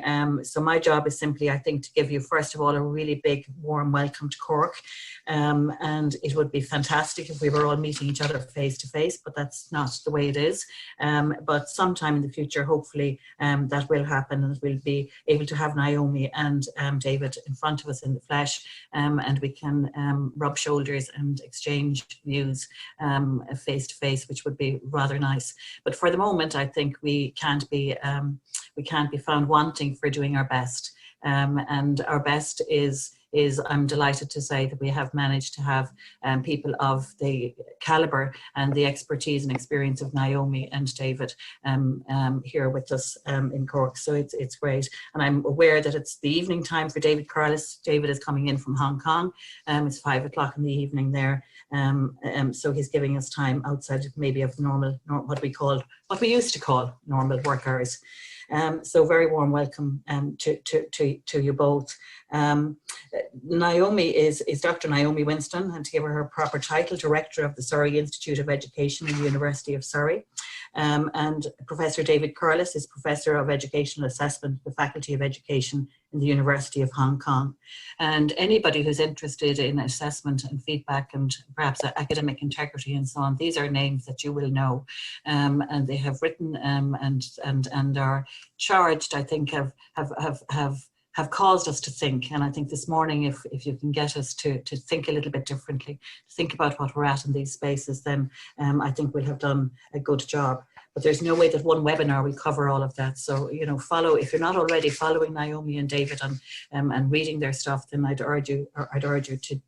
morning. So my job is simply, I think, to give you, first of all, a really big, warm welcome to Cork. And it would be fantastic if we were all meeting each other face to face, but that's not the way it is. But sometime in the future, hopefully, that will happen, and we'll be able to have Naomi and David in front of us in the flesh, and we can rub shoulders and exchange views face to face, which would be rather nice. But for the moment, I think we can't be found wanting for doing our best, and our best is I'm delighted to say that we have managed to have people of the calibre and the expertise and experience of Naomi and David here with us in Cork. So it's great. And I'm aware that it's the evening time for David Carlis. David is coming in from Hong Kong. It's 5 o'clock in the evening there. So he's giving us time outside maybe of normal, what we used to call normal work hours. So very warm welcome to you both. Naomi is Dr. Naomi Winston, and to give her proper title, Director of the Surrey Institute of Education in the University of Surrey. And Professor David Carlis is Professor of Educational Assessment, the Faculty of Education in the University of Hong Kong. And anybody who's interested in assessment and feedback and perhaps academic integrity and so on, these are names that you will know. And they have written and are charged, I think, have caused us to think. And I think this morning, if you can get us to think a little bit differently, to think about what we're at in these spaces, then I think we'll have done a good job. But there's no way that one webinar will cover all of that. So, you know, follow, if you're not already following Naomi and David and reading their stuff, then I'd urge you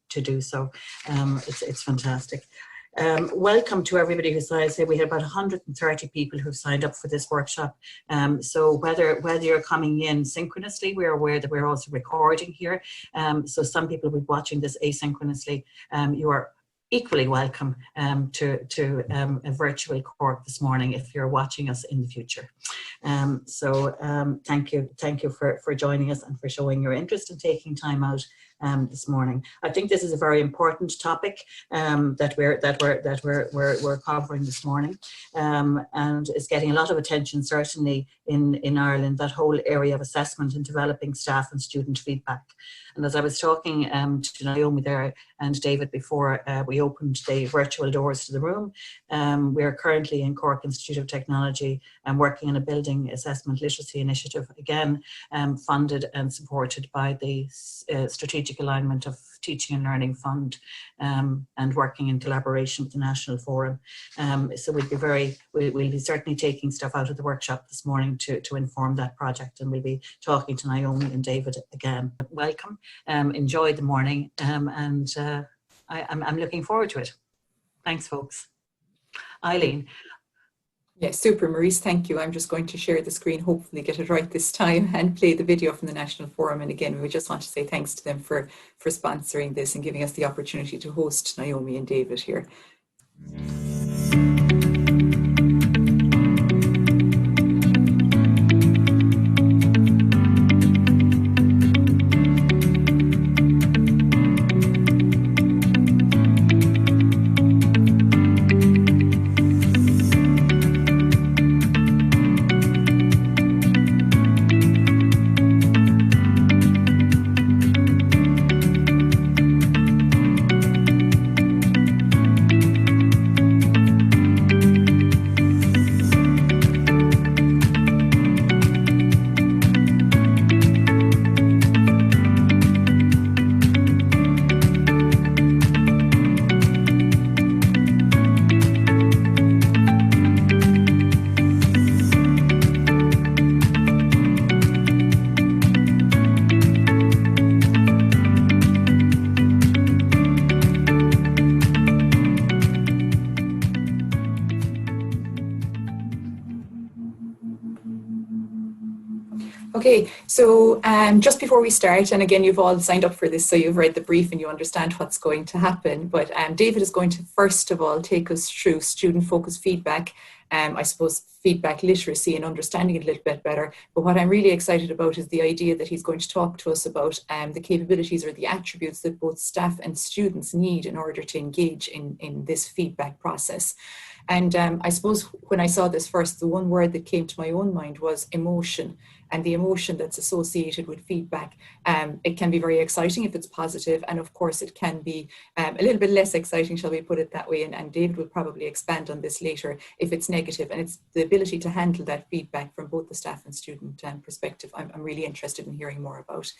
to do so. It's fantastic. Welcome to everybody who signed. We had about 130 people who've signed up for this workshop. So whether you're coming in synchronously, we're aware that we're also recording here. So some people will be watching this asynchronously. You are equally welcome to a virtual Cork this morning if you're watching us in the future. Thank you for joining us and for showing your interest and taking time out this morning. I think this is a very important topic that we're covering this morning, and it's getting a lot of attention, certainly in Ireland, that whole area of assessment and developing staff and student feedback. And as I was talking to Naomi there and David before we opened the virtual doors to the room, we are currently in Cork Institute of Technology and working on a building assessment literacy initiative, again funded and supported by the Strategic Alignment of Teaching and Learning Fund, and working in collaboration with the National Forum. So we'll be certainly taking stuff out of the workshop this morning to inform that project, and we'll be talking to Naomi and David again. Welcome, enjoy the morning, and I'm looking forward to it. Thanks, folks. Eileen. Yeah, super, Maurice, thank you. I'm just going to share the screen, hopefully get it right this time, and play the video from the National Forum. And again, we just want to say thanks to them for sponsoring this and giving us the opportunity to host Naomi and David here. Okay, so just before we start, and again, you've all signed up for this, so you've read the brief and you understand what's going to happen, but David is going to first of all take us through student-focused feedback I suppose, feedback literacy and understanding it a little bit better. But what I'm really excited about is the idea that he's going to talk to us about the capabilities or the attributes that both staff and students need in order to engage in this feedback process. And I suppose when I saw this first, the one word that came to my own mind was emotion, and the emotion that's associated with feedback. It can be very exciting if it's positive, and of course it can be a little bit less exciting, shall we put it that way, and David will probably expand on this later, if it's negative. And it's the ability to handle that feedback from both the staff and student perspective I'm really interested in hearing more about.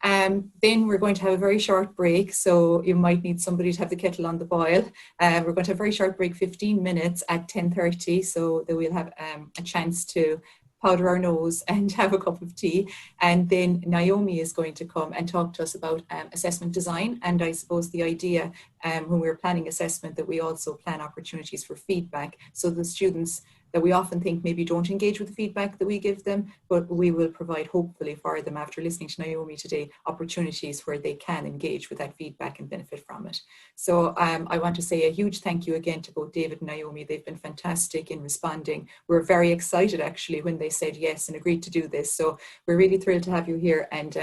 Then we're going to have a very short break, so you might need somebody to have the kettle on the boil. We're going to have a very short break, 15 minutes at 10:30, so that we'll have a chance to powder our nose and have a cup of tea. And then Naomi is going to come and talk to us about assessment design. And I suppose the idea when we're planning assessment, that we also plan opportunities for feedback, so the students that we often think maybe don't engage with the feedback that we give them, but we will provide, hopefully for them, after listening to Naomi today, opportunities where they can engage with that feedback and benefit from it. So I want to say a huge thank you again to both David and Naomi. They've been fantastic in responding. We're very excited actually when they said yes and agreed to do this. So we're really thrilled to have you here, and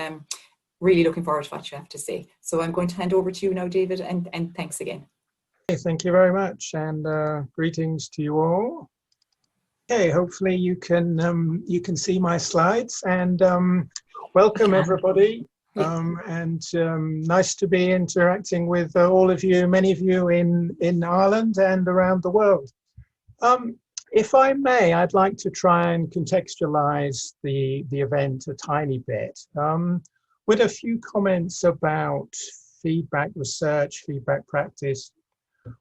really looking forward to what you have to say. So I'm going to hand over to you now, David, and thanks again. Thank you very much, and greetings to you all. Okay, hopefully you can see my slides, and welcome everybody, and nice to be interacting with all of you, many of you in Ireland and around the world. If I may, I'd like to try and contextualize the event a tiny bit with a few comments about feedback research, feedback practice.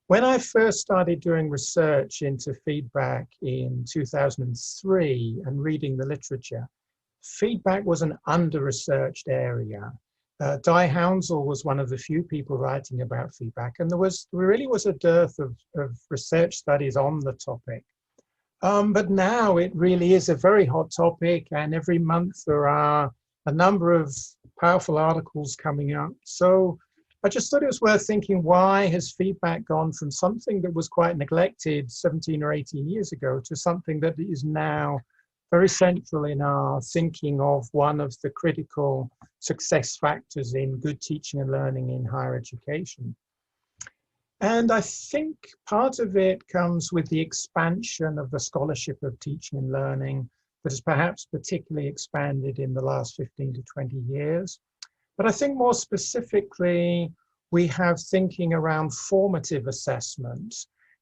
When I first started doing research into feedback in 2003 and reading the literature, feedback was an under-researched area. Di Hounsell was one of the few people writing about feedback, and there really was a dearth of research studies on the topic. But now it really is a very hot topic, and every month there are a number of powerful articles coming up. So I just thought it was worth thinking, why has feedback gone from something that was quite neglected 17 or 18 years ago to something that is now very central in our thinking of one of the critical success factors in good teaching and learning in higher education? And I think part of it comes with the expansion of the scholarship of teaching and learning that has perhaps particularly expanded in the last 15 to 20 years. But I think more specifically, we have thinking around formative assessment,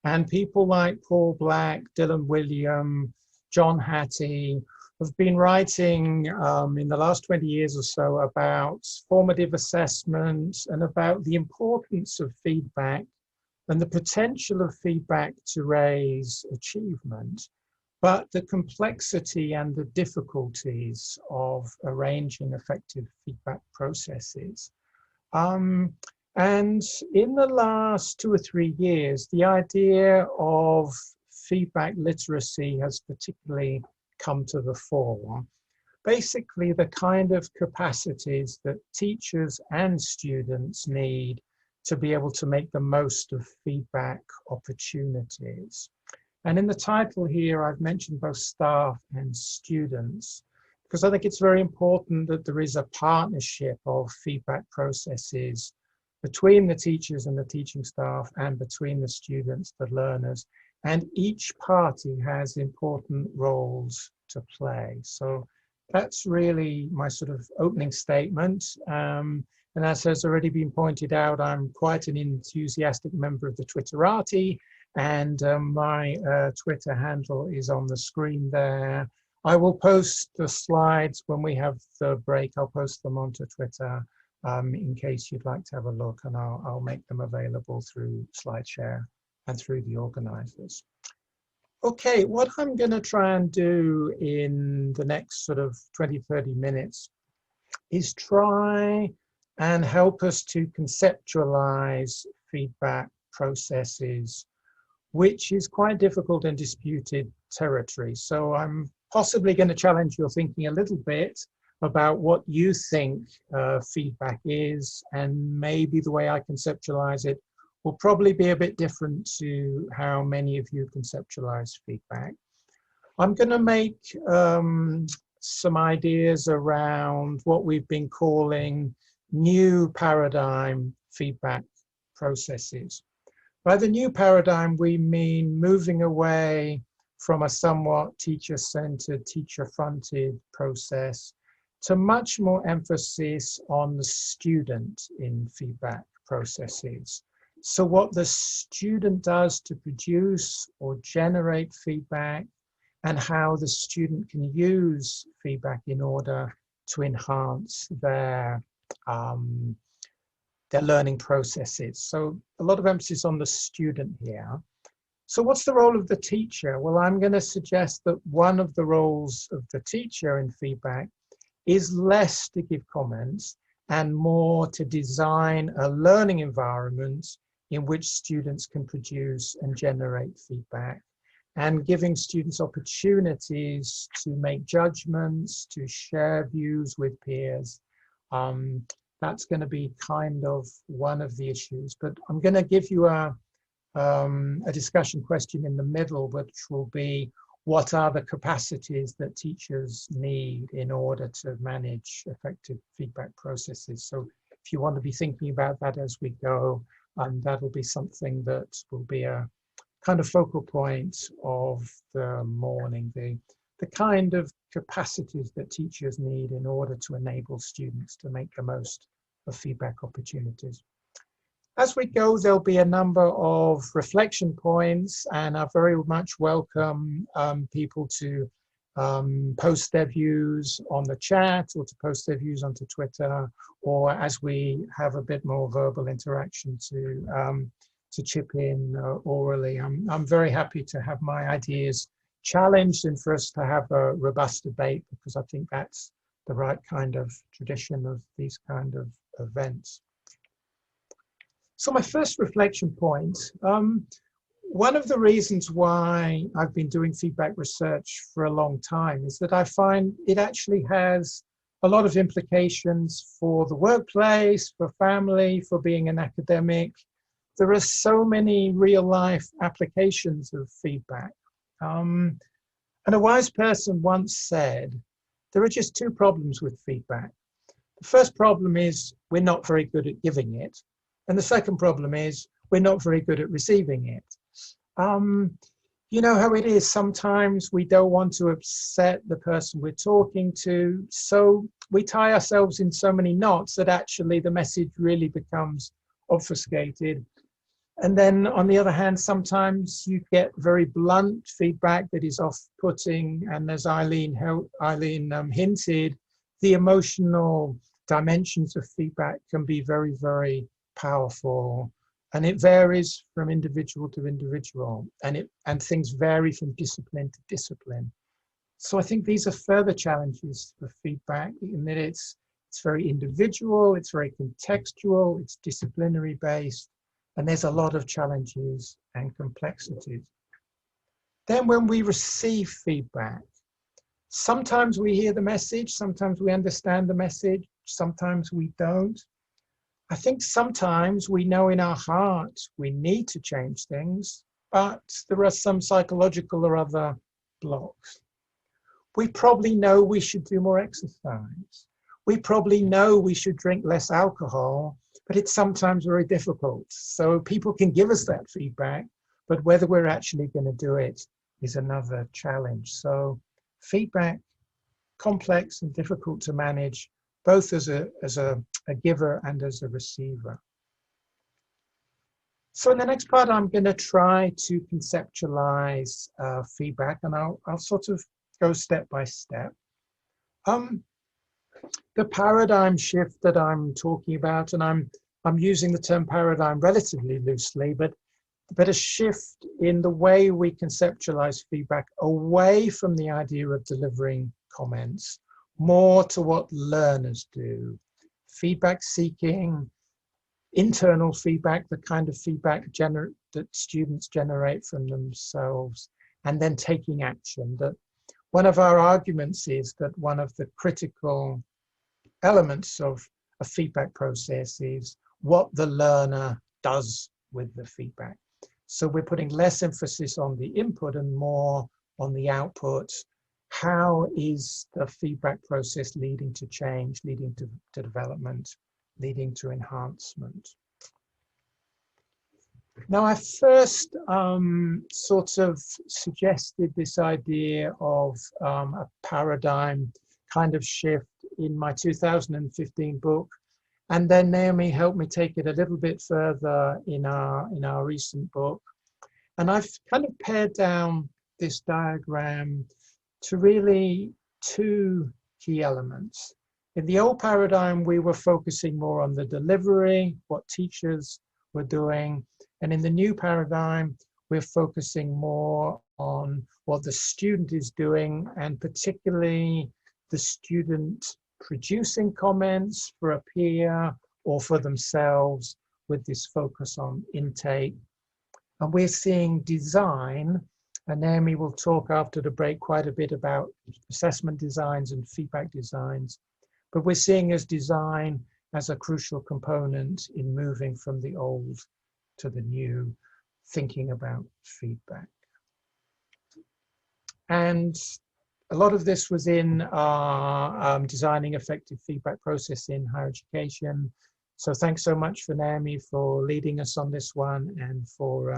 and people like Paul Black, Dylan William, John Hattie have been writing in the last 20 years or so about formative assessment and about the importance of feedback and the potential of feedback to raise achievement, but the complexity and the difficulties of arranging effective feedback processes. And in the last 2 or 3 years, the idea of feedback literacy has particularly come to the fore. Basically, the kind of capacities that teachers and students need to be able to make the most of feedback opportunities. And in the title here, I've mentioned both staff and students, because I think it's very important that there is a partnership of feedback processes between the teachers and the teaching staff, and between the students, the learners, and each party has important roles to play. So that's really my sort of opening statement. And as has already been pointed out, I'm quite an enthusiastic member of the Twitterati, and my Twitter handle is on the screen there. I will post the slides when we have the break. I'll post them onto Twitter in case you'd like to have a look, and I'll make them available through SlideShare and through the organizers. Okay, what I'm going to try and do in the next sort of 20-30 minutes is try and help us to conceptualize feedback processes, which is quite difficult and disputed territory. So I'm possibly going to challenge your thinking a little bit about what you think feedback is, and maybe the way I conceptualize it will probably be a bit different to how many of you conceptualize feedback. I'm going to make some ideas around what we've been calling new paradigm feedback processes. By the new paradigm, we mean moving away from a somewhat teacher-centered, teacher-fronted process to much more emphasis on the student in feedback processes. So what the student does to produce or generate feedback, and how the student can use feedback in order to enhance their learning processes. So a lot of emphasis on the student here. So what's the role of the teacher? Well, I'm going to suggest that one of the roles of the teacher in feedback is less to give comments and more to design a learning environment in which students can produce and generate feedback, and giving students opportunities to make judgments, to share views with peers. That's going to be kind of one of the issues, but I'm going to give you a discussion question in the middle, which will be, what are the capacities that teachers need in order to manage effective feedback processes? So if you want to be thinking about that as we go, that'll be something that will be a kind of focal point of the morning, the kind of capacities that teachers need in order to enable students to make the most of feedback opportunities. As we go, there'll be a number of reflection points, and I very much welcome people to post their views on the chat, or to post their views onto Twitter, or as we have a bit more verbal interaction to chip in orally. I'm very happy to have my ideas challenged and for us to have a robust debate, because I think that's the right kind of tradition of these kind of events. So my first reflection point, one of the reasons why I've been doing feedback research for a long time is that I find it actually has a lot of implications for the workplace, for family, for being an academic. There are so many real life applications of feedback. And a wise person once said, there are just two problems with feedback. The first problem is we're not very good at giving it. And the second problem is we're not very good at receiving it. You know how it is, sometimes we don't want to upset the person we're talking to, so we tie ourselves in so many knots that actually the message really becomes obfuscated. And then on the other hand, sometimes you get very blunt feedback that is off-putting, and as Eileen hinted, the emotional dimensions of feedback can be very, very powerful, and it varies from individual to individual, and things vary from discipline to discipline. So I think these are further challenges for feedback, in that it's very individual, it's very contextual, it's disciplinary based, and there's a lot of challenges and complexities. Then when we receive feedback, sometimes we hear the message, sometimes we understand the message, sometimes we don't. I think sometimes we know in our heart we need to change things, but there are some psychological or other blocks. We probably know we should do more exercise. We probably know we should drink less alcohol, but it's sometimes very difficult. So people can give us that feedback, but whether we're actually going to do it is another challenge. So feedback, complex and difficult to manage, both as a giver and as a receiver. So in the next part, I'm going to try to conceptualize feedback, and I'll sort of go step by step. The paradigm shift that I'm talking about, and I'm using the term paradigm relatively loosely, but a shift in the way we conceptualize feedback away from the idea of delivering comments, more to what learners do. Feedback seeking, internal feedback, the kind of feedback that students generate from themselves, and then taking action. That one of our arguments is that one of the critical elements of a feedback process is what the learner does with the feedback. So we're putting less emphasis on the input and more on the output. How is the feedback process leading to change, leading to development, leading to enhancement? Now, I first sort of suggested this idea of a paradigm kind of shift in my 2015 book, and then Naomi helped me take it a little bit further in our recent book. And I've kind of pared down this diagram to really two key elements. In the old paradigm, we were focusing more on the delivery, what teachers were doing. And in the new paradigm, we're focusing more on what the student is doing, and particularly the student producing comments for a peer or for themselves, with this focus on intake. And we're seeing design, and Naomi will talk after the break quite a bit about assessment designs and feedback designs, but we're seeing as design as a crucial component in moving from the old to the new, thinking about feedback. And a lot of this was in our designing effective feedback process in higher education. So thanks so much for Naomi for leading us on this one, and for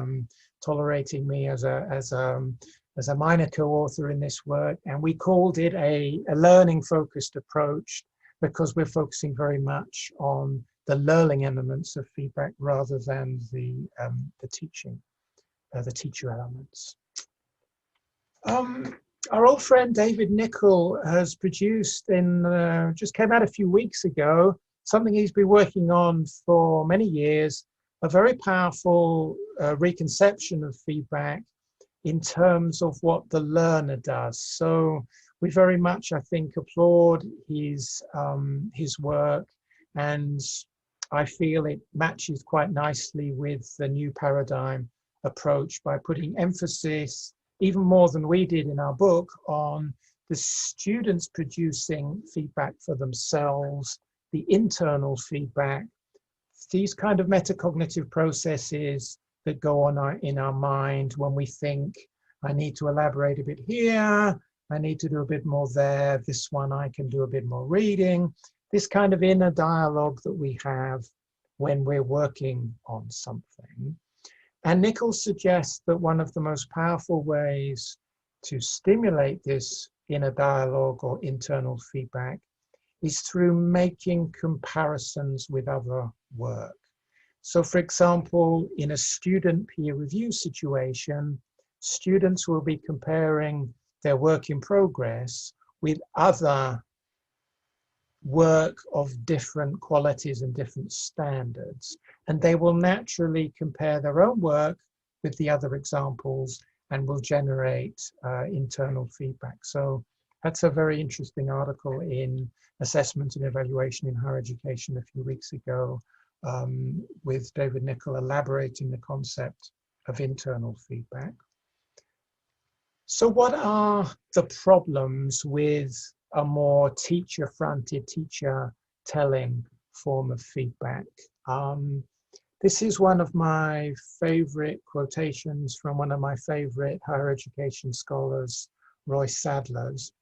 tolerating me as a minor co-author in this work. And we called it a learning focused approach, because we're focusing very much on the learning elements of feedback rather than the teacher elements. Our old friend David Nichol has produced just came out a few weeks ago, something he's been working on for many years, a very powerful reconception of feedback in terms of what the learner does. So we very much, I think, applaud his work, and I feel it matches quite nicely with the new paradigm approach by putting emphasis, even more than we did in our book, on the students producing feedback for themselves, the internal feedback, these kind of metacognitive processes that go on in our mind when we think, I need to elaborate a bit here, I need to do a bit more there, this one I can do a bit more reading, this kind of inner dialogue that we have when we're working on something. And Nichols suggests that one of the most powerful ways to stimulate this inner dialogue or internal feedback is through making comparisons with other work. So for example, in a student peer review situation, students will be comparing their work in progress with other work of different qualities and different standards. And they will naturally compare their own work with the other examples and will generate internal feedback. So that's a very interesting article in Assessment and Evaluation in Higher Education a few weeks ago, with David Nichol elaborating the concept of internal feedback. So what are the problems with a more teacher-fronted, teacher-telling form of feedback? This is one of my favorite quotations from one of my favorite higher education scholars, Roy Sadler's.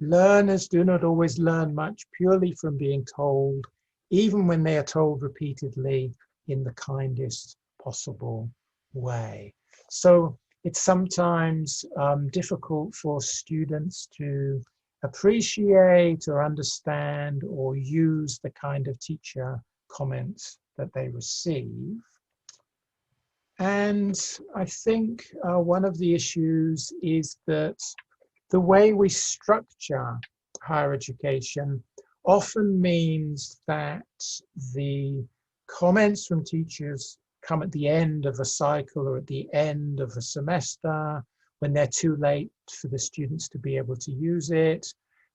Learners do not always learn much purely from being told, even when they are told repeatedly in the kindest possible way. So it's sometimes difficult for students to appreciate or understand or use the kind of teacher comments that they receive. And I think one of the issues is that the way we structure higher education often means that the comments from teachers come at the end of a cycle or at the end of a semester when they're too late for the students to be able to use it.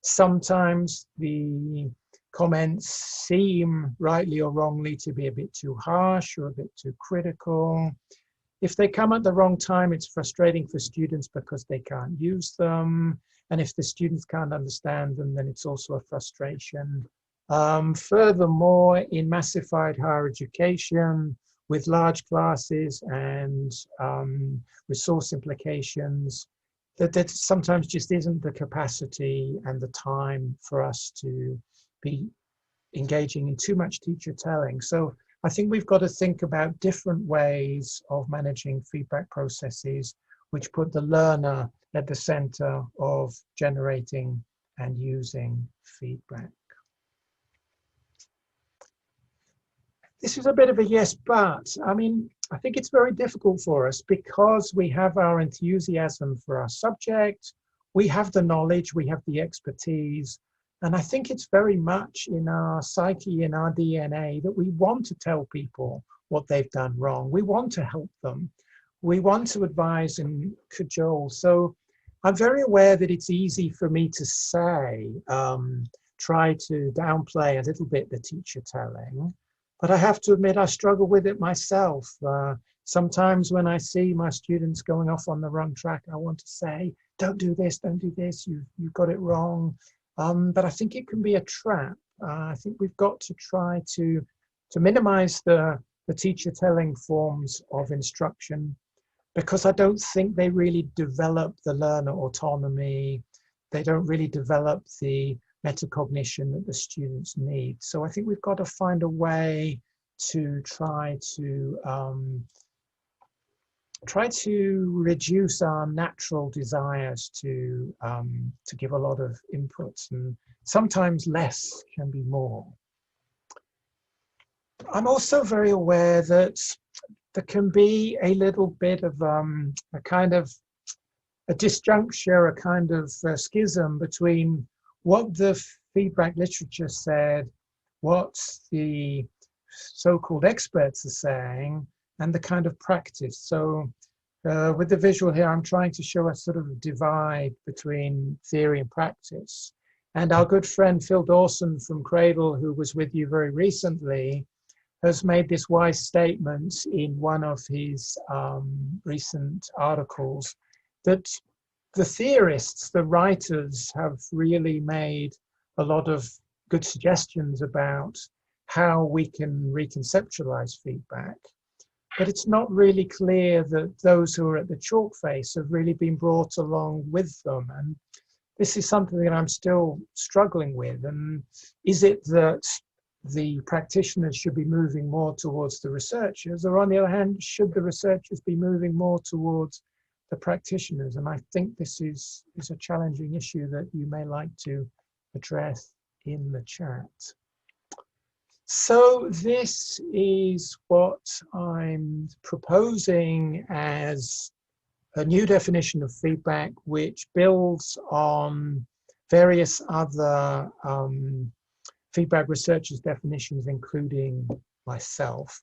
Sometimes the comments seem, rightly or wrongly, to be a bit too harsh or a bit too critical. If they come at the wrong time, it's frustrating for students because they can't use them. And if the students can't understand them, then it's also a frustration. Furthermore, in massified higher education, with large classes and resource implications, that sometimes just isn't the capacity and the time for us to be engaging in too much teacher telling. So I think we've got to think about different ways of managing feedback processes which put the learner at the center of generating and using feedback. This is a bit of a yes, but I mean, I think it's very difficult for us because we have our enthusiasm for our subject, we have the knowledge, we have the expertise, and I think it's very much in our psyche, in our DNA, that we want to tell people what they've done wrong. We want to help them. We want to advise and cajole. So I'm very aware that it's easy for me to say, try to downplay a little bit the teacher telling. But I have to admit, I struggle with it myself. Sometimes when I see my students going off on the wrong track, I want to say, don't do this, you've got it wrong. But I think it can be a trap. I think we've got to try to minimize the teacher telling forms of instruction, because I don't think they really develop the learner autonomy. They don't really develop the metacognition that the students need. So I think we've got to find a way to try to reduce our natural desires to give a lot of inputs, and sometimes less can be more. I'm also very aware that there can be a little bit of a kind of a disjuncture, a kind of schism between what the feedback literature said, what the so-called experts are saying, and the kind of practice. So with the visual here, I'm trying to show a sort of divide between theory and practice. And our good friend Phil Dawson from Cradle, who was with you very recently, has made this wise statement in one of his recent articles, that the theorists, the writers, have really made a lot of good suggestions about how we can reconceptualize feedback. But it's not really clear that those who are at the chalk face have really been brought along with them. And this is something that I'm still struggling with. And is it that the practitioners should be moving more towards the researchers, or on the other hand, should the researchers be moving more towards the practitioners? And I think this is a challenging issue that you may like to address in the chat. So this is what I'm proposing as a new definition of feedback, which builds on various other feedback researchers' definitions, including myself.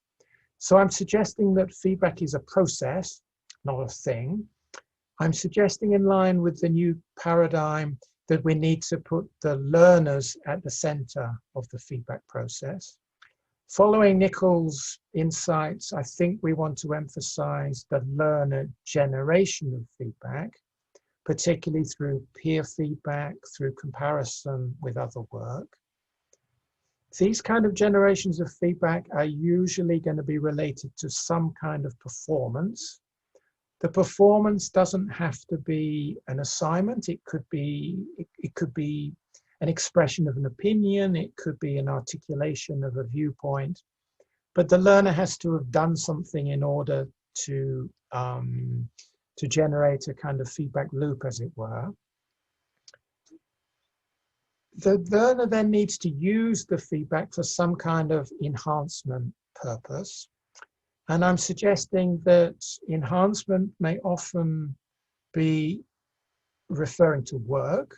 So I'm suggesting that feedback is a process, not a thing. I'm suggesting, in line with the new paradigm, that we need to put the learners at the center of the feedback process. Following Nichols' insights, I think we want to emphasize the learner generation of feedback, particularly through peer feedback, through comparison with other work. These kind of generations of feedback are usually going to be related to some kind of performance. The performance doesn't have to be an assignment. It could be an expression of an opinion. It could be an articulation of a viewpoint. But the learner has to have done something in order to generate a kind of feedback loop, as it were. The learner then needs to use the feedback for some kind of enhancement purpose. And I'm suggesting that enhancement may often be referring to work,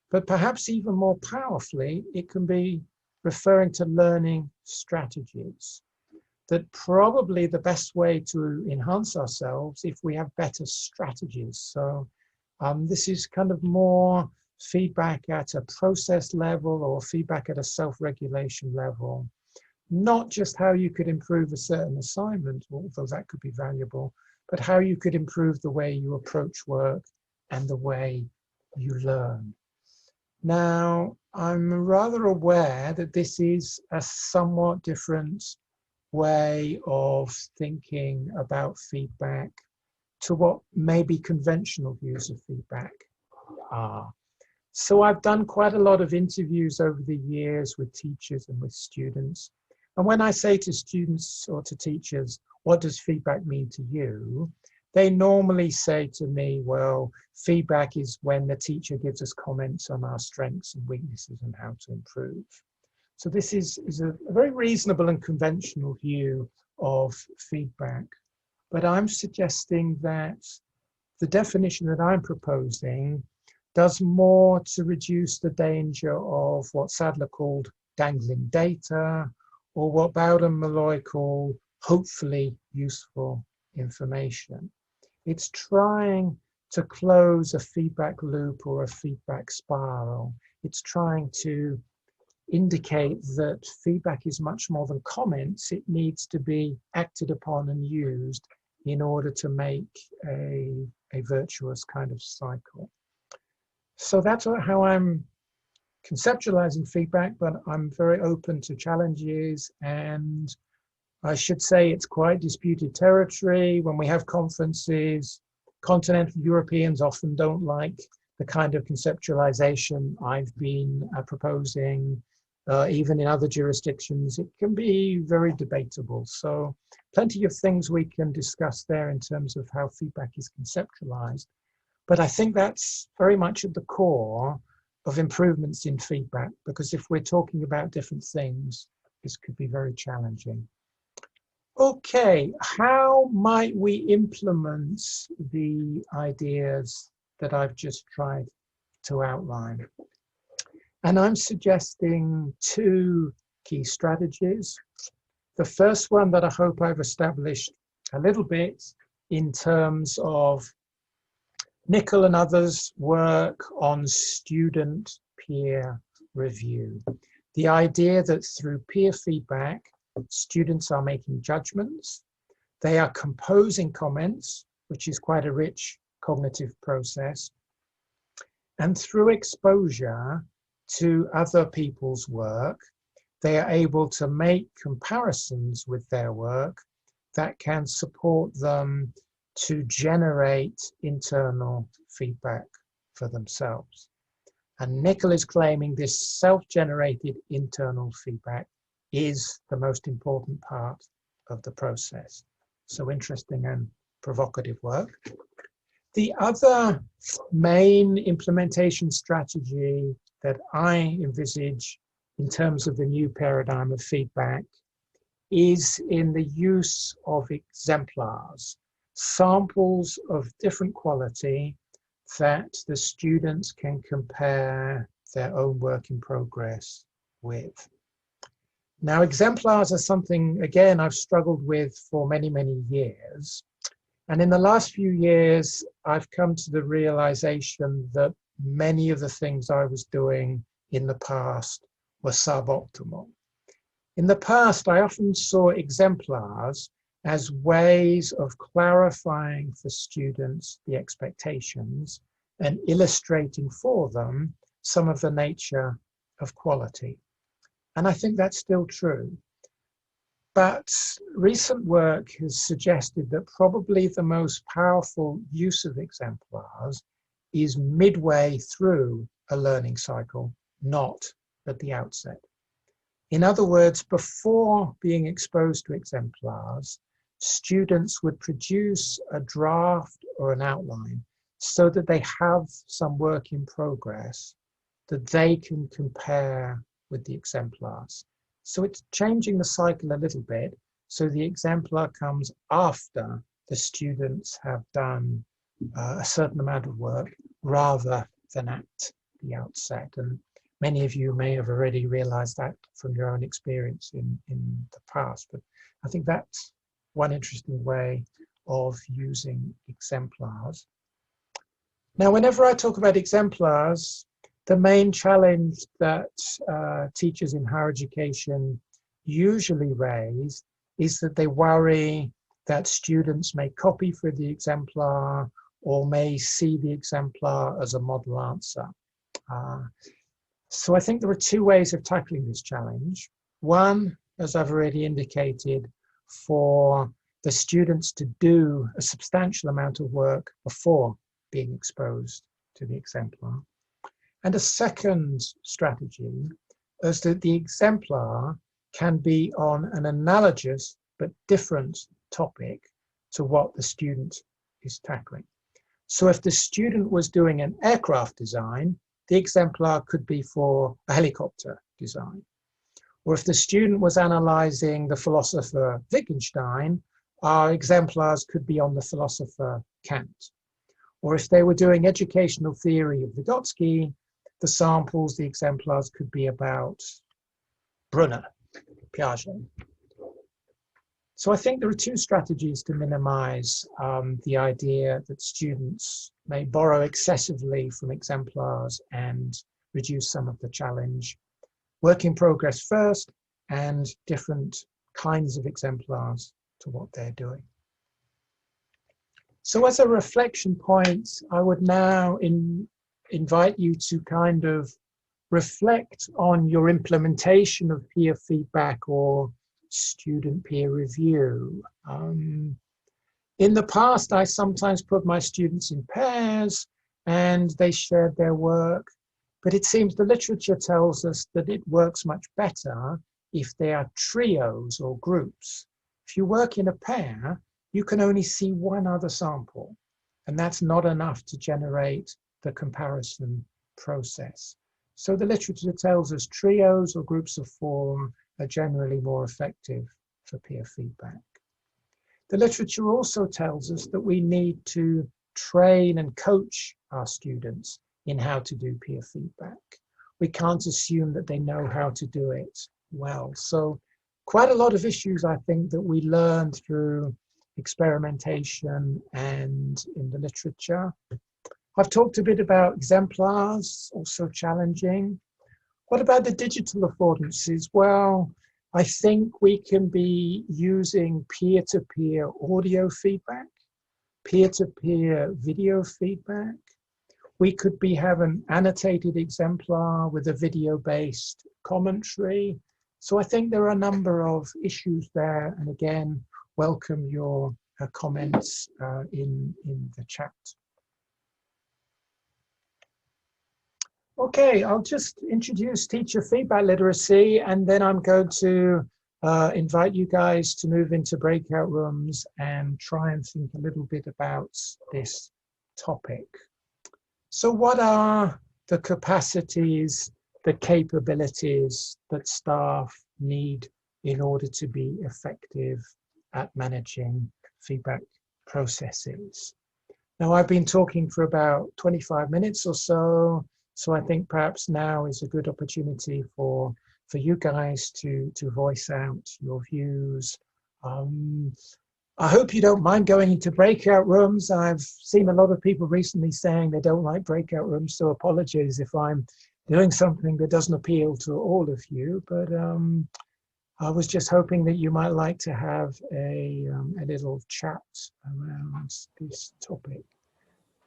but perhaps even more powerfully, it can be referring to learning strategies. That probably the best way to enhance ourselves if we have better strategies. So this is kind of more feedback at a process level or feedback at a self-regulation level. Not just how you could improve a certain assignment, although that could be valuable, but how you could improve the way you approach work and the way you learn. Now, I'm rather aware that this is a somewhat different way of thinking about feedback to what maybe conventional views of feedback are. So I've done quite a lot of interviews over the years with teachers and with students. And when I say to students or to teachers, what does feedback mean to you? They normally say to me, well, feedback is when the teacher gives us comments on our strengths and weaknesses and how to improve. So this is a very reasonable and conventional view of feedback. But I'm suggesting that the definition that I'm proposing does more to reduce the danger of what Sadler called dangling data, or what Bowden Malloy called hopefully useful information. It's trying to close a feedback loop or a feedback spiral. It's trying to indicate that feedback is much more than comments. It needs to be acted upon and used in order to make a virtuous kind of cycle. So that's how I'm conceptualizing feedback, but I'm very open to challenges, and I should say it's quite disputed territory. When we have conferences, continental Europeans often don't like the kind of conceptualization I've been proposing. Even in other jurisdictions, it can be very debatable. So plenty of things we can discuss there in terms of how feedback is conceptualized. But I think that's very much at the core of improvements in feedback, because if we're talking about different things, this could be very challenging. Okay, how might we implement the ideas that I've just tried to outline? And I'm suggesting two key strategies. The first one that I hope I've established a little bit in terms of Nicol and others' work on student peer review. The idea that through peer feedback, students are making judgments, they are composing comments, which is quite a rich cognitive process, and through exposure to other people's work, they are able to make comparisons with their work that can support them to generate internal feedback for themselves. And Nicol is claiming this self-generated internal feedback is the most important part of the process. So interesting and provocative work. The other main implementation strategy that I envisage in terms of the new paradigm of feedback is in the use of exemplars, samples of different quality that the students can compare their own work in progress with. Now, exemplars are something, again, I've struggled with for many, many years. And in the last few years, I've come to the realization that many of the things I was doing in the past were suboptimal. In the past, I often saw exemplars as ways of clarifying for students the expectations and illustrating for them some of the nature of quality. And I think that's still true. But recent work has suggested that probably the most powerful use of exemplars is midway through a learning cycle, not at the outset. In other words, before being exposed to exemplars, students would produce a draft or an outline so that they have some work in progress that they can compare with the exemplars. So it's changing the cycle a little bit. So the exemplar comes after the students have done a certain amount of work rather than at the outset. And many of you may have already realized that from your own experience in the past. But I think that's one interesting way of using exemplars. Now, whenever I talk about exemplars, the main challenge that teachers in higher education usually raise is that they worry that students may copy for the exemplar or may see the exemplar as a model answer. So I think there are two ways of tackling this challenge. One, as I've already indicated, for the students to do a substantial amount of work before being exposed to the exemplar. And a second strategy is that the exemplar can be on an analogous but different topic to what the student is tackling. So if the student was doing an aircraft design, the exemplar could be for a helicopter design. Or if the student was analyzing the philosopher Wittgenstein, our exemplars could be on the philosopher Kant. Or if they were doing educational theory of Vygotsky, the samples, the exemplars could be about Brunner, Piaget. So I think there are two strategies to minimize the idea that students may borrow excessively from exemplars and reduce some of the challenge. Work in progress first, and different kinds of exemplars to what they're doing. So as a reflection point, I would now invite you to kind of reflect on your implementation of peer feedback or student peer review. In the past, I sometimes put my students in pairs and they shared their work, but it seems the literature tells us that it works much better if they are trios or groups. If you work in a pair, you can only see one other sample, and that's not enough to generate the comparison process. So the literature tells us trios or groups of four are generally more effective for peer feedback. The literature also tells us that we need to train and coach our students in how to do peer feedback. We can't assume that they know how to do it well. So quite a lot of issues, I think, that we learn through experimentation and in the literature. I've talked a bit about exemplars, also challenging. What about the digital affordances? Well, I think we can be using peer-to-peer audio feedback, peer-to-peer video feedback. We could have an annotated exemplar with a video-based commentary. So I think there are a number of issues there. And again, welcome your comments in the chat. Okay, I'll just introduce teacher feedback literacy, and then I'm going to invite you guys to move into breakout rooms and try and think a little bit about this topic. So what are the capacities, the capabilities that staff need in order to be effective at managing feedback processes? Now, I've been talking for about 25 minutes or so, so I think perhaps now is a good opportunity for you guys to voice out your views. I hope you don't mind going into breakout rooms. I've seen a lot of people recently saying they don't like breakout rooms, so apologies if I'm doing something that doesn't appeal to all of you, but I was just hoping that you might like to have a little chat around this topic.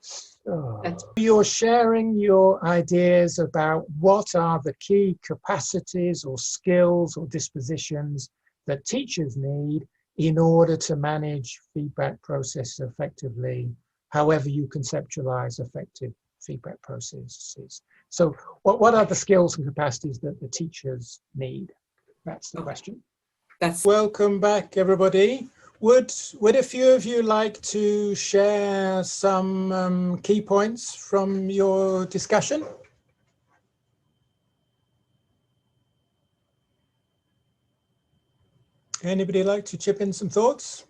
So you're sharing your ideas about what are the key capacities or skills or dispositions that teachers need in order to manage feedback processes effectively, however you conceptualize effective feedback processes. So what are the skills and capacities that the teachers need? That's the question. Welcome back, everybody. Would a few of you like to share some key points from your discussion? Anybody like to chip in some thoughts?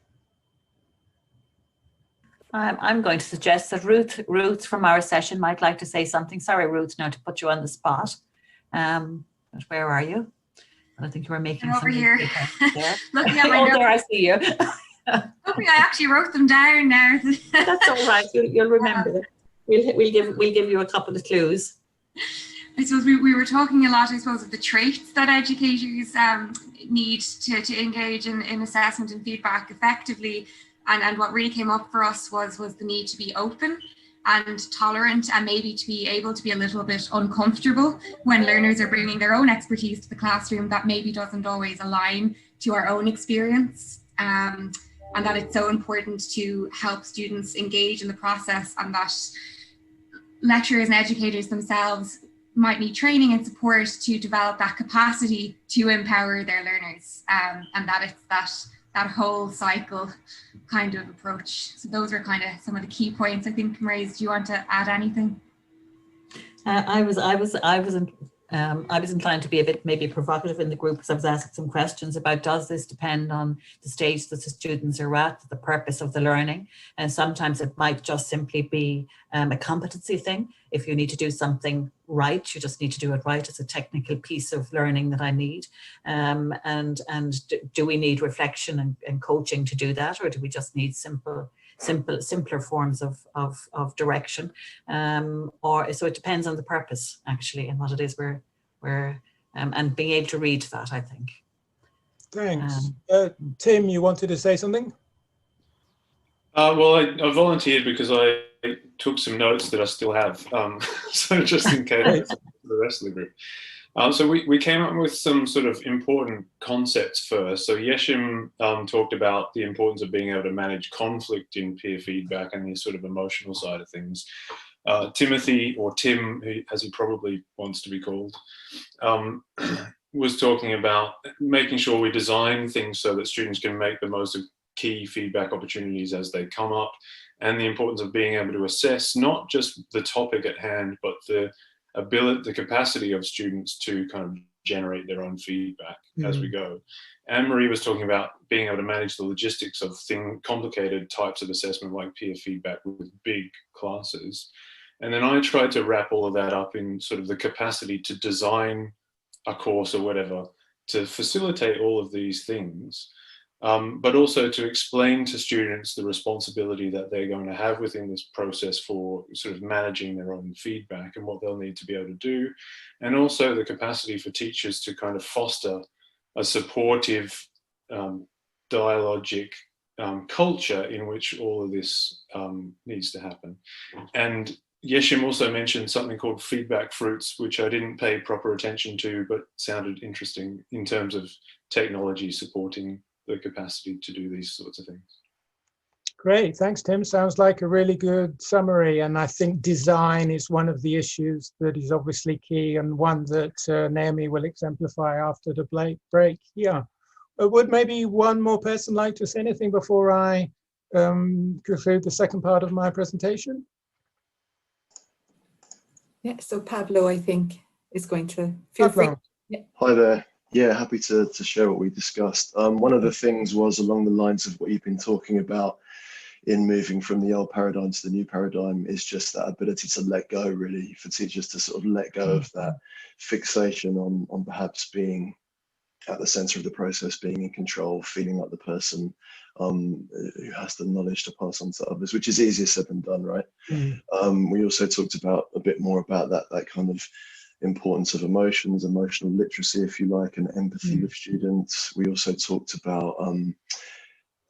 I'm going to suggest that Ruth from our session might like to say something. Sorry, Ruth, now to put you on the spot. But where are you? I don't think you were making over here. There. Looking at my notes. There I see you. Hopefully I actually wrote them down now. That's all right. You'll remember them. We'll give you a couple of clues. I suppose we were talking a lot, I suppose, of the traits that educators need to engage in assessment and feedback effectively. And what really came up for us was the need to be open and tolerant, and maybe to be able to be a little bit uncomfortable when learners are bringing their own expertise to the classroom that maybe doesn't always align to our own experience. and that it's so important to help students engage in the process, and that lecturers and educators themselves might need training and support to develop that capacity to empower their learners, and that it's that whole cycle kind of approach. So those are kind of some of the key points. I think, Maurice, do you want to add anything? I was inclined to be a bit maybe provocative in the group, because I was asking some questions about, does this depend on the stage that the students are at, the purpose of the learning? And sometimes it might just simply be a competency thing. If you need to do something right, you just need to do it right. It's a technical piece of learning that I need. And do we need reflection and coaching to do that, or do we just need simpler forms of direction, or so it depends on the purpose actually, and what it is we're and being able to read that, I think. Thanks. Tim, you wanted to say something? Well, I volunteered because I took some notes that I still have, so just in case for the rest of the group. So we came up with some sort of important concepts first. So Yeshim talked about the importance of being able to manage conflict in peer feedback and the sort of emotional side of things. Timothy, or Tim, as he probably wants to be called, was talking about making sure we design things so that students can make the most of key feedback opportunities as they come up, and the importance of being able to assess not just the topic at hand, but the capacity of students to kind of generate their own feedback as we go. Anne-Marie was talking about being able to manage the logistics of complicated types of assessment like peer feedback with big classes. And then I tried to wrap all of that up in sort of the capacity to design a course or whatever to facilitate all of these things, but also to explain to students the responsibility that they're going to have within this process for sort of managing their own feedback and what they'll need to be able to do. And also the capacity for teachers to kind of foster a supportive, dialogic culture in which all of this needs to happen. And Yeshim also mentioned something called feedback fruits, which I didn't pay proper attention to, but sounded interesting in terms of technology supporting the capacity to do these sorts of things. Great, thanks, Tim. Sounds like a really good summary. And I think design is one of the issues that is obviously key, and one that Naomi will exemplify after the break. Yeah. Would maybe one more person like to say anything before I conclude the second part of my presentation? Yeah, so Pablo, I think, is going to feel free. Yeah. Hi there. Yeah, happy to share what we discussed. One of the things was along the lines of what you've been talking about in moving from the old paradigm to the new paradigm, is just that ability to let go, really, for teachers to sort of let go of that fixation on perhaps being at the center of the process, being in control, feeling like the person who has the knowledge to pass on to others, which is easier said than done, right? We also talked about a bit more about that kind of importance of emotions, emotional literacy, if you like, and empathy with students. We also talked about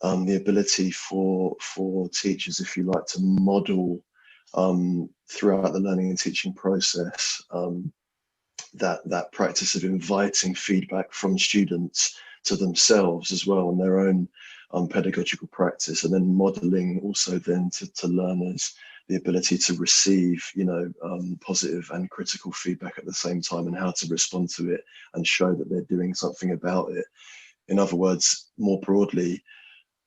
the ability for teachers, if you like, to model throughout the learning and teaching process that practice of inviting feedback from students to themselves as well, and their own pedagogical practice, and then modeling also then to learners the ability to receive, positive and critical feedback at the same time, and how to respond to it and show that they're doing something about it. In other words, more broadly,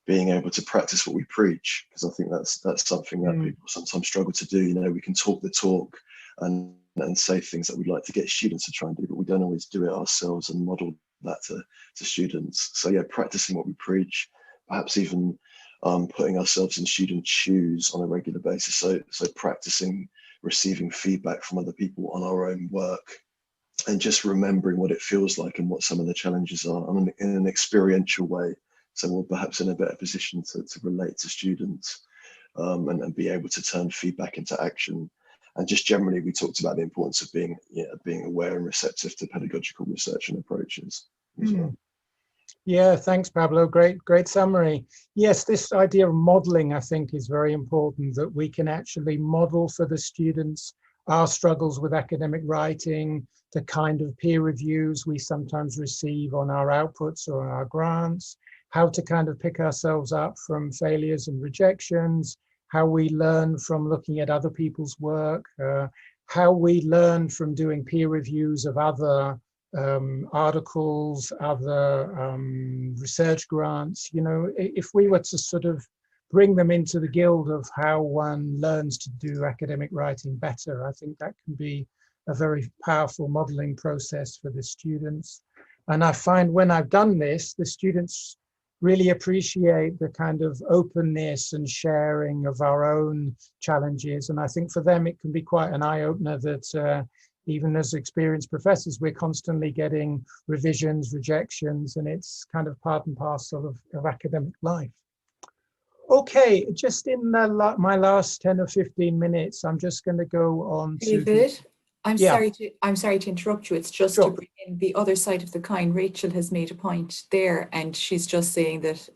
being able to practice what we preach, because I think that's something that people sometimes struggle to do. We can talk the talk and say things that we'd like to get students to try and do, but we don't always do it ourselves and model that to students. So yeah, practicing what we preach, perhaps even putting ourselves in students' shoes on a regular basis. So practicing receiving feedback from other people on our own work, and just remembering what it feels like and what some of the challenges are in an experiential way. So we're perhaps in a better position to relate to students and be able to turn feedback into action. And just generally, we talked about the importance of being aware and receptive to pedagogical research and approaches as well. Yeah, thanks, Pablo. Great summary. Yes, this idea of modeling, I think, is very important, that we can actually model for the students our struggles with academic writing, the kind of peer reviews we sometimes receive on our outputs or our grants, how to kind of pick ourselves up from failures and rejections, how we learn from looking at other people's work, how we learn from doing peer reviews of other articles, other research grants. You know, if we were to sort of bring them into the guild of how one learns to do academic writing better, I think that can be a very powerful modeling process for the students. And I find when I've done this, the students really appreciate the kind of openness and sharing of our own challenges. And I think for them, it can be quite an eye-opener that even as experienced professors, we're constantly getting revisions, rejections, and it's kind of part and parcel of academic life. Okay, just in my last 10 or 15 minutes, I'm just going to go on to... David, I'm Yeah. sorry to interrupt you. It's just Sure. to bring in the other side of the coin. Rachel has made a point there, and she's just saying that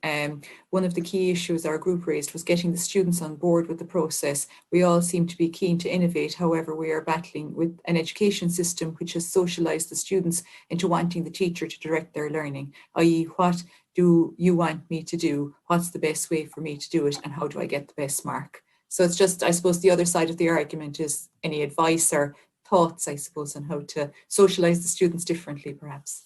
one of the key issues our group raised was getting the students on board with the process. We all seem to be keen to innovate. However, we are battling with an education system which has socialized the students into wanting the teacher to direct their learning, i.e. what do you want me to do? What's the best way for me to do it? And how do I get the best mark? So it's just, I suppose, the other side of the argument is any advice or thoughts, I suppose, on how to socialize the students differently, perhaps.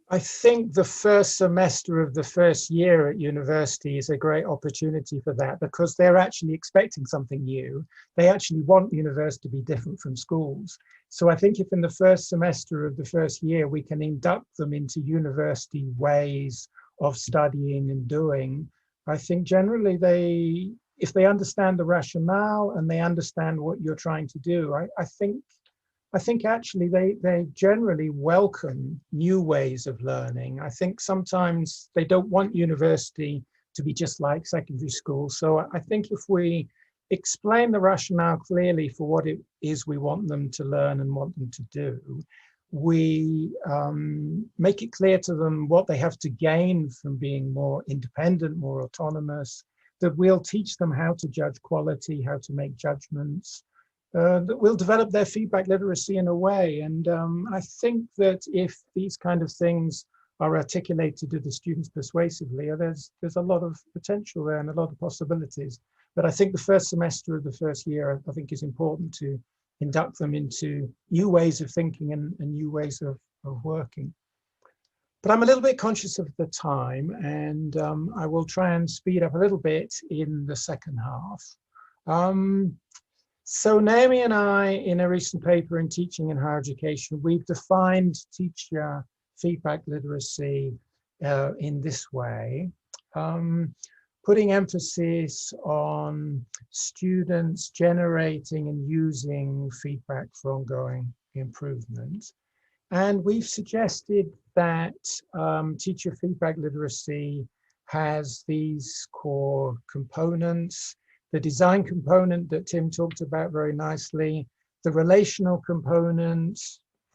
I think the first semester of the first year at university is a great opportunity for that, because they're actually expecting something new. They actually want university to be different from schools. So I think if in the first semester of the first year, we can induct them into university ways of studying and doing, I think generally if they understand the rationale and they understand what you're trying to do, I think actually they generally welcome new ways of learning. I think sometimes they don't want university to be just like secondary school. So I think if we explain the rationale clearly for what it is we want them to learn and want them to do, we make it clear to them what they have to gain from being more independent, more autonomous, that we'll teach them how to judge quality, how to make judgments, that will develop their feedback literacy in a way. And I think that if these kind of things are articulated to the students persuasively, there's a lot of potential there and a lot of possibilities. But I think the first semester of the first year, I think, is important to induct them into new ways of thinking and new ways of working. But I'm a little bit conscious of the time, and I will try and speed up a little bit in the second half. So Naomi and I, in a recent paper in Teaching and Higher Education, we've defined teacher feedback literacy in this way, putting emphasis on students generating and using feedback for ongoing improvement. And we've suggested that teacher feedback literacy has these core components: the design component that Tim talked about very nicely, the relational component,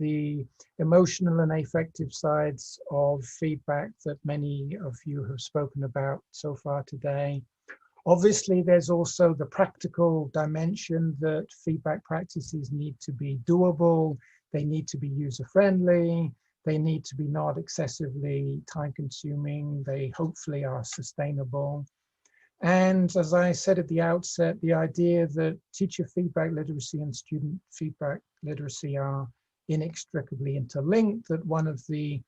the emotional and affective sides of feedback that many of you have spoken about so far today. Obviously, there's also the practical dimension that feedback practices need to be doable, they need to be user-friendly, they need to be not excessively time-consuming, they hopefully are sustainable. And as I said at the outset, the idea that teacher feedback literacy and student feedback literacy are inextricably interlinked, that one of the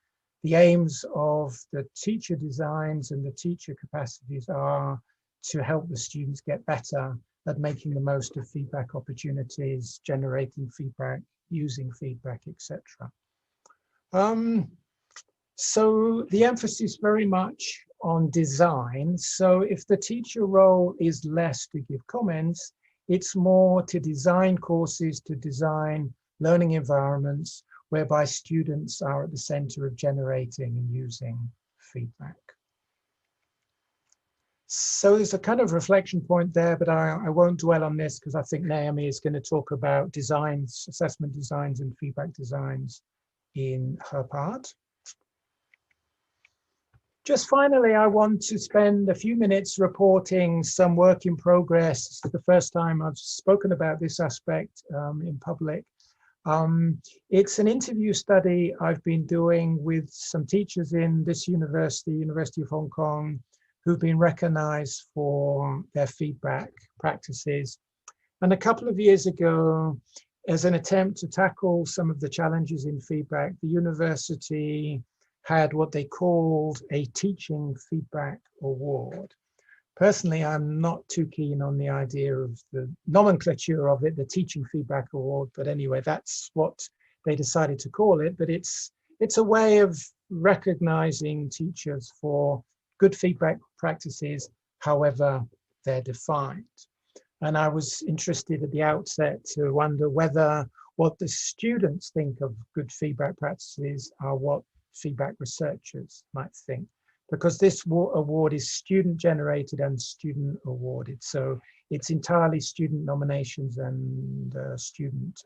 aims of the teacher designs and the teacher capacities are to help the students get better at making the most of feedback opportunities, generating feedback, using feedback, etc. So the emphasis very much on design. So if the teacher role is less to give comments, it's more to design courses, to design learning environments whereby students are at the center of generating and using feedback. So there's a kind of reflection point there, but I won't dwell on this because I think Naomi is going to talk about designs, assessment designs and feedback designs in her part. Just finally, I want to spend a few minutes reporting some work in progress. It's the first time I've spoken about this aspect in public. It's an interview study I've been doing with some teachers in this university, University of Hong Kong, who've been recognized for their feedback practices. And a couple of years ago, as an attempt to tackle some of the challenges in feedback, the university had what they called a teaching feedback award. Personally, I'm not too keen on the idea of the nomenclature of it, the teaching feedback award, but anyway, that's what they decided to call it. But it's a way of recognizing teachers for good feedback practices, however they're defined. And I was interested at the outset to wonder whether what the students think of good feedback practices are what feedback researchers might think, because this award is student generated and student awarded. So it's entirely student nominations and student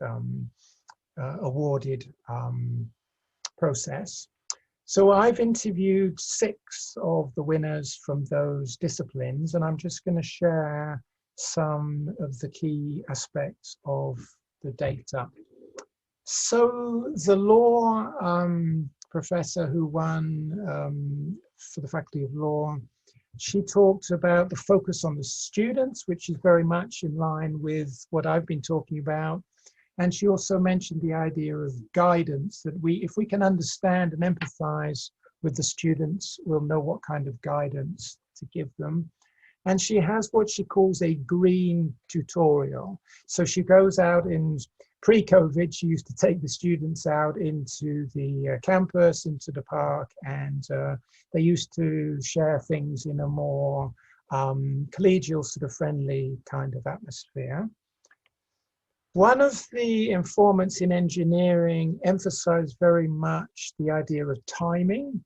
awarded process. So I've interviewed 6 of the winners from those disciplines, and I'm just going to share some of the key aspects of the data. So the law professor who won for the Faculty of Law, she talked about the focus on the students, which is very much in line with what I've been talking about. And she also mentioned the idea of guidance, that if we can understand and empathize with the students, we'll know what kind of guidance to give them. And she has what she calls a green tutorial. So she goes out in pre-COVID, she used to take the students out into the campus, into the park, and they used to share things in a more collegial, sort of friendly kind of atmosphere. One of the informants in engineering emphasized very much the idea of timing.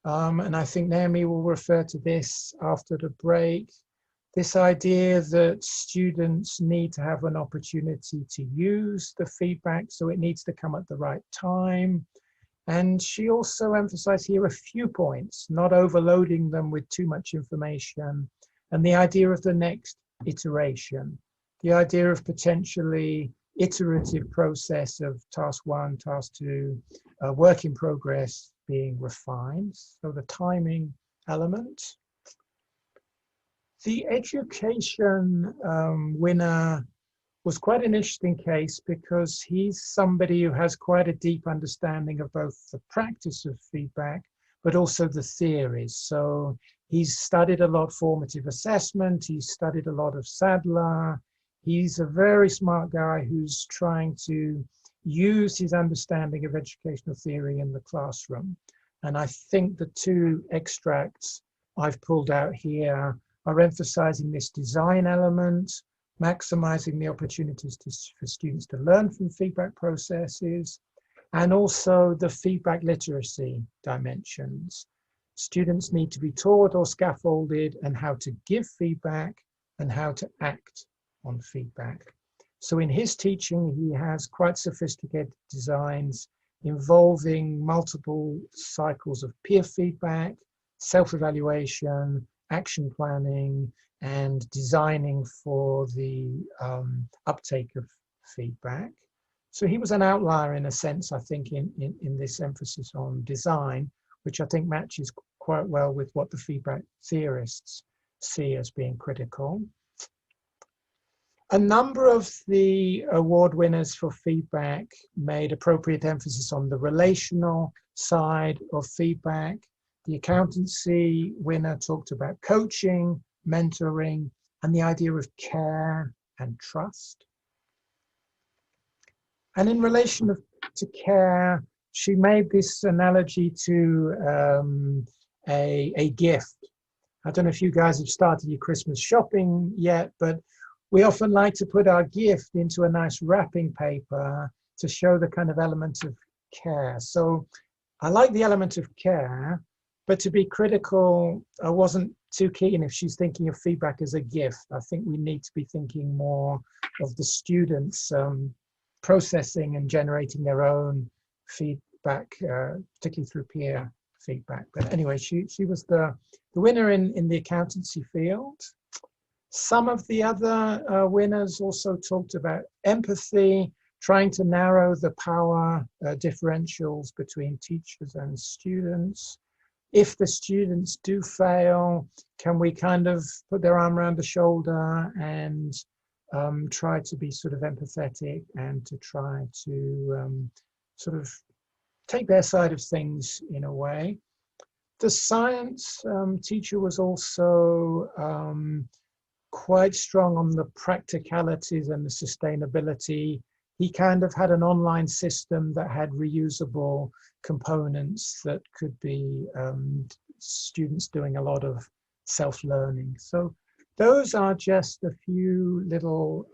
And I think Naomi will refer to this after the break. This idea that students need to have an opportunity to use the feedback, so it needs to come at the right time. And she also emphasized here a few points, not overloading them with too much information, and the idea of the next iteration, the idea of potentially iterative process of task 1, task 2, work in progress being refined. So the timing element. The education winner was quite an interesting case because he's somebody who has quite a deep understanding of both the practice of feedback, but also the theories. So he's studied a lot of formative assessment, he's studied a lot of Sadler. He's a very smart guy who's trying to use his understanding of educational theory in the classroom. And I think the 2 extracts I've pulled out here are emphasizing this design element, maximizing the opportunities for students to learn from feedback processes, and also the feedback literacy dimensions. Students need to be taught or scaffolded and how to give feedback and how to act on feedback. So in his teaching, he has quite sophisticated designs involving multiple cycles of peer feedback, self-evaluation, action planning, and designing for the uptake of feedback. So he was an outlier in a sense, I think, in this emphasis on design, which I think matches quite well with what the feedback theorists see as being critical. A number of the award winners for feedback made appropriate emphasis on the relational side of feedback. The accountancy winner talked about coaching, mentoring, and the idea of care and trust. And in relation to care, she made this analogy to a gift. I don't know if you guys have started your Christmas shopping yet, but we often like to put our gift into a nice wrapping paper to show the kind of element of care. So I like the element of care, but to be critical, I wasn't too keen if she's thinking of feedback as a gift. I think we need to be thinking more of the students processing and generating their own feedback, particularly through peer feedback. But anyway, she was the winner in the accountancy field. Some of the other winners also talked about empathy, trying to narrow the power differentials between teachers and students. If the students do fail, can we kind of put their arm around the shoulder and try to be sort of empathetic and to try to sort of take their side of things in a way. The science teacher was also quite strong on the practicalities and the sustainability. He kind of had an online system that had reusable components that could be students doing a lot of self-learning. So those are just a few little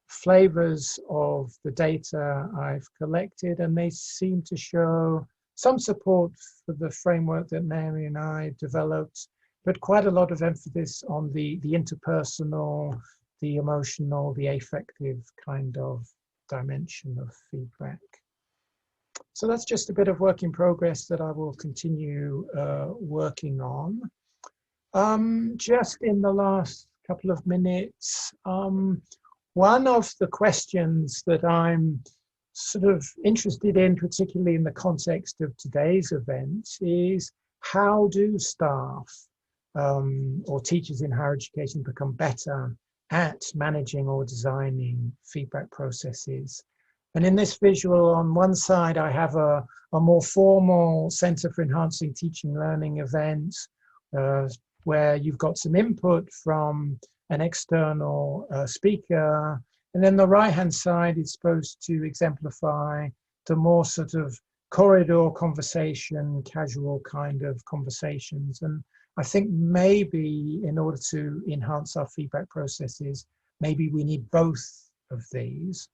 flavors of the data I've collected, and they seem to show some support for the framework that Mary and I developed, but quite a lot of emphasis on the interpersonal, the emotional, the affective kind of dimension of feedback. So that's just a bit of work in progress that I will continue working on. Just in the last couple of minutes, one of the questions that I'm sort of interested in, particularly in the context of today's event, is how do staff or teachers in higher education become better at managing or designing feedback processes? And in this visual, on one side, I have a more formal Centre for Enhancing Teaching Learning event where you've got some input from an external speaker. And then the right-hand side is supposed to exemplify the more sort of corridor conversation, casual kind of conversations. And I think maybe in order to enhance our feedback processes, maybe we need both of these.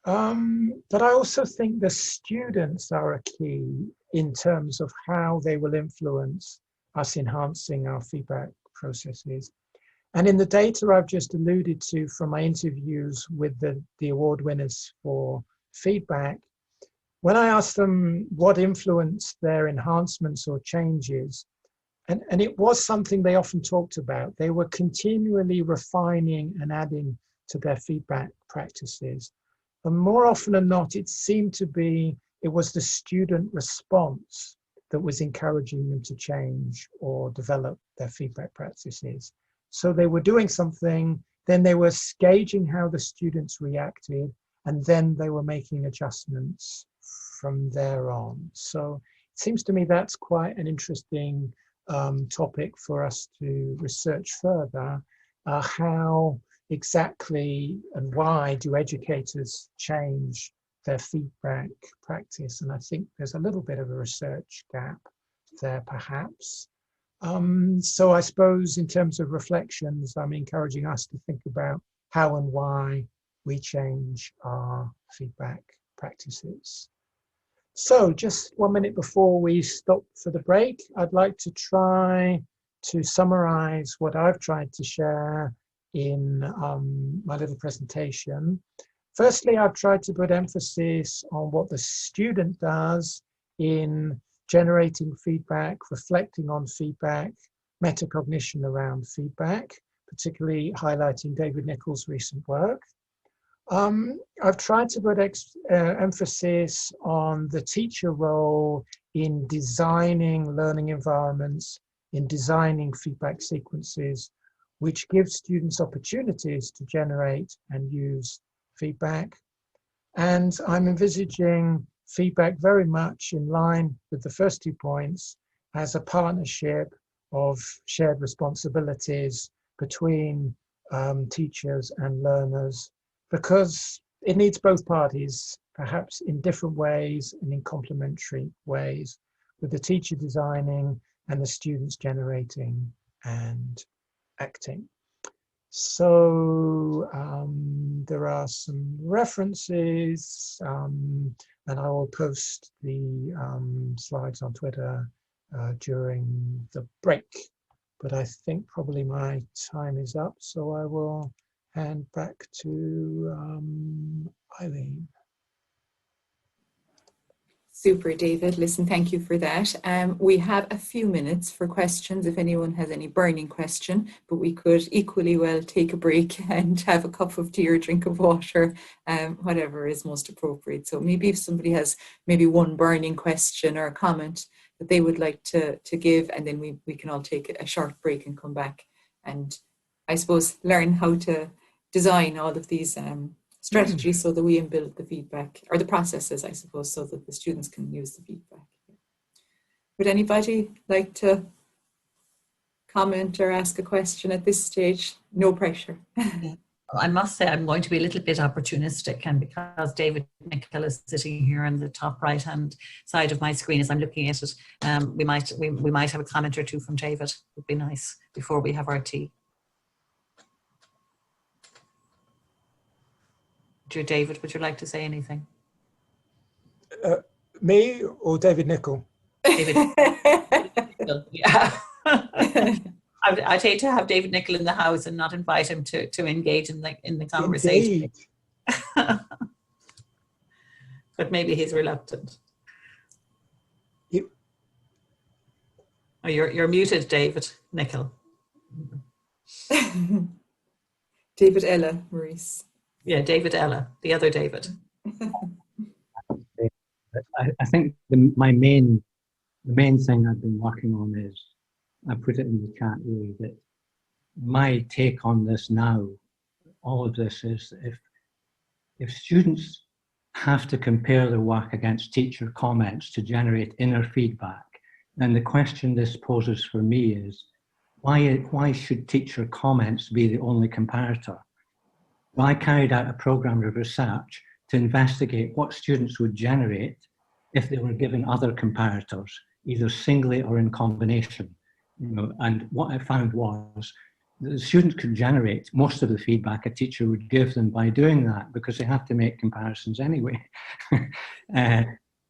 But I also think the students are a key in terms of how they will influence us enhancing our feedback processes. And in the data I've just alluded to from my interviews with the award winners for feedback, when I asked them what influenced their enhancements or changes, and it was something they often talked about, they were continually refining and adding to their feedback practices. And more often than not, it seemed to be, it was the student response that was encouraging them to change or develop their feedback practices. So they were doing something, then they were gauging how the students reacted, and then they were making adjustments from there on. So it seems to me that's quite an interesting topic for us to research further. How exactly and why do educators change their feedback practice? And I think there's a little bit of a research gap there, perhaps. So I suppose in terms of reflections, I'm encouraging us to think about how and why we change our feedback practices. So just 1 minute before we stop for the break, I'd like to try to summarize what I've tried to share in my little presentation. Firstly, I've tried to put emphasis on what the student does in generating feedback, reflecting on feedback, metacognition around feedback, particularly highlighting David Nichols' recent work. I've tried to put emphasis on the teacher role in designing learning environments, in designing feedback sequences, which give students opportunities to generate and use feedback. And I'm envisaging feedback very much in line with the first 2 points as a partnership of shared responsibilities between teachers and learners, because it needs both parties, perhaps in different ways and in complementary ways, with the teacher designing and the students generating and acting. So there are some references, and I will post the slides on Twitter during the break. But I think probably my time is up, so I will hand back to Eileen. Super, David. Listen, thank you for that. We have a few minutes for questions if anyone has any burning question, but we could equally well take a break and have a cup of tea or drink of water, whatever is most appropriate. So maybe if somebody has maybe one burning question or a comment that they would like to give, and then we can all take a short break and come back and, I suppose, learn how to design all of these strategies so that we build the feedback, or the processes, I suppose, so that the students can use the feedback. Would anybody like to comment or ask a question at this stage? No pressure. I must say I'm going to be a little bit opportunistic, and because David Nicol is sitting here on the top right hand side of my screen as I'm looking at it, we might have a comment or two from David. It would be nice before we have our tea. Dear David, would you like to say anything? Me or David Nicol? David. Yeah. I'd hate to have David Nicol in the house and not invite him to engage in the conversation. But maybe he's reluctant. Oh, you're muted, David Nicol. David Ella, Maurice. Yeah, David Ella, the other David. I think the main thing I've been working on is, I put it in the chat really, that my take on this now, all of this, is if students have to compare their work against teacher comments to generate inner feedback, then the question this poses for me is, why should teacher comments be the only comparator? Well, I carried out a program of research to investigate what students would generate if they were given other comparators, either singly or in combination. And what I found was the students could generate most of the feedback a teacher would give them by doing that, because they have to make comparisons anyway.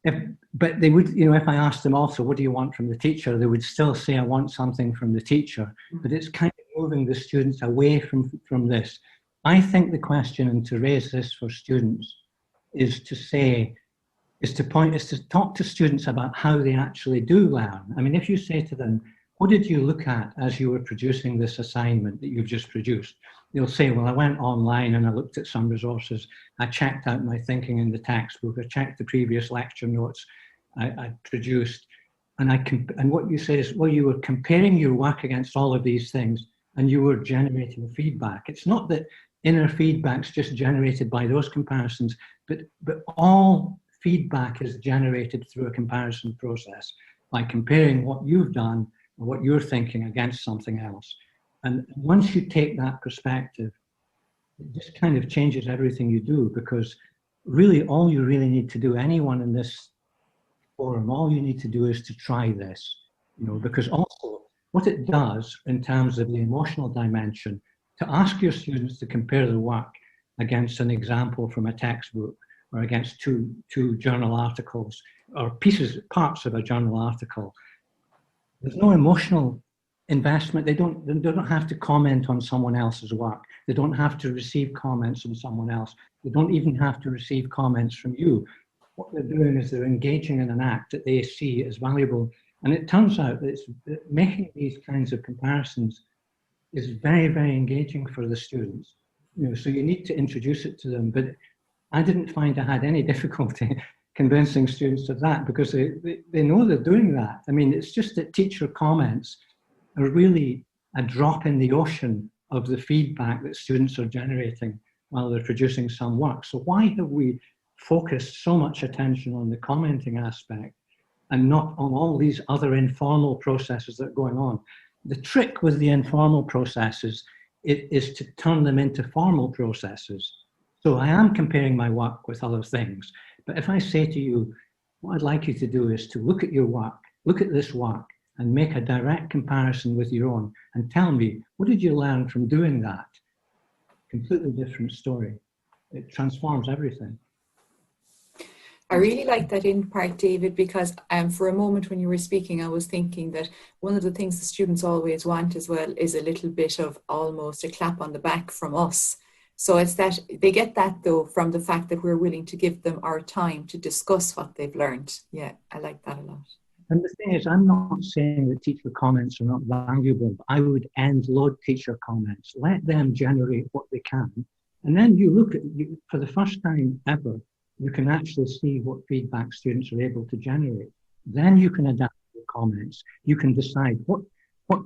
But they would, if I asked them also, what do you want from the teacher? They would still say, I want something from the teacher. But it's kind of moving the students away from this. I think the question, and to raise this for students, is to talk to students about how they actually do learn. I mean, if you say to them, what did you look at as you were producing this assignment that you've just produced? They'll say, well, I went online and I looked at some resources. I checked out my thinking in the textbook. I checked the previous lecture notes I produced. And what you say is, well, you were comparing your work against all of these things and you were generating feedback. It's not that inner feedback's just generated by those comparisons, but all feedback is generated through a comparison process by comparing what you've done or what you're thinking against something else. And once you take that perspective, it just kind of changes everything you do, because really all you really need to do, anyone in this forum, all you need to do is to try this, because also what it does in terms of the emotional dimension, to ask your students to compare their work against an example from a textbook or against two journal articles or parts of a journal article. There's no emotional investment. They don't have to comment on someone else's work. They don't have to receive comments from someone else. They don't even have to receive comments from you. What they're doing is they're engaging in an act that they see as valuable. And it turns out that making these kinds of comparisons is very, very engaging for the students. So you need to introduce it to them. But I didn't find I had any difficulty convincing students of that, because they know they're doing that. I mean, it's just that teacher comments are really a drop in the ocean of the feedback that students are generating while they're producing some work. So why have we focused so much attention on the commenting aspect and not on all these other informal processes that are going on? The trick with the informal processes is to turn them into formal processes. So I am comparing my work with other things. But if I say to you, what I'd like you to do is to look at your work, look at this work, and make a direct comparison with your own, and tell me, what did you learn from doing that? Completely different story. It transforms everything. I really like that in part, David, because for a moment when you were speaking, I was thinking that one of the things the students always want as well is a little bit of almost a clap on the back from us. So it's that they get that though from the fact that we're willing to give them our time to discuss what they've learned. Yeah, I like that a lot. And the thing is, I'm not saying that teacher comments are not valuable, but I would end load teacher comments. Let them generate what they can. And then you look at, for the first time ever, you can actually see what feedback students are able to generate. Then you can adapt your comments. You can decide what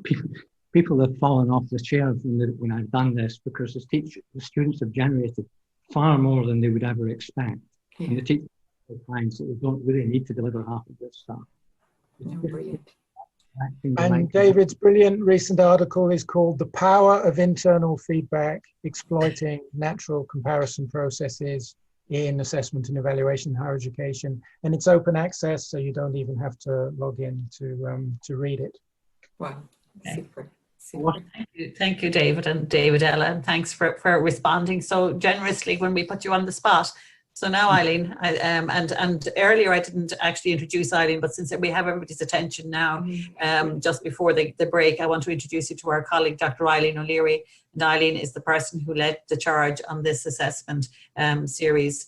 people have fallen off the chair when I've done this, because the students have generated far more than they would ever expect. Yeah. And the teacher finds that they don't really need to deliver half of this stuff. Brilliant. And David's brilliant recent article is called "The Power of Internal Feedback, Exploiting Natural Comparison Processes in Assessment and Evaluation in Higher Education." And it's open access, so you don't even have to log in to read it. Wow, super. Thank you, David and David Ella, and thanks for responding so generously when we put you on the spot. So now, Eileen, and earlier I didn't actually introduce Eileen, but since we have everybody's attention now, just before the break, I want to introduce you to our colleague, Dr. Eileen O'Leary. And Eileen is the person who led the charge on this assessment series.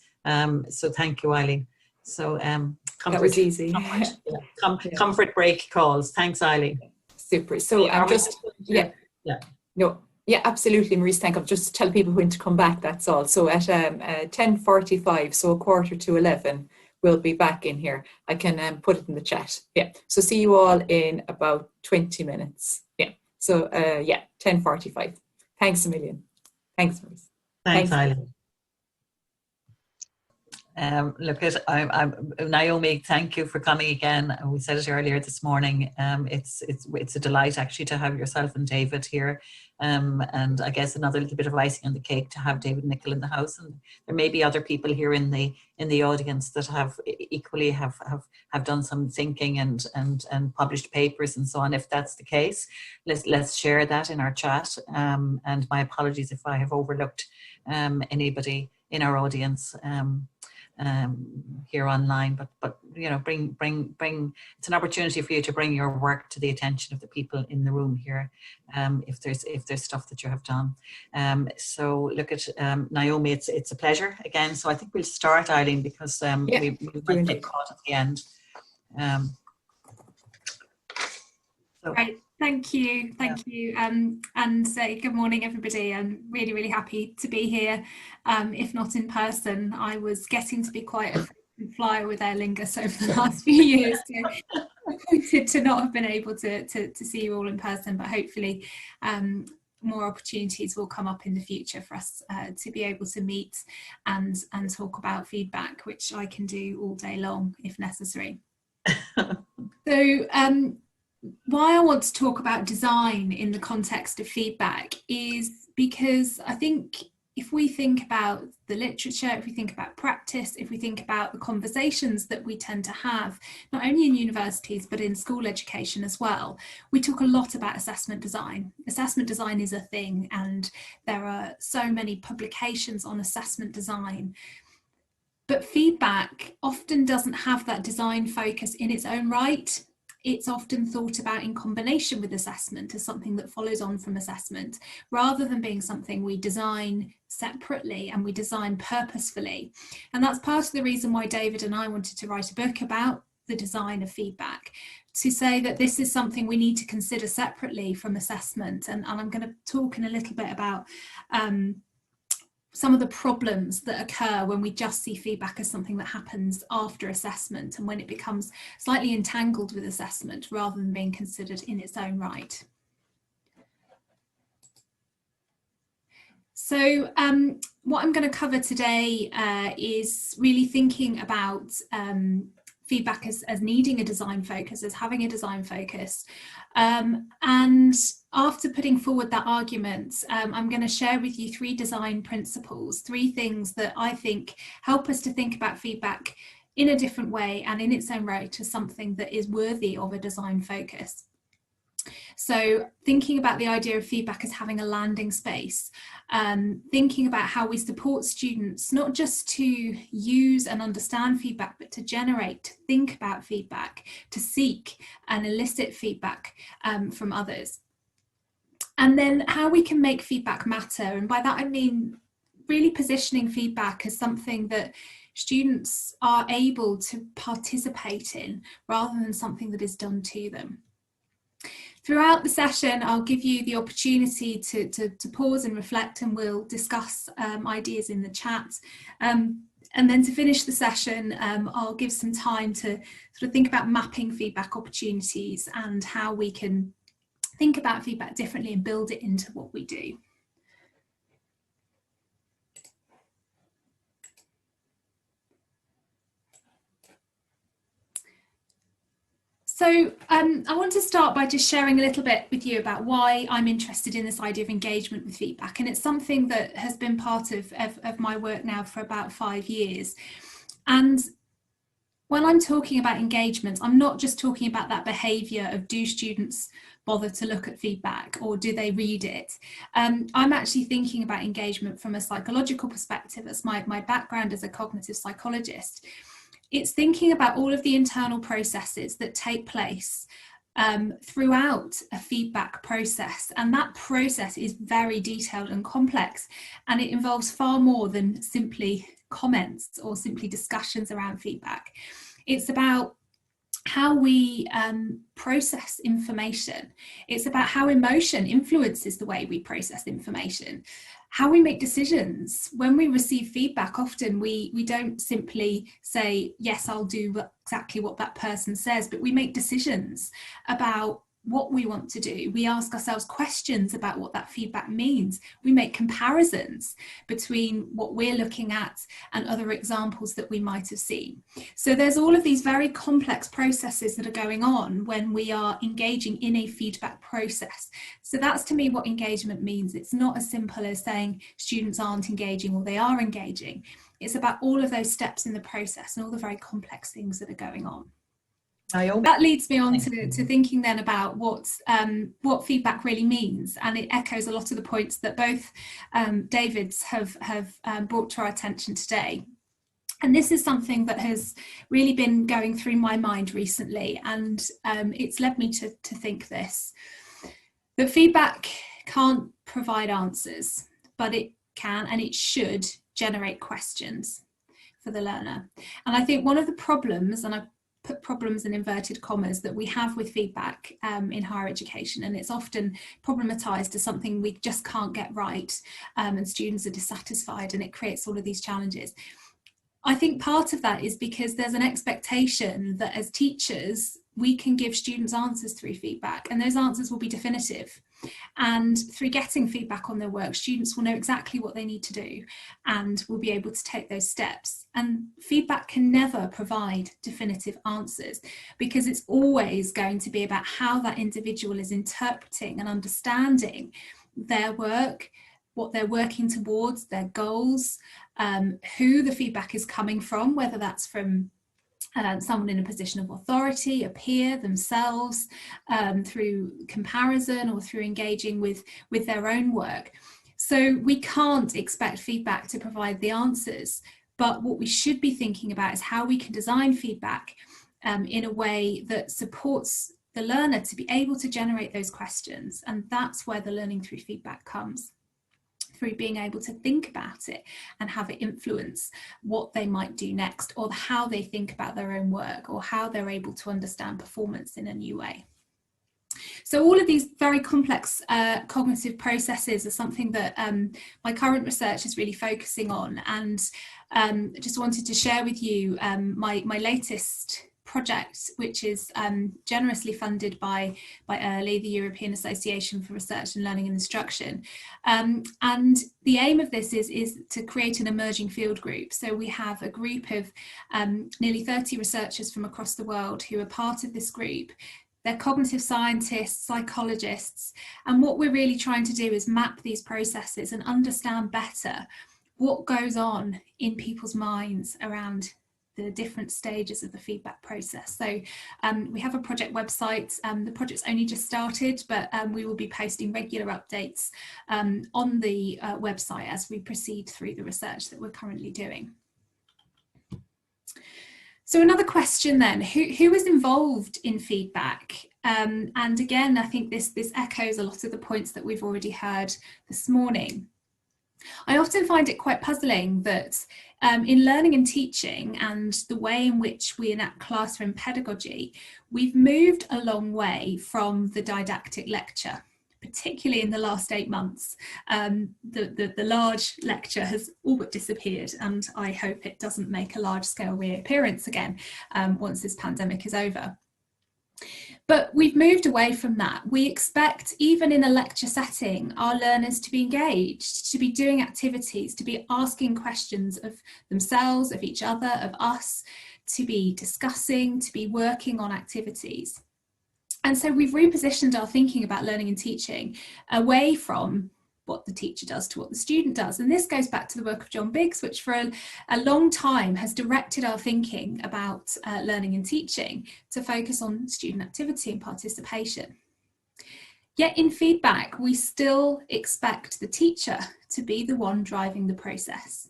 So thank you, Eileen. So that was easy. Comfort break calls. Thanks, Eileen. Super. So I'm just, yeah, absolutely, Maurice. Thank you. Just tell people when to come back, that's all. So at 10:45, so 11:15, we'll be back in here. I can put it in the chat. Yeah. So see you all in about 20 minutes. Yeah. So 10:45. Thanks a million. Thanks, Maurice. Thanks, Eileen. Look, Naomi, thank you for coming again. We said it earlier this morning. It's a delight actually to have yourself and David here. And I guess another little bit of icing on the cake to have David Nicholl in the house. And there may be other people here in the audience that have equally have done some thinking and published papers and so on. If that's the case, let's share that in our chat. And my apologies if I have overlooked anybody in our audience. Here online, but you know, bring it's an opportunity for you to bring your work to the attention of the people in the room here, if there's stuff that you have done. So look at Naomi, it's a pleasure again. So I think we'll start, Eileen, because we might get caught at the end. Right. Thank you. And good morning, everybody. I'm really happy to be here. If not in person, I was getting to be quite a frequent flyer with Aer Lingus over the last few years. So disappointed to not have been able to see you all in person, but hopefully more opportunities will come up in the future for us to be able to meet and talk about feedback, which I can do all day long if necessary. So why I want to talk about design in the context of feedback is because I think if we think about the literature, if we think about practice, if we think about the conversations that we tend to have, not only in universities, but in school education as well, we talk a lot about assessment design. Assessment design is a thing, and there are so many publications on assessment design. But feedback often doesn't have that design focus in its own right. It's often thought about in combination with assessment as something that follows on from assessment, rather than being something we design separately and we design purposefully. And that's part of the reason why David and I wanted to write a book about the design of feedback, to say that this is something we need to consider separately from assessment. And I'm going to talk in a little bit about some of the problems that occur when we just see feedback as something that happens after assessment, and when it becomes slightly entangled with assessment rather than being considered in its own right. So what I'm going to cover today is really thinking about feedback as needing a design focus, as having a design focus. And after putting forward that argument, I'm going to share with you 3 design principles, 3 things that I think help us to think about feedback in a different way and in its own right as something that is worthy of a design focus. So thinking about the idea of feedback as having a landing space, thinking about how we support students, not just to use and understand feedback, but to generate, to think about feedback, to seek and elicit feedback from others. And then how we can make feedback matter. And by that I mean really positioning feedback as something that students are able to participate in rather than something that is done to them. Throughout the session, I'll give you the opportunity to pause and reflect, and we'll discuss ideas in the chat. And then to finish the session, I'll give some time to sort of think about mapping feedback opportunities and how we can think about feedback differently and build it into what we do. So I want to start by just sharing a little bit with you about why I'm interested in this idea of engagement with feedback. And it's something that has been part of my work now for about 5 years. And when I'm talking about engagement, I'm not just talking about that behaviour of, do students bother to look at feedback or do they read it? I'm actually thinking about engagement from a psychological perspective, as my background as a cognitive psychologist. It's thinking about all of the internal processes that take place throughout a feedback process, and that process is very detailed and complex, and it involves far more than simply comments or simply discussions around feedback. It's about how we process information. It's about how emotion influences the way we process information, how we make decisions. When we receive feedback, often we don't simply say, yes, I'll do exactly what that person says, but we make decisions about what we want to do. We ask ourselves questions about what that feedback means. We make comparisons between what we're looking at and other examples that we might have seen. So there's all of these very complex processes that are going on when we are engaging in a feedback process. So that's, to me, what engagement means. It's not as simple as saying students aren't engaging or they are engaging. It's about all of those steps in the process and all the very complex things that are going on. That leads me on to thinking then about what feedback really means, and it echoes a lot of the points that both Davids have brought to our attention today. And this is something that has really been going through my mind recently, and it's led me to think this, that feedback can't provide answers, but it can and it should generate questions for the learner. And I think one of the problems, and I put problems in inverted commas, that we have with feedback in higher education, and it's often problematized as something we just can't get right, and students are dissatisfied, and it creates all of these challenges. I think part of that is because there's an expectation that as teachers we can give students answers through feedback, and those answers will be definitive. And through getting feedback on their work, students will know exactly what they need to do and will be able to take those steps. And feedback can never provide definitive answers, because it's always going to be about how that individual is interpreting and understanding their work, what they're working towards, their goals, who the feedback is coming from, whether that's from someone in a position of authority, a peer, themselves, through comparison or through engaging with their own work. So we can't expect feedback to provide the answers, but what we should be thinking about is how we can design feedback in a way that supports the learner to be able to generate those questions. And that's where the learning through feedback comes, through being able to think about it and have it influence what they might do next, or how they think about their own work, or how they're able to understand performance in a new way. So all of these very complex cognitive processes are something that my current research is really focusing on, and just wanted to share with you my latest project, which is generously funded by EARLY, the European Association for Research and Learning and Instruction. And the aim of this is to create an emerging field group. So we have a group of nearly 30 researchers from across the world who are part of this group. They're cognitive scientists, psychologists, and what we're really trying to do is map these processes and understand better what goes on in people's minds around the different stages of the feedback process. So we have a project website. The project's only just started, but we will be posting regular updates on the website as we proceed through the research that we're currently doing. So another question then, who is involved in feedback? And again, I think this echoes a lot of the points that we've already heard this morning. I often find it quite puzzling that in learning and teaching and the way in which we enact classroom pedagogy, we've moved a long way from the didactic lecture, particularly in the last 8 months. The large lecture has all but disappeared, and I hope it doesn't make a large-scale reappearance again once this pandemic is over. But we've moved away from that. We expect, even in a lecture setting, our learners to be engaged, to be doing activities, to be asking questions of themselves, of each other, of us, to be discussing, to be working on activities. And so we've repositioned our thinking about learning and teaching away from what the teacher does to what the student does. And this goes back to the work of John Biggs, which for a long time has directed our thinking about learning and teaching to focus on student activity and participation. Yet in feedback, we still expect the teacher to be the one driving the process.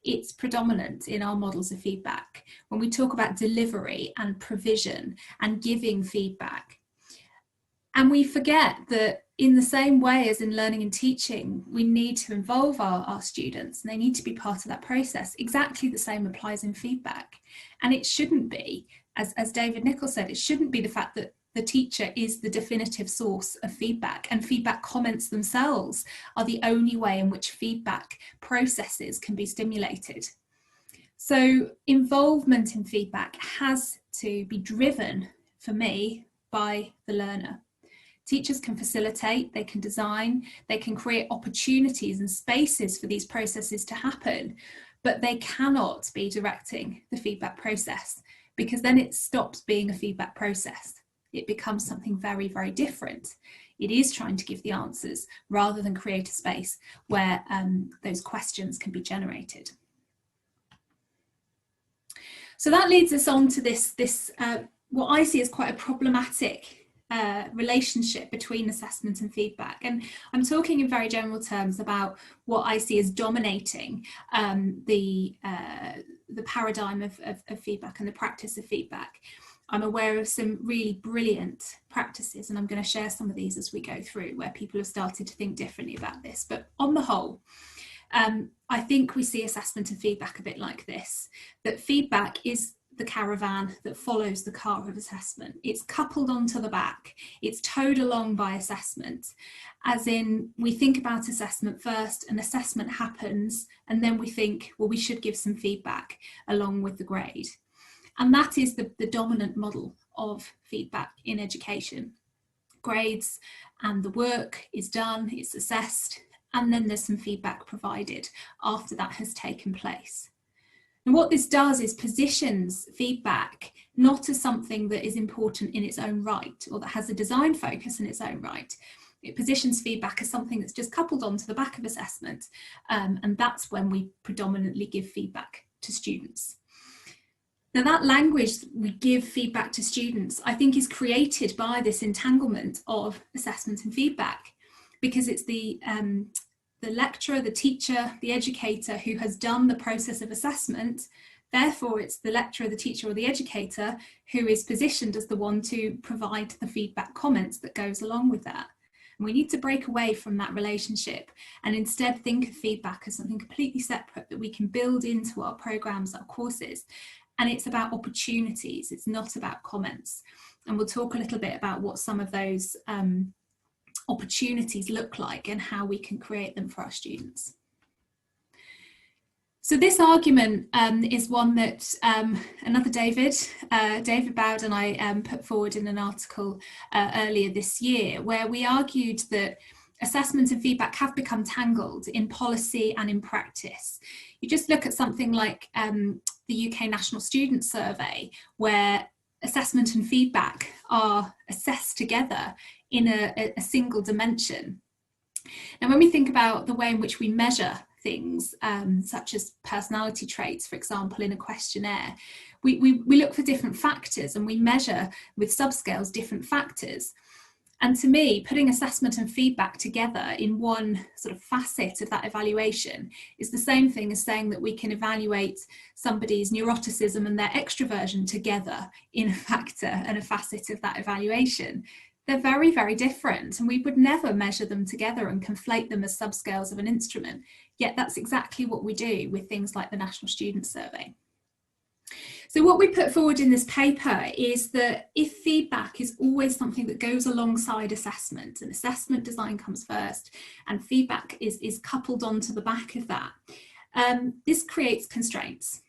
It's predominant in our models of feedback when we talk about delivery and provision and giving feedback. And we forget that in the same way as in learning and teaching, we need to involve our students and they need to be part of that process. Exactly the same applies in feedback. And it shouldn't be, as David Nichols said, it shouldn't be the fact that the teacher is the definitive source of feedback, and feedback comments themselves are the only way in which feedback processes can be stimulated. So involvement in feedback has to be driven, for me, by the learner. Teachers can facilitate, they can design, they can create opportunities and spaces for these processes to happen, but they cannot be directing the feedback process, because then it stops being a feedback process. It becomes something very, very different. It is trying to give the answers rather than create a space where those questions can be generated. So that leads us on to this what I see as quite a problematic relationship between assessment and feedback. And I'm talking in very general terms about what I see as dominating the paradigm of feedback and the practice of feedback. I'm aware of some really brilliant practices, and I'm going to share some of these as we go through, where people have started to think differently about this. But on the whole, I think we see assessment and feedback a bit like this, that feedback is the caravan that follows the car of assessment. It's coupled onto the back, it's towed along by assessment, as in we think about assessment first and assessment happens, and then we think, well, we should give some feedback along with the grade. And that is the dominant model of feedback in education. Grades and the work is done, it's assessed, and then there's some feedback provided after that has taken place. And what this does is positions feedback not as something that is important in its own right, or that has a design focus in its own right. It positions feedback as something that's just coupled onto the back of assessment, and that's when we predominantly give feedback to students. Now, that language that we give feedback to students, I think, is created by this entanglement of assessment and feedback, because it's the lecturer, the teacher, the educator who has done the process of assessment. Therefore, it's the lecturer, the teacher, or the educator who is positioned as the one to provide the feedback comments that goes along with that. And we need to break away from that relationship and instead think of feedback as something completely separate that we can build into our programs, our courses. And it's about opportunities, it's not about comments. And we'll talk a little bit about what some of those opportunities look like and how we can create them for our students. So this argument is one that another David Bowd and I put forward in an article earlier this year, where we argued that assessment and feedback have become tangled in policy and in practice. You just look at something like the UK National Student Survey, where assessment and feedback are assessed together in a single dimension. Now, when we think about the way in which we measure things, such as personality traits, for example, in a questionnaire, we look for different factors and we measure with subscales different factors. And to me, putting assessment and feedback together in one sort of facet of that evaluation is the same thing as saying that we can evaluate somebody's neuroticism and their extroversion together in a factor and a facet of that evaluation. they're very, very different, and we would never measure them together and conflate them as subscales of an instrument. Yet that's exactly what we do with things like the National Student Survey. So what we put forward in this paper is that if feedback is always something that goes alongside assessment, and assessment design comes first and feedback is coupled onto the back of that, this creates constraints.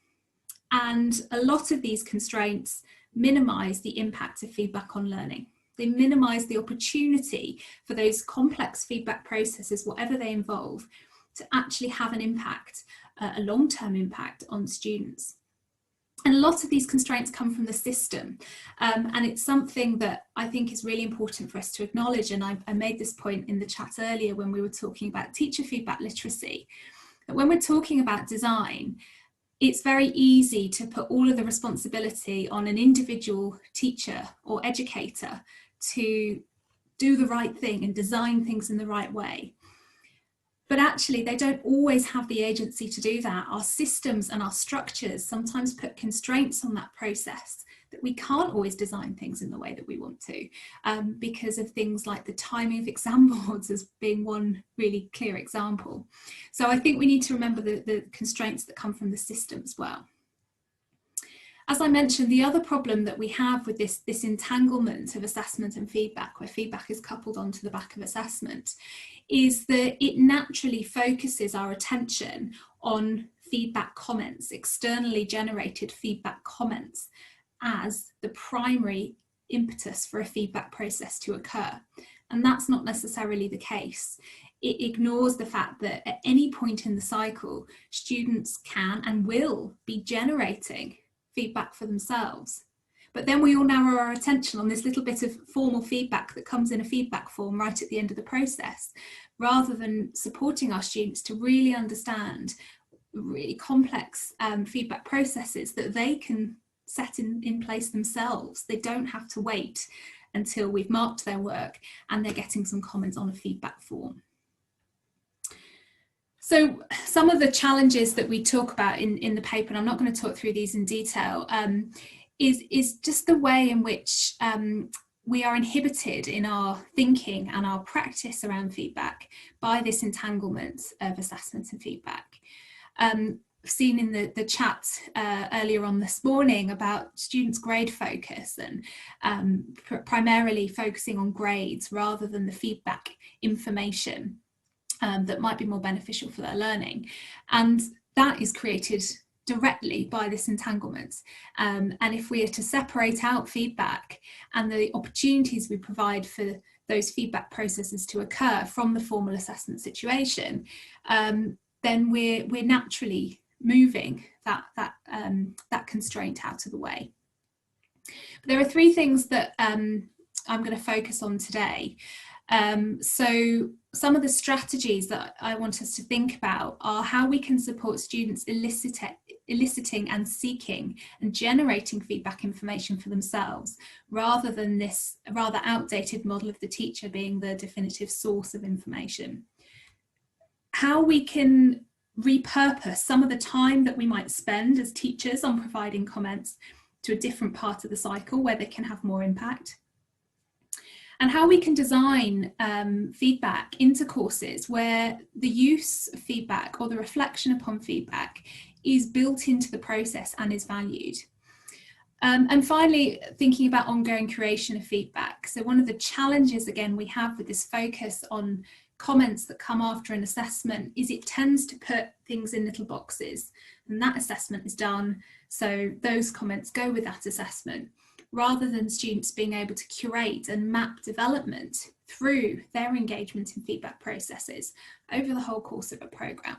And a lot of these constraints minimize the impact of feedback on learning. They minimize the opportunity for those complex feedback processes, whatever they involve, to actually have an impact, a long-term impact on students. And a lot of these constraints come from the system. And it's something that I think is really important for us to acknowledge. And I made this point in the chat earlier when we were talking about teacher feedback literacy. That when we're talking about design, it's very easy to put all of the responsibility on an individual teacher or educator to do the right thing and design things in the right way. But actually, they don't always have the agency to do that. Our systems and our structures sometimes put constraints on that process, that we can't always design things in the way that we want to, because of things like the timing of exam boards as being one really clear example. So I think we need to remember the constraints that come from the system as well. As I mentioned, the other problem that we have with this entanglement of assessment and feedback, where feedback is coupled onto the back of assessment, is that it naturally focuses our attention on feedback comments, externally generated feedback comments, as the primary impetus for a feedback process to occur. And that's not necessarily the case. It ignores the fact that at any point in the cycle, students can and will be generating feedback for themselves. But then we all narrow our attention on this little bit of formal feedback that comes in a feedback form right at the end of the process, rather than supporting our students to really understand really complex feedback processes that they can set in place themselves. They don't have to wait until we've marked their work and they're getting some comments on a feedback form. So some of the challenges that we talk about in the paper, and I'm not going to talk through these in detail, is just the way in which we are inhibited in our thinking and our practice around feedback by this entanglement of assessment and feedback. Seen in the chat earlier on this morning about students' grade focus and primarily focusing on grades rather than the feedback information that might be more beneficial for their learning. And that is created directly by this entanglement. And if we are to separate out feedback and the opportunities we provide for those feedback processes to occur from the formal assessment situation, then we're naturally moving that constraint out of the way. But there are three things that I'm going to focus on today. So some of the strategies that I want us to think about are how we can support students eliciting and seeking and generating feedback information for themselves, rather than this rather outdated model of the teacher being the definitive source of information. How we can repurpose some of the time that we might spend as teachers on providing comments to a different part of the cycle where they can have more impact. And how we can design feedback into courses where the use of feedback or the reflection upon feedback is built into the process and is valued. And finally, thinking about ongoing creation of feedback. So one of the challenges, again, we have with this focus on comments that come after an assessment is it tends to put things in little boxes, and that assessment is done, so those comments go with that assessment, rather than students being able to curate and map development through their engagement in feedback processes over the whole course of a programme.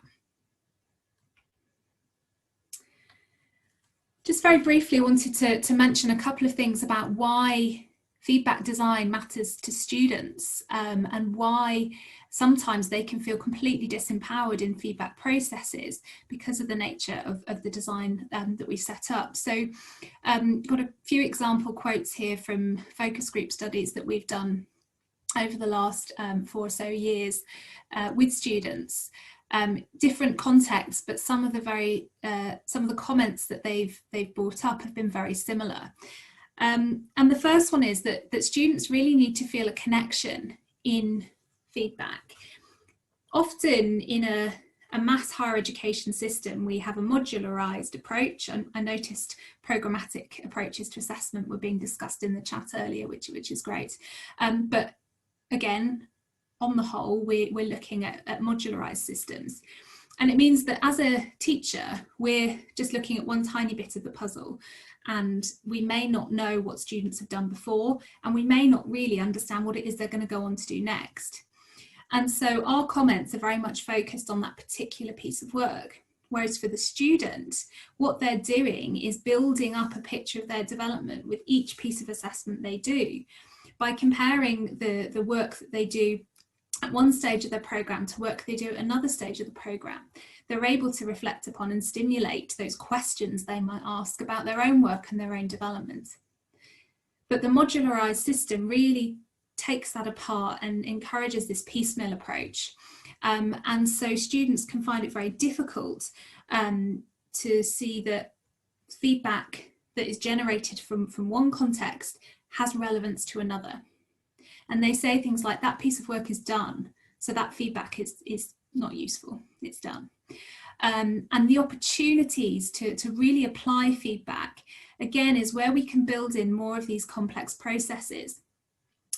Just very briefly, I wanted to mention a couple of things about why feedback design matters to students, and why sometimes they can feel completely disempowered in feedback processes because of the nature of the design that we set up. So got a few example quotes here from focus group studies that we've done over the last 4 or so years with students. Different contexts, but some of the comments that they've brought up have been very similar. And the first one is that students really need to feel a connection in feedback. Often in a mass higher education system, we have a modularized approach. And I noticed programmatic approaches to assessment were being discussed in the chat earlier, which is great. But again, on the whole, we're looking at modularized systems. And it means that as a teacher, we're just looking at one tiny bit of the puzzle, and we may not know what students have done before, and we may not really understand what it is they're going to go on to do next. And so our comments are very much focused on that particular piece of work. Whereas for the student, what they're doing is building up a picture of their development with each piece of assessment they do by comparing the work that they do at one stage of their programme to work they do at another stage of the programme. They're able to reflect upon and stimulate those questions they might ask about their own work and their own development. But the modularised system really takes that apart and encourages this piecemeal approach. And so students can find it very difficult to see that feedback that is generated from one context has relevance to another. And they say things like, that piece of work is done, so that feedback is not useful, it's done. And the opportunities to really apply feedback, again, is where we can build in more of these complex processes.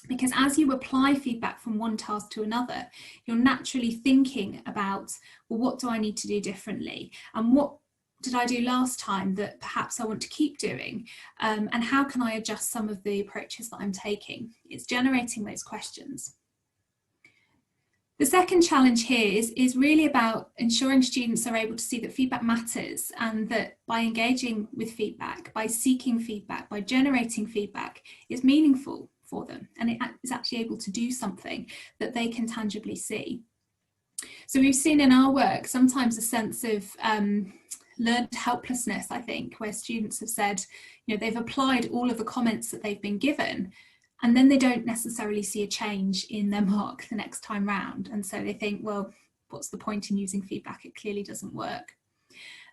Because as you apply feedback from one task to another, you're naturally thinking about, well, what do I need to do differently? And what did I do last time that perhaps I want to keep doing? And how can I adjust some of the approaches that I'm taking? It's generating those questions. The second challenge here is really about ensuring students are able to see that feedback matters, and that by engaging with feedback, by seeking feedback, by generating feedback, is meaningful for them, and it is actually able to do something that they can tangibly see. So we've seen in our work sometimes a sense of learned helplessness, I think, where students have said, you know, they've applied all of the comments that they've been given, and then they don't necessarily see a change in their mark the next time round. And so they think, well, what's the point in using feedback? It clearly doesn't work.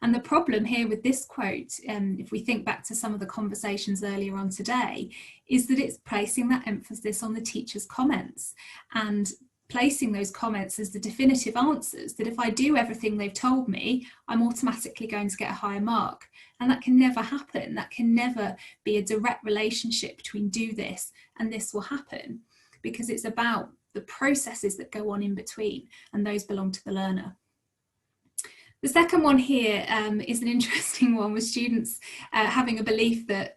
And the problem here with this quote, if we think back to some of the conversations earlier on today, is that it's placing that emphasis on the teacher's comments and placing those comments as the definitive answers, that if I do everything they've told me, I'm automatically going to get a higher mark. And that can never happen. That can never be a direct relationship between do this and this will happen, because it's about the processes that go on in between, and those belong to the learner. The second one here is an interesting one, with students having a belief that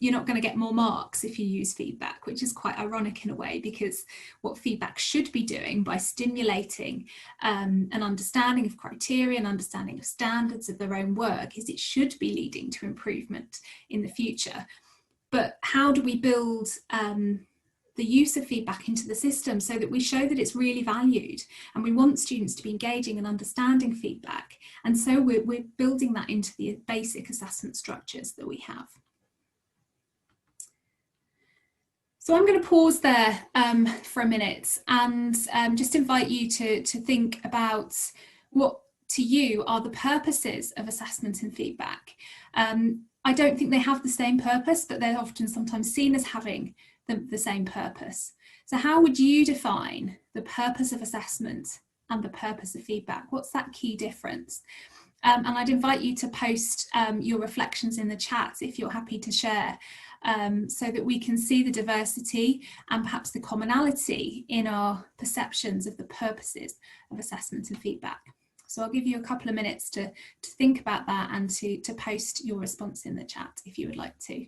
you're not going to get more marks if you use feedback, which is quite ironic in a way, because what feedback should be doing by stimulating an understanding of criteria, an understanding of standards of their own work, is it should be leading to improvement in the future. But how do we build the use of feedback into the system so that we show that it's really valued, and we want students to be engaging and understanding feedback? And so we're building that into the basic assessment structures that we have. So I'm going to pause there for a minute and just invite you to think about what to you are the purposes of assessment and feedback. I don't think they have the same purpose, but they're often sometimes seen as having the same purpose. So how would you define the purpose of assessment and the purpose of feedback? What's that key difference? And I'd invite you to post your reflections in the chat if you're happy to share, so that we can see the diversity and perhaps the commonality in our perceptions of the purposes of assessment and feedback. So I'll give you a couple of minutes to think about that and to post your response in the chat if you would like to.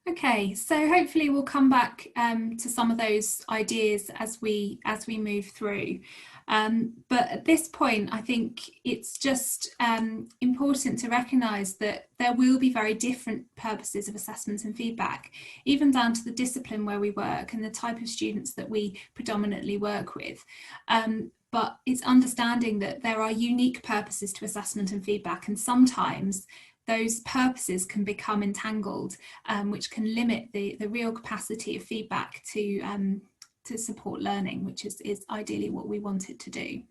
Okay, so hopefully we'll come back to some of those ideas as we move through. But at this point, I think it's just important to recognise that there will be very different purposes of assessment and feedback, even down to the discipline where we work and the type of students that we predominantly work with. But it's understanding that there are unique purposes to assessment and feedback, and sometimes those purposes can become entangled, which can limit the real capacity of feedback to support learning, which is ideally what we want it to do.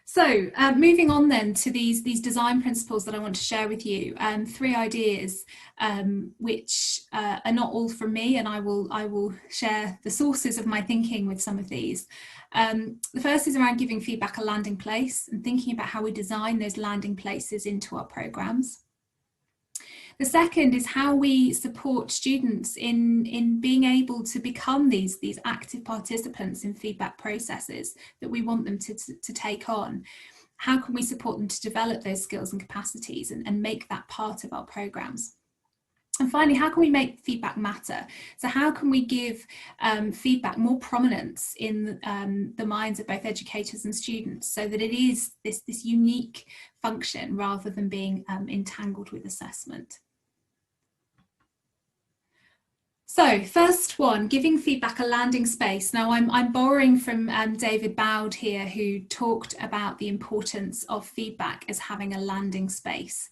So So moving on then to these design principles that I want to share with you, 3 ideas which are not all from me, and I will share the sources of my thinking with some of these. The first is around giving feedback a landing place and thinking about how we design those landing places into our programs. The second is how we support students in being able to become these active participants in feedback processes that we want them to take on. How can we support them to develop those skills and capacities and make that part of our programs? And finally, how can we make feedback matter? So how can we give feedback more prominence in the minds of both educators and students so that it is this unique function rather than being entangled with assessment? So first one, giving feedback a landing space. Now I'm borrowing from David Bowd here, who talked about the importance of feedback as having a landing space.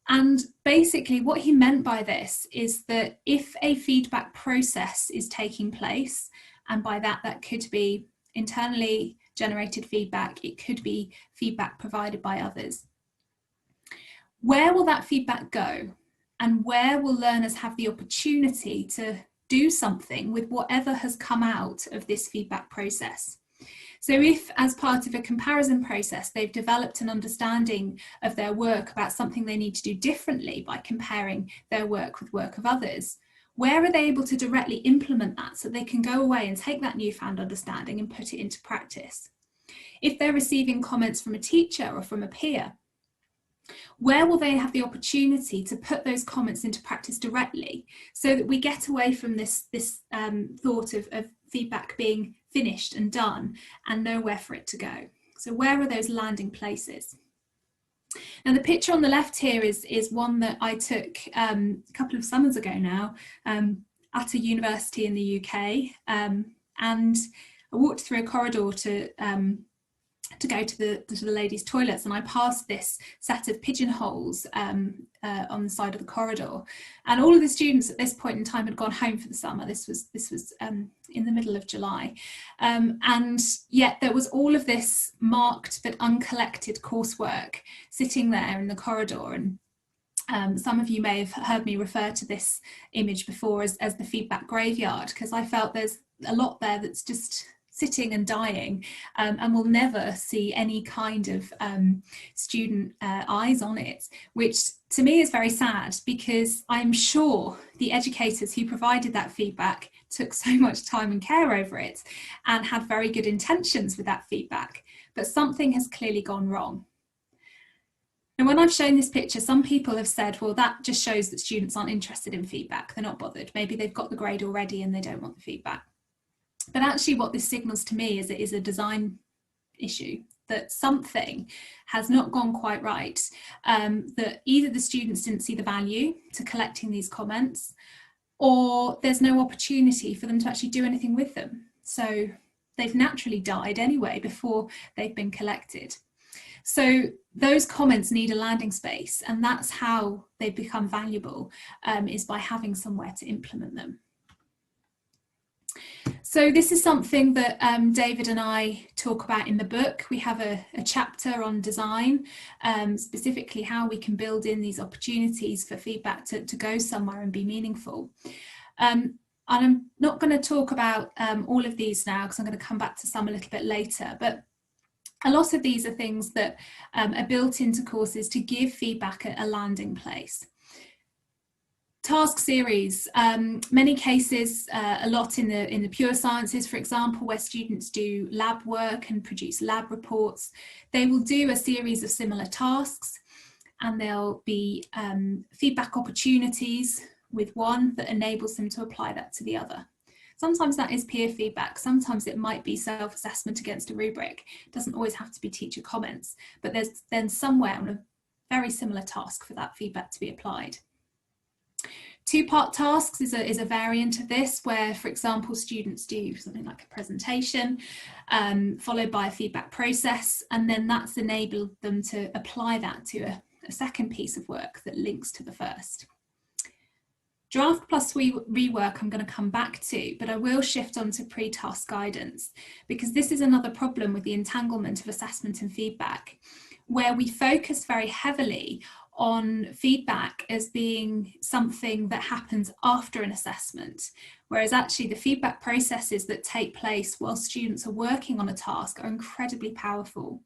And basically what he meant by this is that if a feedback process is taking place, and by that could be internally generated feedback, it could be feedback provided by others, where will that feedback go? And where will learners have the opportunity to do something with whatever has come out of this feedback process? So if, as part of a comparison process, they've developed an understanding of their work about something they need to do differently by comparing their work with work of others, where are they able to directly implement that so they can go away and take that newfound understanding and put it into practice? If they're receiving comments from a teacher or from a peer, where will they have the opportunity to put those comments into practice directly so that we get away from this thought of feedback being finished and done and nowhere for it to go? So where are those landing places? Now the picture on the left here is one that I took a couple of summers ago now at a university in the UK, and I walked through a corridor to go to the ladies' toilets, and I passed this set of pigeonholes on the side of the corridor, and all of the students at this point in time had gone home for the summer. This was in the middle of July, and yet there was all of this marked but uncollected coursework sitting there in the corridor. And some of you may have heard me refer to this image before as the feedback graveyard, because I felt there's a lot there that's just sitting and dying, and will never see any kind of student eyes on it, which to me is very sad, because I'm sure the educators who provided that feedback took so much time and care over it and had very good intentions with that feedback, but something has clearly gone wrong. And when I've shown this picture, some people have said, well, that just shows that students aren't interested in feedback, they're not bothered, maybe they've got the grade already and they don't want the feedback. But actually what this signals to me is it is a design issue, that something has not gone quite right, that either the students didn't see the value to collecting these comments, or there's no opportunity for them to actually do anything with them. So they've naturally died anyway before they've been collected. So those comments need a landing space, and that's how they become valuable, is by having somewhere to implement them. So this is something that David and I talk about in the book. We have a chapter on design, specifically how we can build in these opportunities for feedback to go somewhere and be meaningful. And I'm not going to talk about all of these now, because I'm going to come back to some a little bit later, but a lot of these are things that are built into courses to give feedback a landing place. Task series, many cases, a lot in the pure sciences, for example, where students do lab work and produce lab reports, they will do a series of similar tasks, and there'll be feedback opportunities with one that enables them to apply that to the other. Sometimes that is peer feedback, sometimes it might be self-assessment against a rubric. It doesn't always have to be teacher comments, but there's then somewhere on a very similar task for that feedback to be applied. Two-part tasks is a variant of this, where, for example, students do something like a presentation, followed by a feedback process, and then that's enabled them to apply that to a second piece of work that links to the first. Draft plus rework I'm going to come back to, but I will shift on to pre-task guidance, because this is another problem with the entanglement of assessment and feedback, where we focus very heavily on feedback as being something that happens after an assessment, whereas actually the feedback processes that take place while students are working on a task are incredibly powerful.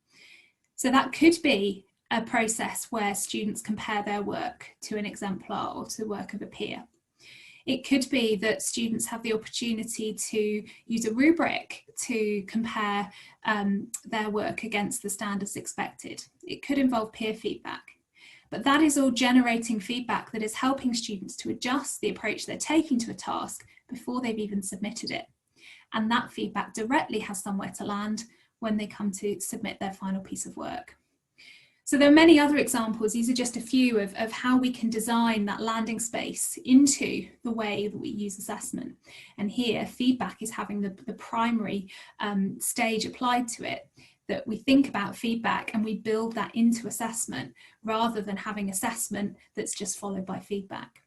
So that could be a process where students compare their work to an exemplar or to the work of a peer. It could be that students have the opportunity to use a rubric to compare their work against the standards expected. It could involve peer feedback, but that is all generating feedback that is helping students to adjust the approach they're taking to a task before they've even submitted it. And that feedback directly has somewhere to land when they come to submit their final piece of work. So there are many other examples. These are just a few of how we can design that landing space into the way that we use assessment. And here, feedback is having the primary stage applied to it, that we think about feedback and we build that into assessment rather than having assessment that's just followed by feedback.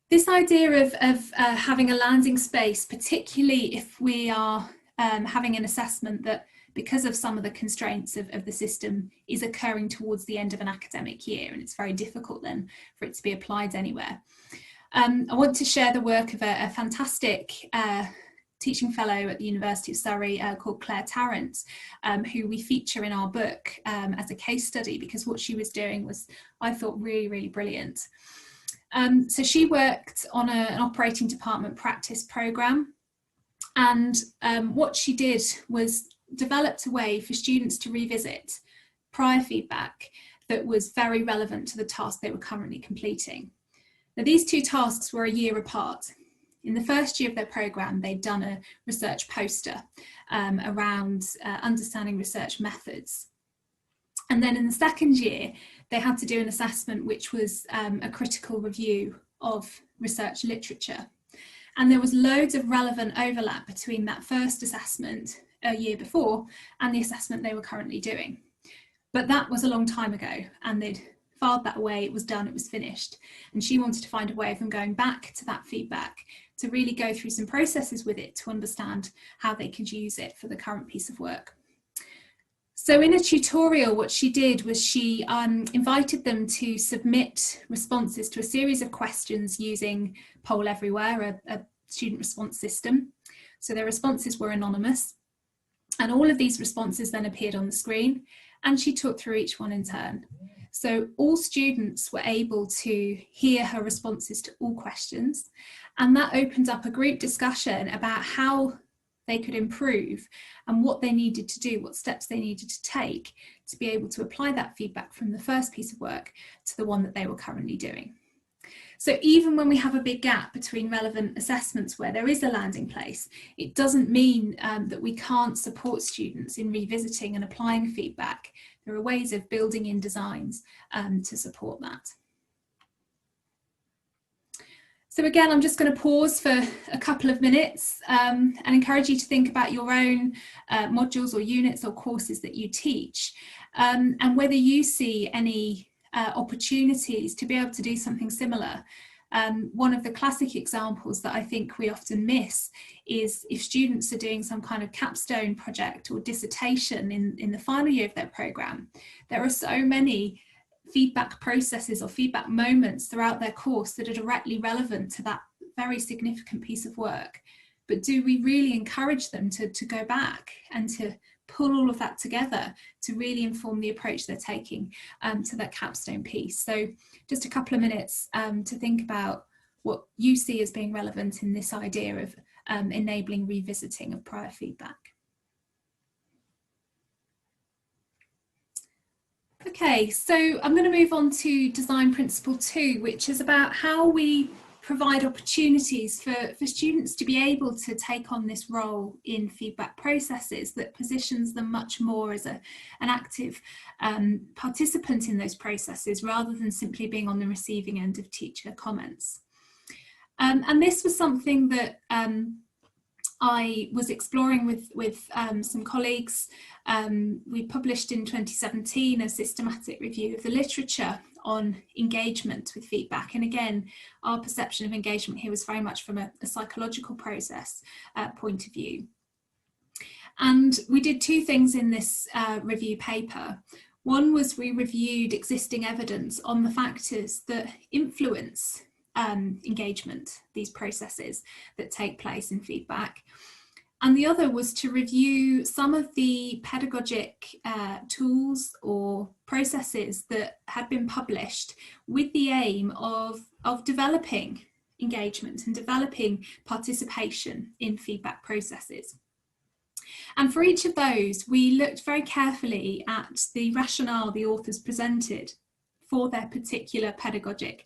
This idea of having a landing space, particularly if we are having an assessment that, because of some of the constraints of the system, is occurring towards the end of an academic year, and it's very difficult then for it to be applied anywhere. I want to share the work of a fantastic teaching fellow at the University of Surrey called Claire Tarrant, who we feature in our book as a case study, because what she was doing was, I thought, really, really brilliant. So she worked on an operating department practice programme, and what she did was developed a way for students to revisit prior feedback that was very relevant to the task they were currently completing. Now, these two tasks were a year apart. In the first year of their programme, they'd done a research poster around understanding research methods. And then in the second year, they had to do an assessment which was a critical review of research literature. And there was loads of relevant overlap between that first assessment a year before and the assessment they were currently doing. But that was a long time ago, and they'd filed that away, it was done, it was finished. And she wanted to find a way of them going back to that feedback to really go through some processes with it to understand how they could use it for the current piece of work. So in a tutorial, what she did was she invited them to submit responses to a series of questions using Poll Everywhere, a student response system. So their responses were anonymous, and all of these responses then appeared on the screen, and she talked through each one in turn. So all students were able to hear her responses to all questions, and that opened up a group discussion about how they could improve and what they needed to do, what steps they needed to take to be able to apply that feedback from the first piece of work to the one that they were currently doing. So even when we have a big gap between relevant assessments where there is a landing place, it doesn't mean that we can't support students in revisiting and applying feedback. There are ways of building in designs to support that. So again, I'm just going to pause for a couple of minutes and encourage you to think about your own modules or units or courses that you teach, and whether you see any opportunities to be able to do something similar. One of the classic examples that I think we often miss is if students are doing some kind of capstone project or dissertation in the final year of their programme. There are so many feedback processes or feedback moments throughout their course that are directly relevant to that very significant piece of work. But do we really encourage them to go back and to pull all of that together to really inform the approach they're taking to that capstone piece? So just a couple of minutes to think about what you see as being relevant in this idea of enabling revisiting of prior feedback. Okay, so I'm going to move on to design principle 2, which is about how we provide opportunities for students to be able to take on this role in feedback processes that positions them much more as an active participant in those processes rather than simply being on the receiving end of teacher comments. And this was something that I was exploring with some colleagues. We published in 2017 a systematic review of the literature on engagement with feedback. And again, our perception of engagement here was very much from a psychological process point of view. And we did two things in this review paper. One was we reviewed existing evidence on the factors that influence engagement, these processes that take place in feedback. And the other was to review some of the pedagogic tools or processes that had been published with the aim of developing engagement and developing participation in feedback processes. And for each of those, we looked very carefully at the rationale the authors presented for their particular pedagogic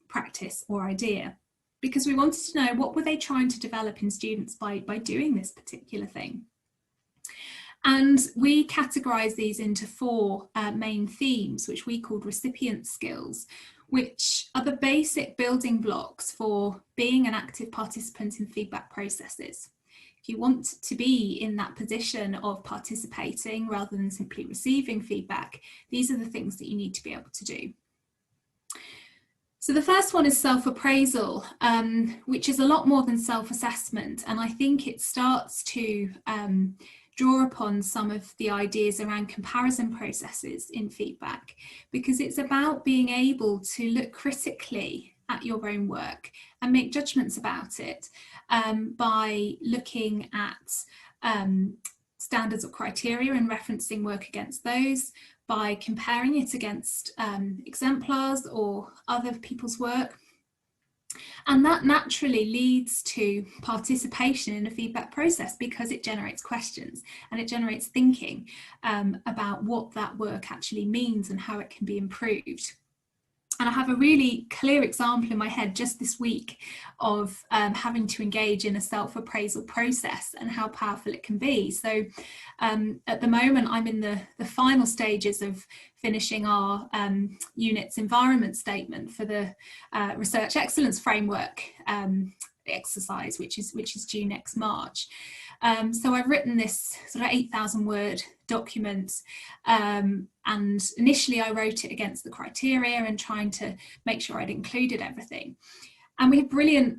practice or idea, because we wanted to know what were they trying to develop in students by doing this particular thing. And we categorised these into four main themes, which we called recipient skills, which are the basic building blocks for being an active participant in feedback processes. If you want to be in that position of participating rather than simply receiving feedback, these are the things that you need to be able to do. So the first one is self-appraisal, which is a lot more than self-assessment, and I think it starts to draw upon some of the ideas around comparison processes in feedback, because it's about being able to look critically at your own work and make judgments about it by looking at standards or criteria and referencing work against those, by comparing it against exemplars or other people's work. And that naturally leads to participation in a feedback process, because it generates questions and it generates thinking about what that work actually means and how it can be improved. And I have a really clear example in my head just this week of having to engage in a self-appraisal process and how powerful it can be. So at the moment, I'm in the final stages of finishing our unit's environment statement for the Research Excellence Framework exercise, which is due next March. So I've written this sort of 8,000 word document, and initially I wrote it against the criteria and trying to make sure I'd included everything. And we have brilliant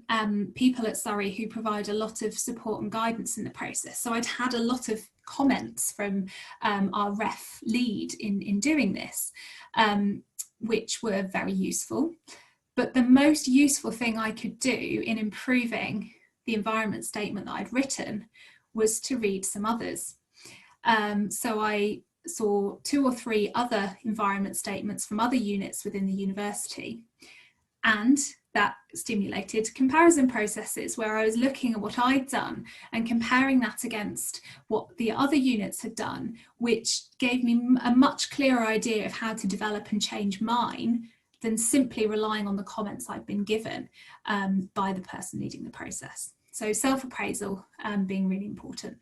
people at Surrey who provide a lot of support and guidance in the process. So I'd had a lot of comments from our ref lead in doing this, which were very useful. But the most useful thing I could do in improving the environment statement that I'd written was to read some others. So I saw 2 or 3 other environment statements from other units within the university, and that stimulated comparison processes where I was looking at what I'd done and comparing that against what the other units had done, which gave me a much clearer idea of how to develop and change mine than simply relying on the comments I'd been given by the person leading the process. So self-appraisal being really important.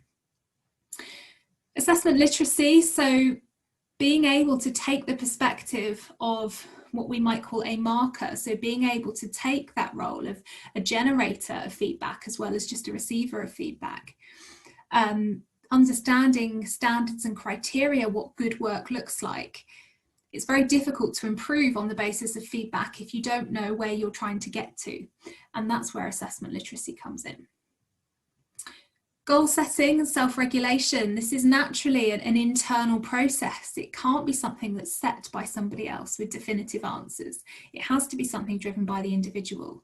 Assessment literacy, so being able to take the perspective of what we might call a marker, so being able to take that role of a generator of feedback as well as just a receiver of feedback. Understanding standards and criteria, what good work looks like. It's very difficult to improve on the basis of feedback if you don't know where you're trying to get to, and that's where assessment literacy comes in. Goal setting and self-regulation. This is naturally an internal process. It can't be something that's set by somebody else with definitive answers. It has to be something driven by the individual.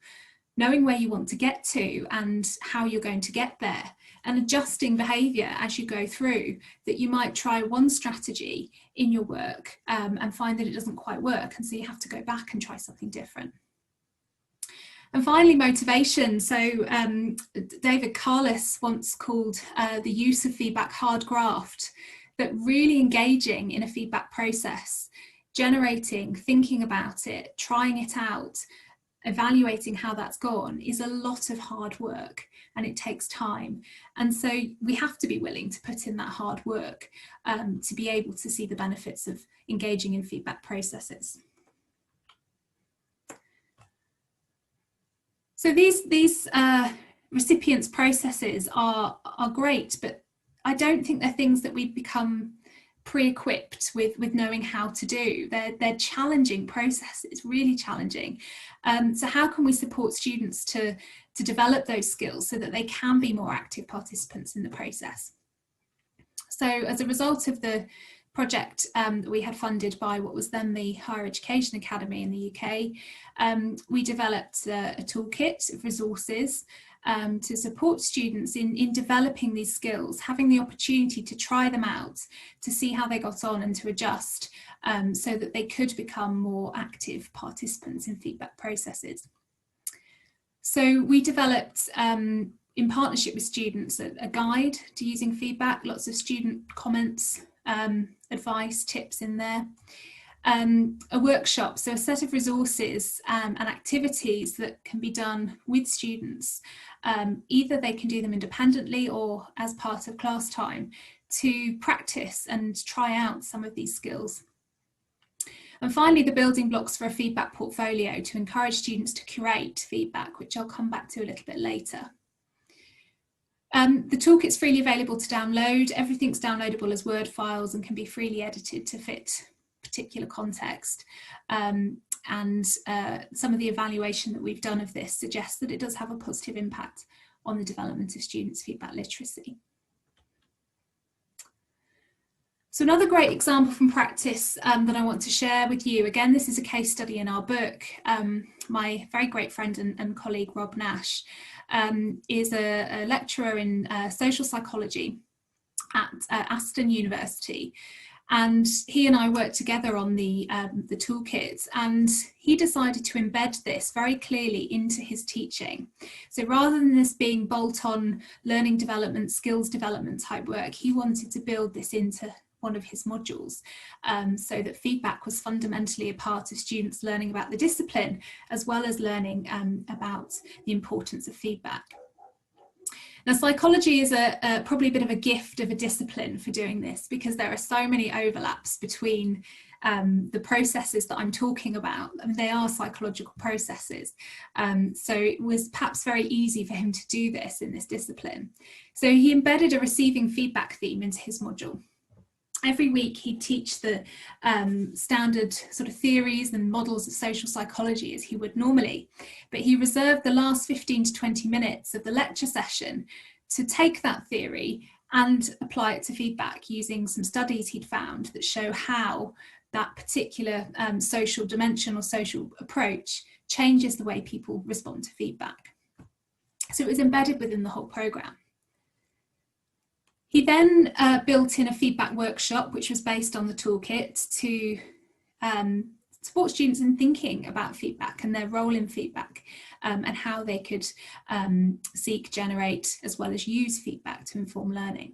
Knowing where you want to get to and how you're going to get there, and adjusting behaviour as you go through, that you might try one strategy in your work and find that it doesn't quite work, and so you have to go back and try something different. And finally, motivation. So David Carlis once called the use of feedback hard graft, that really engaging in a feedback process, generating, thinking about it, trying it out, evaluating how that's gone is a lot of hard work, and it takes time. And so we have to be willing to put in that hard work to be able to see the benefits of engaging in feedback processes. So these recipients' processes are great, but I don't think they're things that we've become pre-equipped with knowing how to do. They're challenging processes, really challenging. So how can we support students to develop those skills so that they can be more active participants in the process? So as a result of the project that we had funded by what was then the Higher Education Academy in the UK, we developed a toolkit of resources to support students in developing these skills, having the opportunity to try them out, to see how they got on and to adjust so that they could become more active participants in feedback processes. So we developed, in partnership with students, a guide to using feedback, lots of student comments, advice, tips in there. A workshop, so a set of resources and activities that can be done with students. Either they can do them independently or as part of class time to practice and try out some of these skills. And finally, the building blocks for a feedback portfolio to encourage students to curate feedback, which I'll come back to a little bit later. The toolkit's freely available to download. Everything's downloadable as Word files and can be freely edited to fit particular context. And some of the evaluation that we've done of this suggests that it does have a positive impact on the development of students' feedback literacy. So another great example from practice that I want to share with you, again, this is a case study in our book. My very great friend and colleague, Rob Nash, is a lecturer in social psychology at Aston University. And he and I worked together on the toolkit, and he decided to embed this very clearly into his teaching. So rather than this being bolt-on learning development, skills development type work, he wanted to build this into one of his modules so that feedback was fundamentally a part of students learning about the discipline as well as learning about the importance of feedback. Now, psychology is probably a bit of a gift of a discipline for doing this, because there are so many overlaps between the processes that I'm talking about. I mean, they are psychological processes. So it was perhaps very easy for him to do this in this discipline. So he embedded a receiving feedback theme into his module. Every week he'd teach the standard sort of theories and models of social psychology as he would normally, but he reserved the last 15 to 20 minutes of the lecture session to take that theory and apply it to feedback using some studies he'd found that show how that particular social dimension or social approach changes the way people respond to feedback. So it was embedded within the whole programme. He then built in a feedback workshop, which was based on the toolkit, to support students in thinking about feedback and their role in feedback and how they could seek, generate, as well as use feedback to inform learning.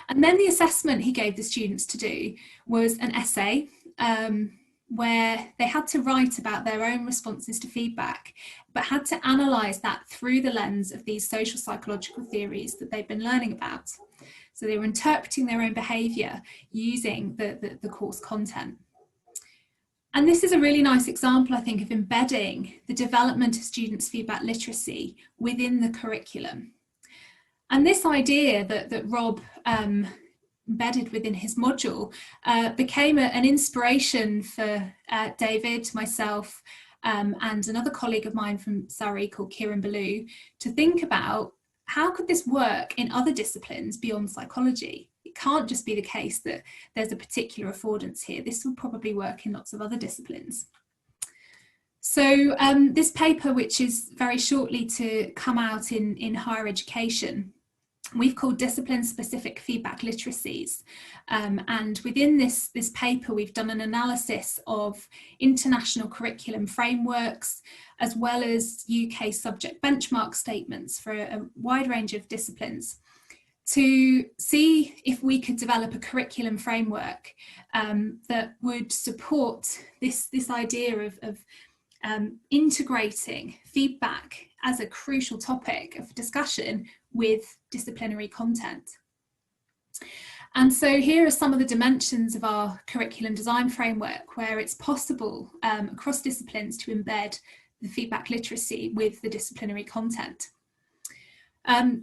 And then the assessment he gave the students to do was an essay where they had to write about their own responses to feedback, but had to analyse that through the lens of these social psychological theories that they've been learning about. So they were interpreting their own behaviour using the course content. And this is a really nice example, I think, of embedding the development of students' feedback literacy within the curriculum. And this idea that Rob embedded within his module became an inspiration for David, myself, and another colleague of mine from Surrey called Kieran Ballou, to think about how could this work in other disciplines beyond psychology. It can't just be the case that there's a particular affordance here. This will probably work in lots of other disciplines. So this paper, which is very shortly to come out in higher education, we've called discipline-specific feedback literacies. And within this paper, we've done an analysis of international curriculum frameworks, as well as UK subject benchmark statements for a wide range of disciplines, to see if we could develop a curriculum framework that would support this idea of integrating feedback as a crucial topic of discussion with disciplinary content. And so here are some of the dimensions of our curriculum design framework where it's possible across disciplines to embed the feedback literacy with the disciplinary content.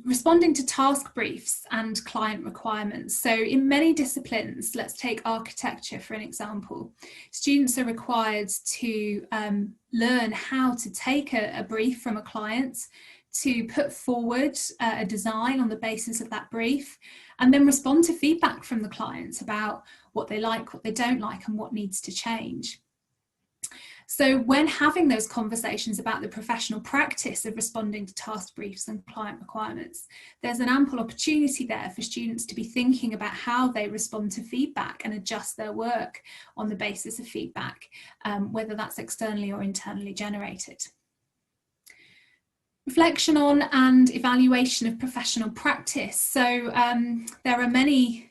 Responding to task briefs and client requirements. So in many disciplines, let's take architecture for an example, students are required to learn how to take a brief from a client, to put forward a design on the basis of that brief, and then respond to feedback from the clients about what they like, what they don't like, and what needs to change. So when having those conversations about the professional practice of responding to task briefs and client requirements, there's an ample opportunity there for students to be thinking about how they respond to feedback and adjust their work on the basis of feedback, whether that's externally or internally generated. Reflection on and evaluation of professional practice. So there are many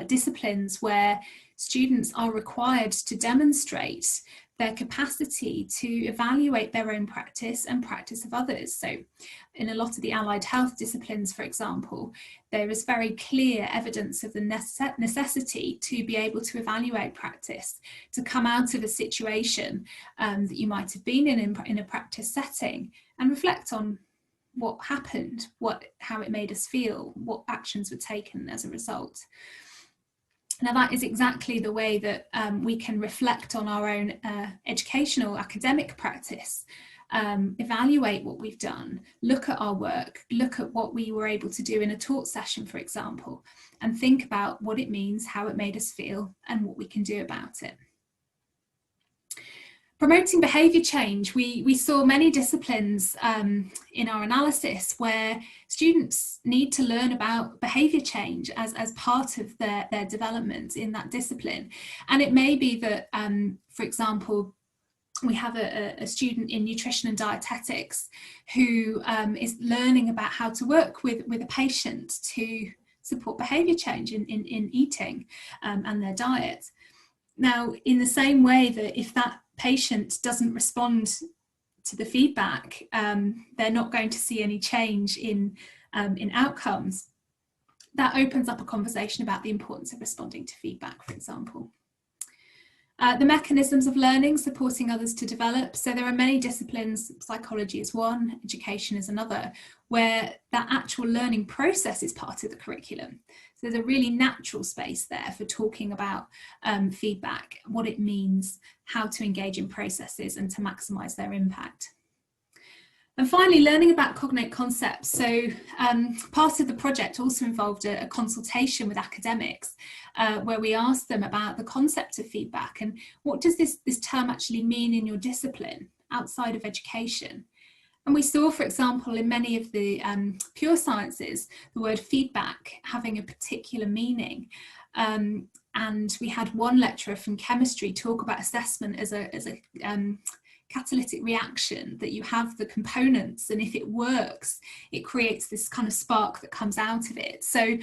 disciplines where students are required to demonstrate their capacity to evaluate their own practice and practice of others. So in a lot of the allied health disciplines, for example, there is very clear evidence of the necessity to be able to evaluate practice, to come out of a situation that you might have been in a practice setting and reflect on what happened, how it made us feel, what actions were taken as a result. Now that is exactly the way that we can reflect on our own educational academic practice, evaluate what we've done, look at our work, look at what we were able to do in a taught session, for example, and think about what it means, how it made us feel, and what we can do about it. Promoting behaviour change, we saw many disciplines in our analysis where students need to learn about behaviour change as part of their development in that discipline. And it may be that, for example, we have a student in nutrition and dietetics who is learning about how to work with a patient to support behaviour change in eating and their diet. Now, in the same way that if that patient doesn't respond to the feedback, they're not going to see any change in outcomes. That opens up a conversation about the importance of responding to feedback, for example. The mechanisms of learning, supporting others to develop. So there are many disciplines, psychology is one, education is another, where that actual learning process is part of the curriculum. So there's a really natural space there for talking about feedback, what it means, how to engage in processes and to maximise their impact. And finally, learning about cognate concepts. So part of the project also involved a consultation with academics where we asked them about the concept of feedback and what does this term actually mean in your discipline outside of education. And we saw, for example, in many of the pure sciences, the word feedback having a particular meaning. And we had one lecturer from chemistry talk about assessment as a catalytic reaction, that you have the components and if it works, it creates this kind of spark that comes out of it. So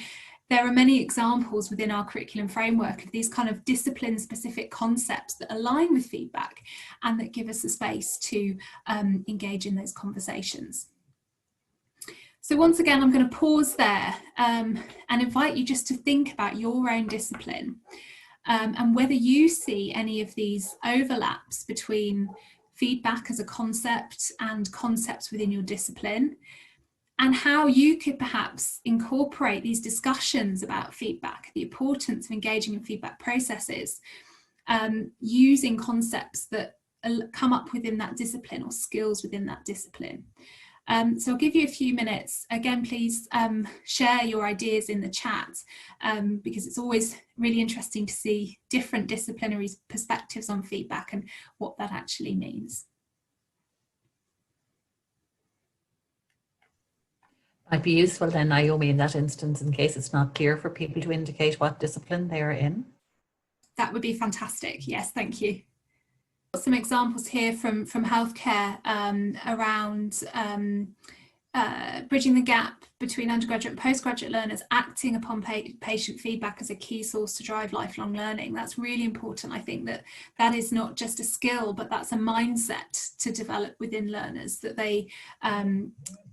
there are many examples within our curriculum framework of these kind of discipline-specific concepts that align with feedback and that give us a space to engage in those conversations. So once again, I'm going to pause there and invite you just to think about your own discipline and whether you see any of these overlaps between feedback as a concept and concepts within your discipline, and how you could perhaps incorporate these discussions about feedback, the importance of engaging in feedback processes, using concepts that come up within that discipline or skills within that discipline. So I'll give you a few minutes. Again, please share your ideas in the chat because it's always really interesting to see different disciplinary perspectives on feedback and what that actually means. Might be useful then, Naomi, in that instance, in case it's not clear for people to indicate what discipline they are in. That would be fantastic. Yes, thank you. Some examples here from healthcare around bridging the gap between undergraduate and postgraduate learners, acting upon patient feedback as a key source to drive lifelong learning. That's really important. I think that is not just a skill, but that's a mindset to develop within learners, that they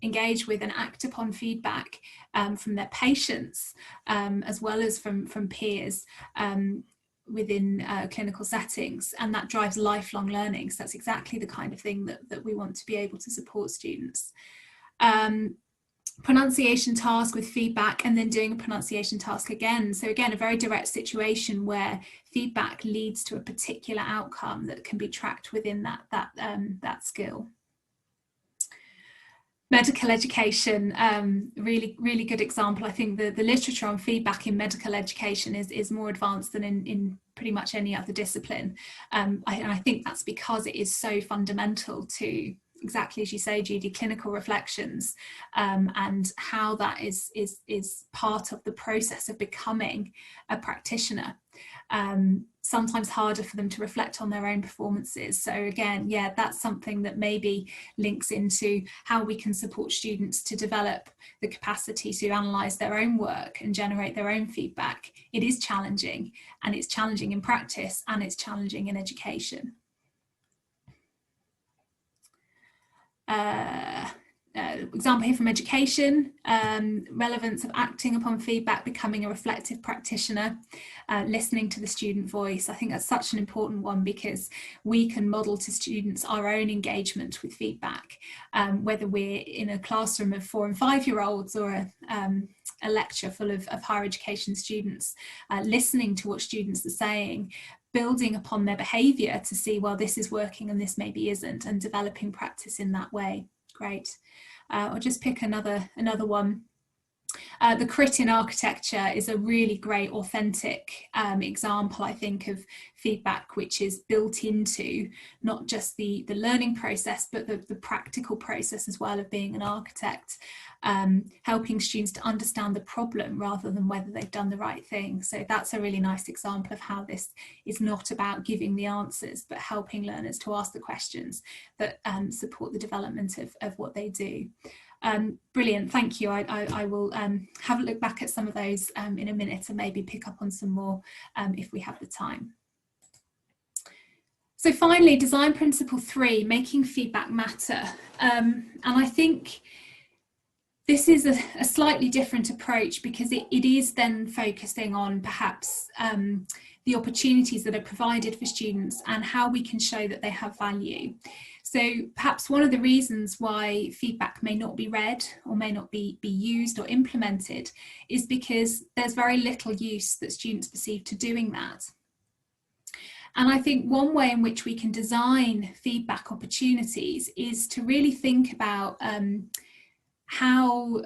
engage with and act upon feedback from their patients as well as from peers within clinical settings, and that drives lifelong learning. So that's exactly the kind of thing that we want to be able to support students. pronunciation task with feedback and then doing a pronunciation task again. So again, a very direct situation where feedback leads to a particular outcome that can be tracked within that skill. Medical education, really good example. I think the literature on feedback in medical education is more advanced than in pretty much any other discipline. And I think that's because it is so fundamental to, exactly as you say, Judy, clinical reflections, and how that is part of the process of becoming a practitioner. Sometimes harder for them to reflect on their own performances. So again, yeah, that's something that maybe links into how we can support students to develop the capacity to analyse their own work and generate their own feedback. It is challenging, and it's challenging in practice, and it's challenging in education. Example here from education, relevance of acting upon feedback, becoming a reflective practitioner, listening to the student voice. I think that's such an important one, because we can model to students our own engagement with feedback, whether we're in a classroom of 4 and 5-year-olds or a lecture full of higher education students, listening to what students are saying, building upon their behaviour to see, well, this is working and this maybe isn't, and developing practice in that way. Great. I'll just pick another one. The crit in architecture is a really great, authentic example, I think, of feedback which is built into not just the learning process, but the practical process as well of being an architect, helping students to understand the problem rather than whether they've done the right thing. So that's a really nice example of how this is not about giving the answers, but helping learners to ask the questions that support the development of what they do. Brilliant, thank you. I will have a look back at some of those in a minute and maybe pick up on some more if we have the time. So finally, design principle 3, making feedback matter. And I think this is a slightly different approach, because it is then focusing on perhaps the opportunities that are provided for students and how we can show that they have value. So perhaps one of the reasons why feedback may not be read or may not be used or implemented is because there's very little use that students perceive to doing that. And I think one way in which we can design feedback opportunities is to really think about how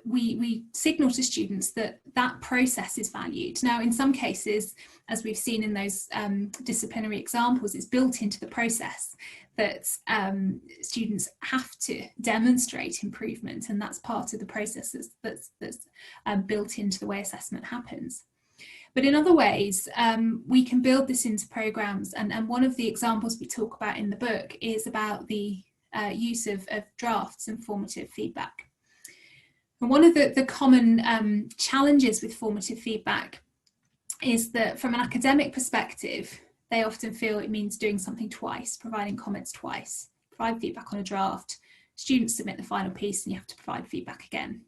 we signal to students that that process is valued. Now, in some cases, as we've seen in those disciplinary examples, it's built into the process that students have to demonstrate improvement, and that's part of the process that's built into the way assessment happens. But in other ways, we can build this into programs, and one of the examples we talk about in the book is about the use of drafts and formative feedback. And one of the common challenges with formative feedback is that from an academic perspective, they often feel it means doing something twice, providing comments twice, provide feedback on a draft, students submit the final piece and you have to provide feedback again.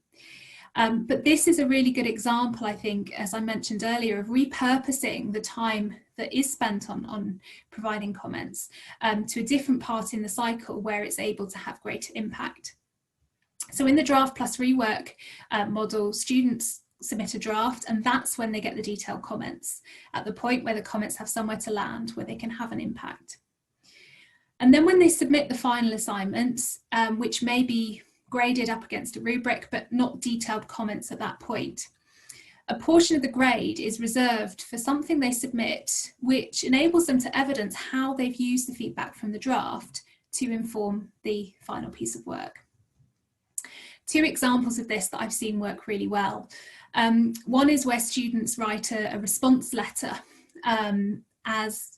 But this is a really good example, I think, as I mentioned earlier, of repurposing the time that is spent on providing comments to a different part in the cycle where it's able to have greater impact. So in the draft plus rework model, students submit a draft, and that's when they get the detailed comments, at the point where the comments have somewhere to land, where they can have an impact. And then when they submit the final assignments, which may be graded up against a rubric, but not detailed comments at that point, a portion of the grade is reserved for something they submit, which enables them to evidence how they've used the feedback from the draft to inform the final piece of work. 2 examples of this that I've seen work really well. One is where students write a response letter, as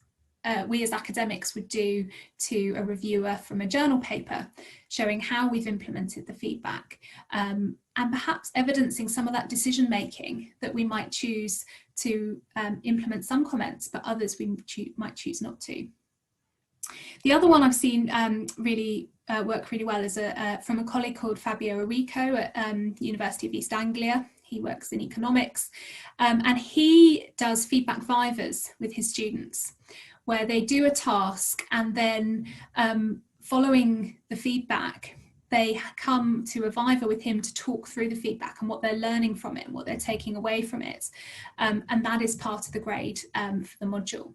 we as academics would do to a reviewer from a journal paper, showing how we've implemented the feedback, and perhaps evidencing some of that decision making that we might choose to implement some comments, but others we might choose not to. The other one I've seen really work really well is from a colleague called Fabio Arrico at University of East Anglia. He works in economics, and he does feedback vivas with his students, where they do a task and then following the feedback, they come to a Viva with him to talk through the feedback and what they're learning from it and what they're taking away from it. And that is part of the grade for the module.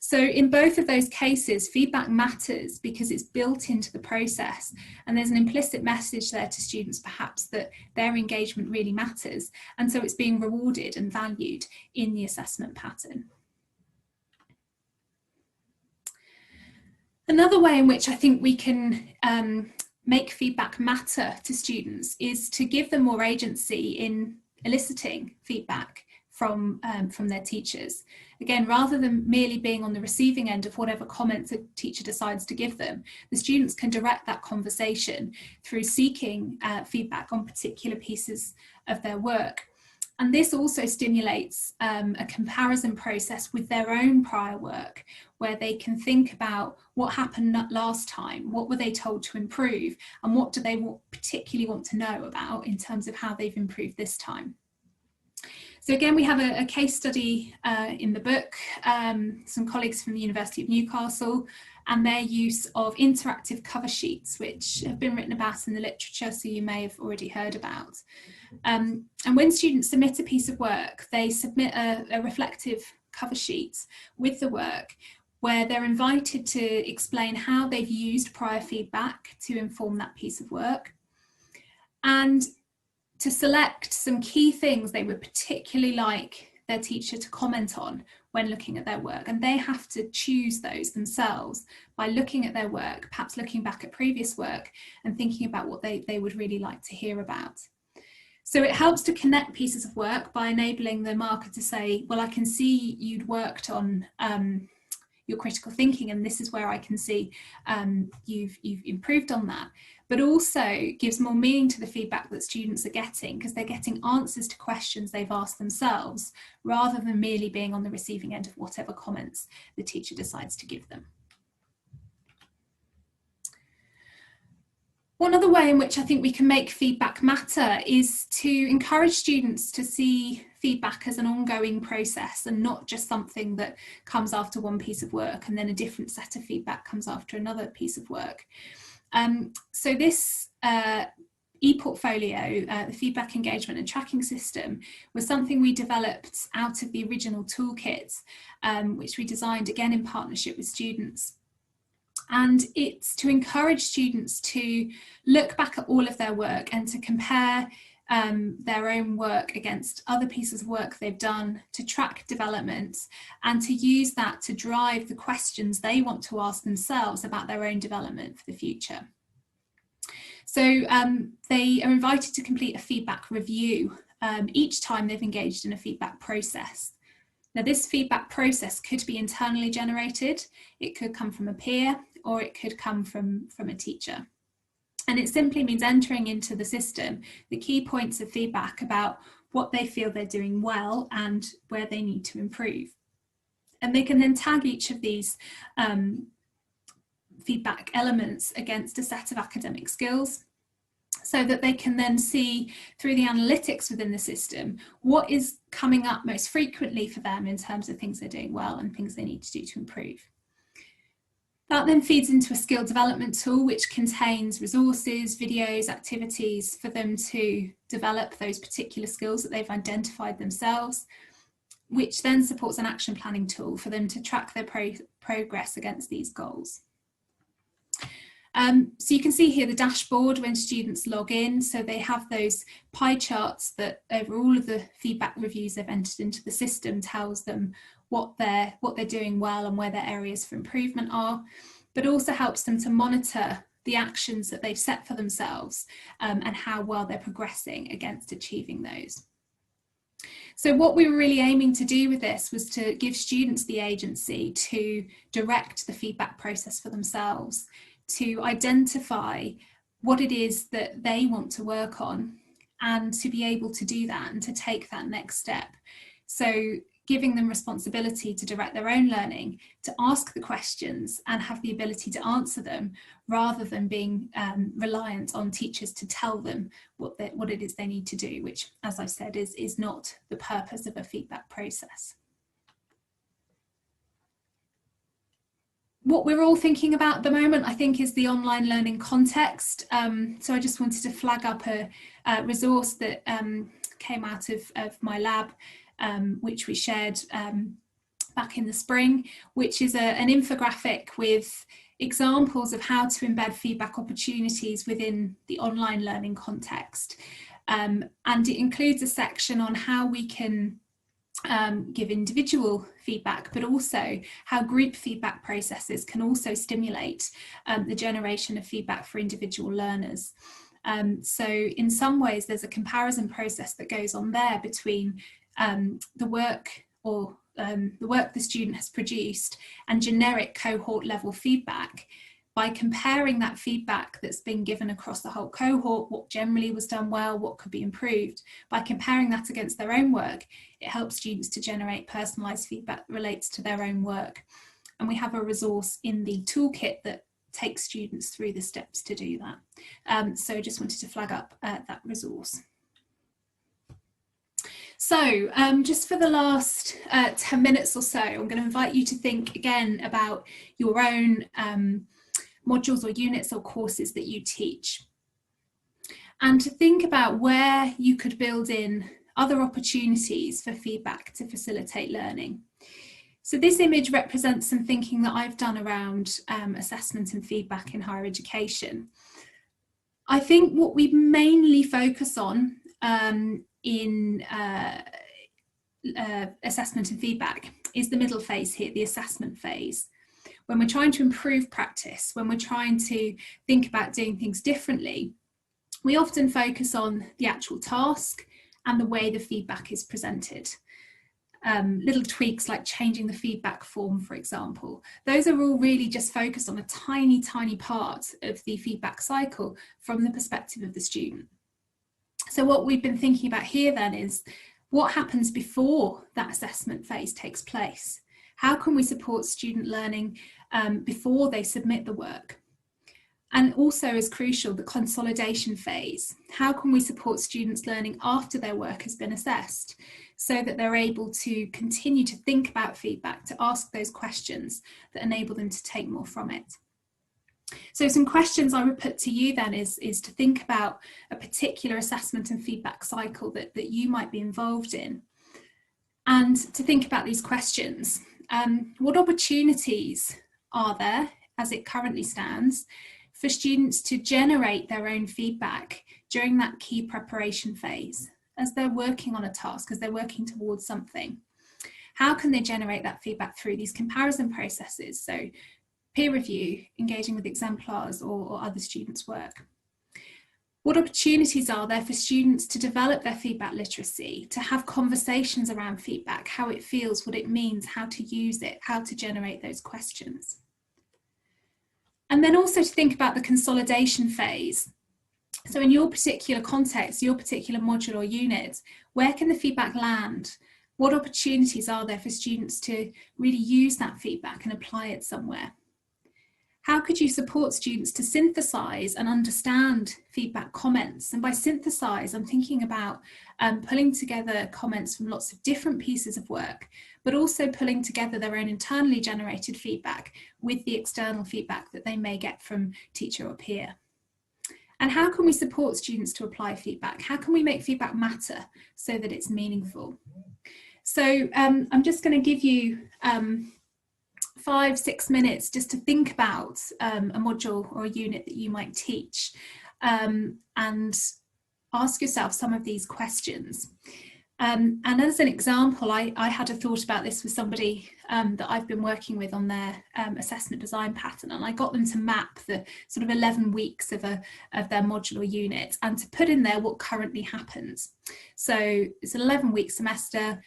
So in both of those cases, feedback matters because it's built into the process, and there's an implicit message there to students perhaps that their engagement really matters, and so it's being rewarded and valued in the assessment pattern. Another way in which I think we can make feedback matter to students is to give them more agency in eliciting feedback from their teachers. Again, rather than merely being on the receiving end of whatever comments a teacher decides to give them, the students can direct that conversation through seeking feedback on particular pieces of their work. And this also stimulates a comparison process with their own prior work, where they can think about what happened last time, what were they told to improve, and what do they particularly want to know about in terms of how they've improved this time. So again, we have a case study in the book, some colleagues from the University of Newcastle, and their use of interactive cover sheets, which have been written about in the literature, so you may have already heard about. And when students submit a piece of work, they submit a reflective cover sheet with the work, where they're invited to explain how they've used prior feedback to inform that piece of work, and to select some key things they would particularly like their teacher to comment on when looking at their work. And they have to choose those themselves by looking at their work, perhaps looking back at previous work and thinking about what they would really like to hear about. So it helps to connect pieces of work by enabling the marker to say, well, I can see you'd worked on your critical thinking, and this is where I can see you've improved on that. But also gives more meaning to the feedback that students are getting, because they're getting answers to questions they've asked themselves, rather than merely being on the receiving end of whatever comments the teacher decides to give them. One other way in which I think we can make feedback matter is to encourage students to see feedback as an ongoing process, and not just something that comes after one piece of work and then a different set of feedback comes after another piece of work. So this e-portfolio, the feedback engagement and tracking system, was something we developed out of the original toolkit, which we designed again in partnership with students. And it's to encourage students to look back at all of their work and to compare their own work against other pieces of work they've done, to track developments, and to use that to drive the questions they want to ask themselves about their own development for the future. So they are invited to complete a feedback review each time they've engaged in a feedback process. Now, this feedback process could be internally generated, it could come from a peer, or it could come from a teacher. And it simply means entering into the system the key points of feedback about what they feel they're doing well and where they need to improve. And they can then tag each of these feedback elements against a set of academic skills, so that they can then see through the analytics within the system what is coming up most frequently for them in terms of things they're doing well and things they need to do to improve. That then feeds into a skill development tool, which contains resources, videos, activities for them to develop those particular skills that they've identified themselves, which then supports an action planning tool for them to track their progress against these goals. So you can see here the dashboard when students log in. So they have those pie charts that over all of the feedback reviews they've entered into the system tells them what they're doing well and where their areas for improvement are, but also helps them to monitor the actions that they've set for themselves and how well they're progressing against achieving those. So what we were really aiming to do with this was to give students the agency to direct the feedback process for themselves, to identify what it is that they want to work on, and to be able to do that and to take that next step. So giving them responsibility to direct their own learning, to ask the questions and have the ability to answer them, rather than being reliant on teachers to tell them what it is they need to do, which, as I've said, is not the purpose of a feedback process. What we're all thinking about at the moment, I think, is the online learning context. So I just wanted to flag up a resource that came out of my lab, which we shared back in the spring, which is an infographic with examples of how to embed feedback opportunities within the online learning context. And it includes a section on how we can give individual feedback, but also how group feedback processes can also stimulate the generation of feedback for individual learners. So in some ways, there's a comparison process that goes on there between the work the student has produced and generic cohort level feedback. By comparing that feedback that's been given across the whole cohort, what generally was done well, what could be improved, by comparing that against their own work, it helps students to generate personalised feedback that relates to their own work. And we have a resource in the toolkit that takes students through the steps to do that. So just wanted to flag up that resource. So just for the last 10 minutes or so, I'm going to invite you to think again about your own modules or units or courses that you teach, and to think about where you could build in other opportunities for feedback to facilitate learning. So this image represents some thinking that I've done around assessment and feedback in higher education. I think what we mainly focus on in assessment and feedback is the middle phase here, the assessment phase. When we're trying to improve practice, when we're trying to think about doing things differently, we often focus on the actual task and the way the feedback is presented. Little tweaks like changing the feedback form, for example. Those are all really just focused on a tiny, tiny part of the feedback cycle from the perspective of the student. So what we've been thinking about here then is what happens before that assessment phase takes place. How can we support student learning before they submit the work? And also as crucial, the consolidation phase. How can we support students learning after their work has been assessed so that they're able to continue to think about feedback, to ask those questions that enable them to take more from it? So some questions I would put to you then is to think about a particular assessment and feedback cycle that you might be involved in, and to think about these questions. What opportunities are there, as it currently stands, for students to generate their own feedback during that key preparation phase, as they're working on a task, as they're working towards something? How can they generate that feedback through these comparison processes? So peer review, engaging with exemplars or other students' work. What opportunities are there for students to develop their feedback literacy, to have conversations around feedback, how it feels, what it means, how to use it, how to generate those questions? And then also to think about the consolidation phase. So in your particular context, your particular module or unit, where can the feedback land? What opportunities are there for students to really use that feedback and apply it somewhere? How could you support students to synthesize and understand feedback comments? And by synthesize, I'm thinking about pulling together comments from lots of different pieces of work, but also pulling together their own internally generated feedback with the external feedback that they may get from teacher or peer. And how can we support students to apply feedback? How can we make feedback matter so that it's meaningful? So I'm just going to give you 5-6 minutes just to think about a module or a unit that you might teach, and ask yourself some of these questions. And as an example, I had a thought about this with somebody that I've been working with on their assessment design pattern, and I got them to map the sort of 11 weeks of their modular unit and to put in there what currently happens. So it's an 11-week semester.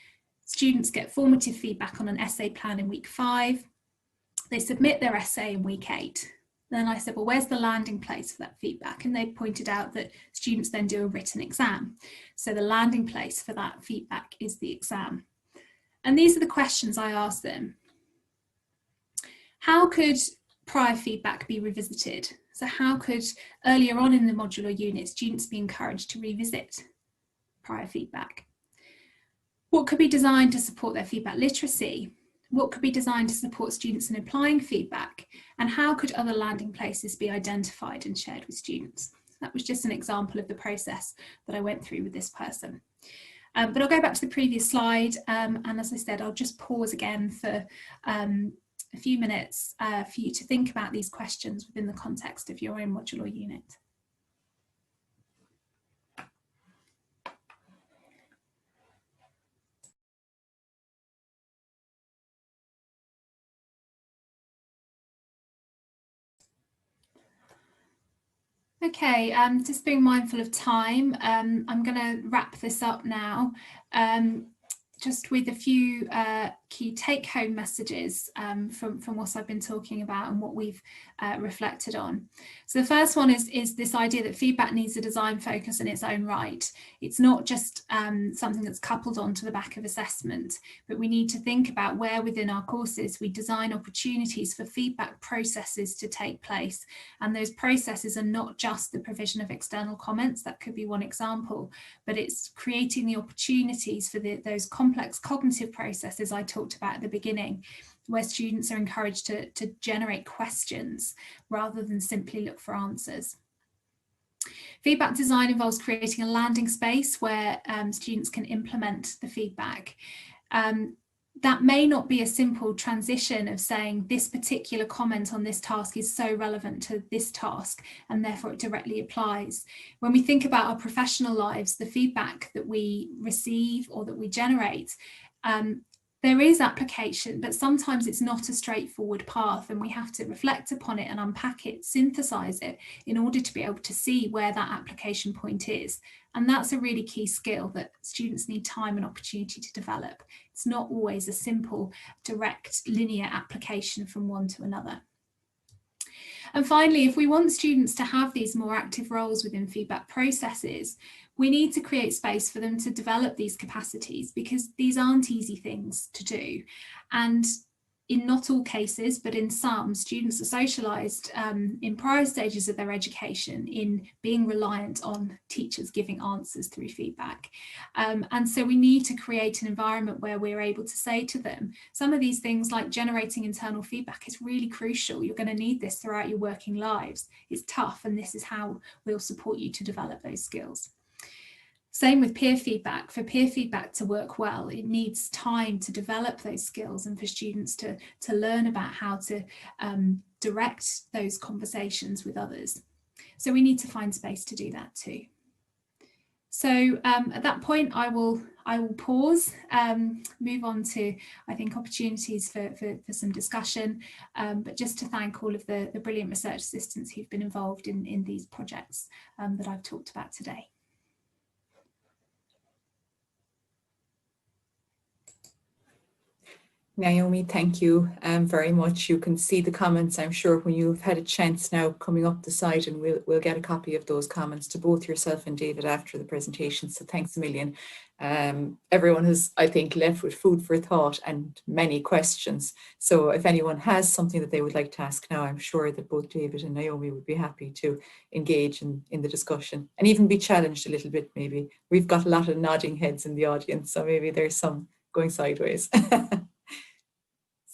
Students get formative feedback on an essay plan in week 5. They submit their essay in week 8. Then I said, well, where's the landing place for that feedback? And they pointed out that students then do a written exam. So the landing place for that feedback is the exam. And these are the questions I asked them. How could prior feedback be revisited? So how could earlier on in the modular unit students be encouraged to revisit prior feedback? What could be designed to support their feedback literacy? What could be designed to support students in applying feedback? And how could other landing places be identified and shared with students? That was just an example of the process that I went through with this person. But I'll go back to the previous slide, and as I said, I'll just pause again for a few minutes for you to think about these questions within the context of your own module or unit. Okay, just being mindful of time, I'm going to wrap this up now, just with a few key take-home messages from what I've been talking about and what we've reflected on. So the first one is this idea that feedback needs a design focus in its own right. It's not just something that's coupled onto the back of assessment, but we need to think about where within our courses we design opportunities for feedback processes to take place. And those processes are not just the provision of external comments, that could be one example, but it's creating the opportunities for those complex cognitive processes I talked about at the beginning, where students are encouraged to generate questions rather than simply look for answers. Feedback design involves creating a landing space where students can implement the feedback. That may not be a simple transition of saying this particular comment on this task is so relevant to this task and therefore it directly applies. When we think about our professional lives, the feedback that we receive or that we generate, there is application, but sometimes it's not a straightforward path, and we have to reflect upon it and unpack it, synthesize it in order to be able to see where that application point is. And that's a really key skill that students need time and opportunity to develop. It's not always a simple, direct, linear application from one to another. And finally, if we want students to have these more active roles within feedback processes, we need to create space for them to develop these capacities, because these aren't easy things to do. And in not all cases, but in some, students are socialised in prior stages of their education in being reliant on teachers giving answers through feedback. And so we need to create an environment where we're able to say to them, some of these things like generating internal feedback is really crucial. You're going to need this throughout your working lives. It's tough, and this is how we'll support you to develop those skills. Same with peer feedback. For peer feedback to work well, it needs time to develop those skills and for students to learn about how to direct those conversations with others. So we need to find space to do that too. So at that point, I will pause, move on to, I think, opportunities for some discussion, but just to thank all of the brilliant research assistants who've been involved in these projects that I've talked about today. Naomi, thank you very much. You can see the comments, I'm sure, when you've had a chance now coming up the site, and we'll get a copy of those comments to both yourself and David after the presentation. So thanks a million. Everyone has, I think, left with food for thought and many questions. So if anyone has something that they would like to ask now, I'm sure that both David and Naomi would be happy to engage in the discussion and even be challenged a little bit, maybe. We've got a lot of nodding heads in the audience, so maybe there's some going sideways.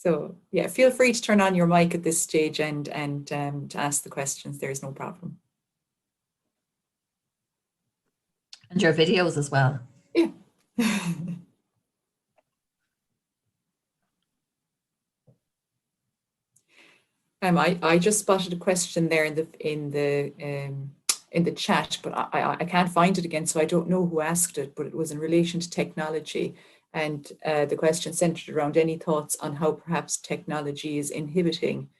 So yeah, feel free to turn on your mic at this stage and to ask the questions. There's no problem. And your videos as well. Yeah. I just spotted a question there in the chat, but I can't find it again, so I don't know who asked it, but it was in relation to technology. And the question centered around any thoughts on how perhaps technology is inhibiting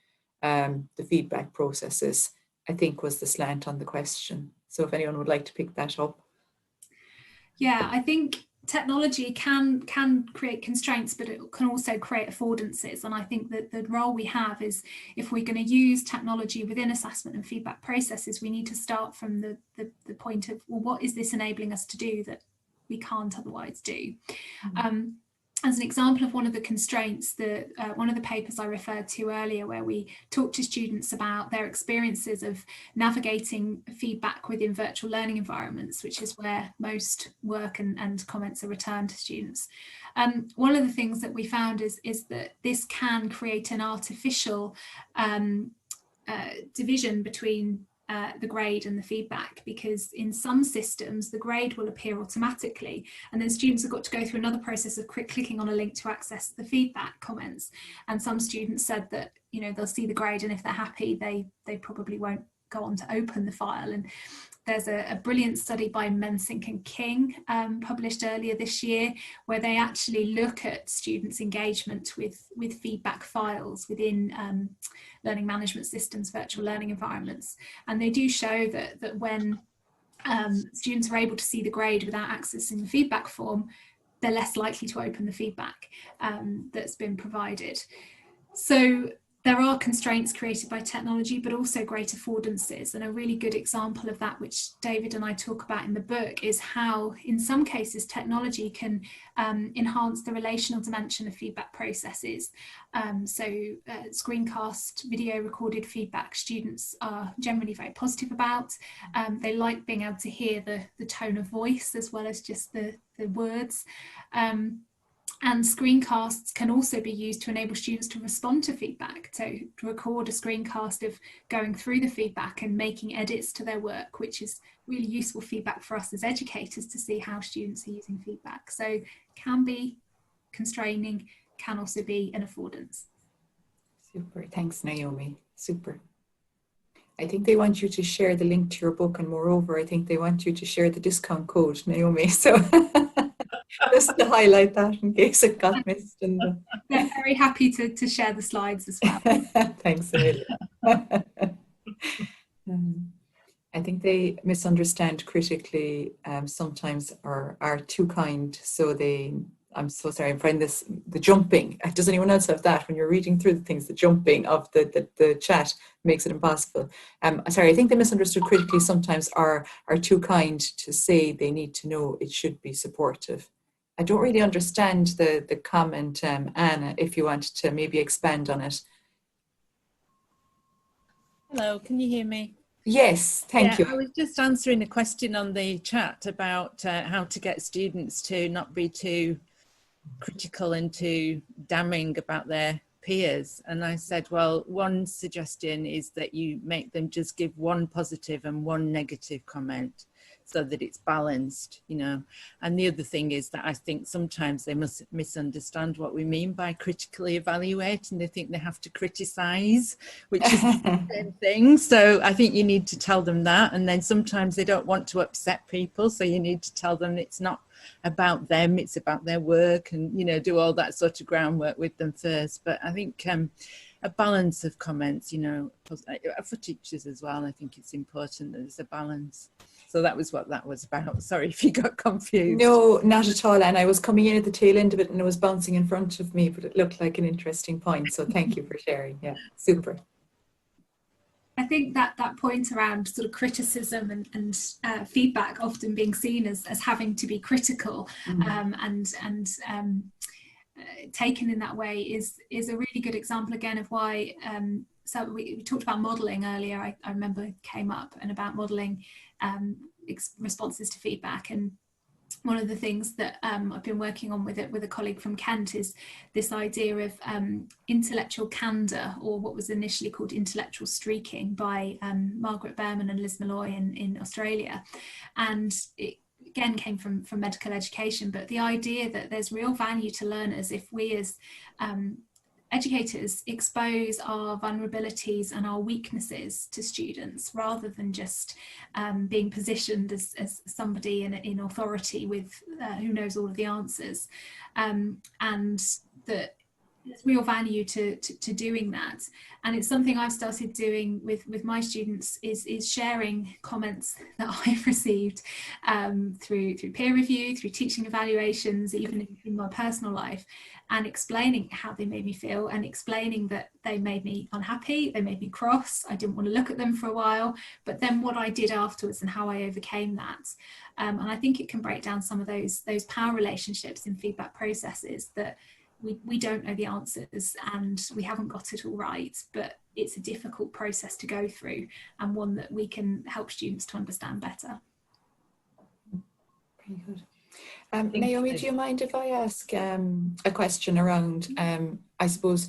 the feedback processes, I think was the slant on the question. So if anyone would like to pick that up. Yeah, I think technology can create constraints, but it can also create affordances. And I think that the role we have is, if we're going to use technology within assessment and feedback processes, we need to start from the point of, well, what is this enabling us to do that we can't otherwise do? as an example of one of the constraints, one of the papers I referred to earlier, where we talked to students about their experiences of navigating feedback within virtual learning environments, which is where most work and comments are returned to students. One of the things that we found is that this can create an artificial division between the grade and the feedback, because in some systems the grade will appear automatically, and then students have got to go through another process of clicking on a link to access the feedback comments. And some students said that, you know, they'll see the grade, and if they're happy, they probably won't go on to open the file. And there's a brilliant study by Mensink and King published earlier this year, where they actually look at students' engagement with feedback files within learning management systems, virtual learning environments. And they do show that when students are able to see the grade without accessing the feedback form, they're less likely to open the feedback that's been provided. So there are constraints created by technology, but also great affordances. And a really good example of that, which David and I talk about in the book, is how in some cases technology can enhance the relational dimension of feedback processes. Screencast video recorded feedback students are generally very positive about. They like being able to hear the tone of voice as well as just the words. And screencasts can also be used to enable students to respond to feedback, to record a screencast of going through the feedback and making edits to their work, which is really useful feedback for us as educators to see how students are using feedback. So can be constraining, can also be an affordance. Super, thanks Naomi, super. I think they want you to share the link to your book, and moreover, I think they want you to share the discount code, Naomi, so just to highlight that in case it got missed. And they're very happy to share the slides as well. Thanks a million. I think they misunderstand critically sometimes, or are too kind, so I'm so sorry, I'm finding this, the jumping. Does anyone else have that when you're reading through the things? The jumping of the chat makes it impossible. Sorry, I think they misunderstood critically sometimes, are too kind to say they need to know it should be supportive. I don't really understand the comment, Anna, if you want to maybe expand on it. Hello, can you hear me? Yes, thank you. I was just answering a question on the chat about how to get students to not be too critical and too damning about their peers. And I said, well, one suggestion is that you make them just give one positive and one negative comment, so that it's balanced, you know. And the other thing is that I think sometimes they must misunderstand what we mean by critically evaluate, and they think they have to criticize, which is the same thing. So I think you need to tell them that. And then sometimes they don't want to upset people, so you need to tell them it's not about them, it's about their work, and, you know, do all that sort of groundwork with them first. But I think a balance of comments, you know, for teachers as well, I think it's important that there's a balance. So that was what that was about. Sorry if you got confused. No, not at all. And I was coming in at the tail end of it and it was bouncing in front of me, but it looked like an interesting point. So thank you for sharing. Yeah, super. I think that point around sort of criticism and feedback often being seen as having to be critical, and taken in that way is a really good example again of why. So we talked about modelling earlier. I remember came up and about modelling responses to feedback, and one of the things that I've been working on with a colleague from Kent is this idea of intellectual candour, or what was initially called intellectual streaking by Margaret Behrman and Liz Malloy in Australia. And it again came from medical education, but the idea that there's real value to learners if we as educators expose our vulnerabilities and our weaknesses to students, rather than just being positioned as somebody in authority with who knows all of the answers, and that there's real value to doing that, and it's something I've started doing with my students is sharing comments that I've received through peer review, through teaching evaluations, even in my personal life, and explaining how they made me feel, and explaining that they made me unhappy, they made me cross, I didn't want to look at them for a while, but then what I did afterwards and how I overcame that. And I think it can break down some of those power relationships in feedback processes that we don't know the answers and we haven't got it all right, but it's a difficult process to go through, and one that we can help students to understand better. Very good. Naomi, do you mind if I ask a question around, I suppose,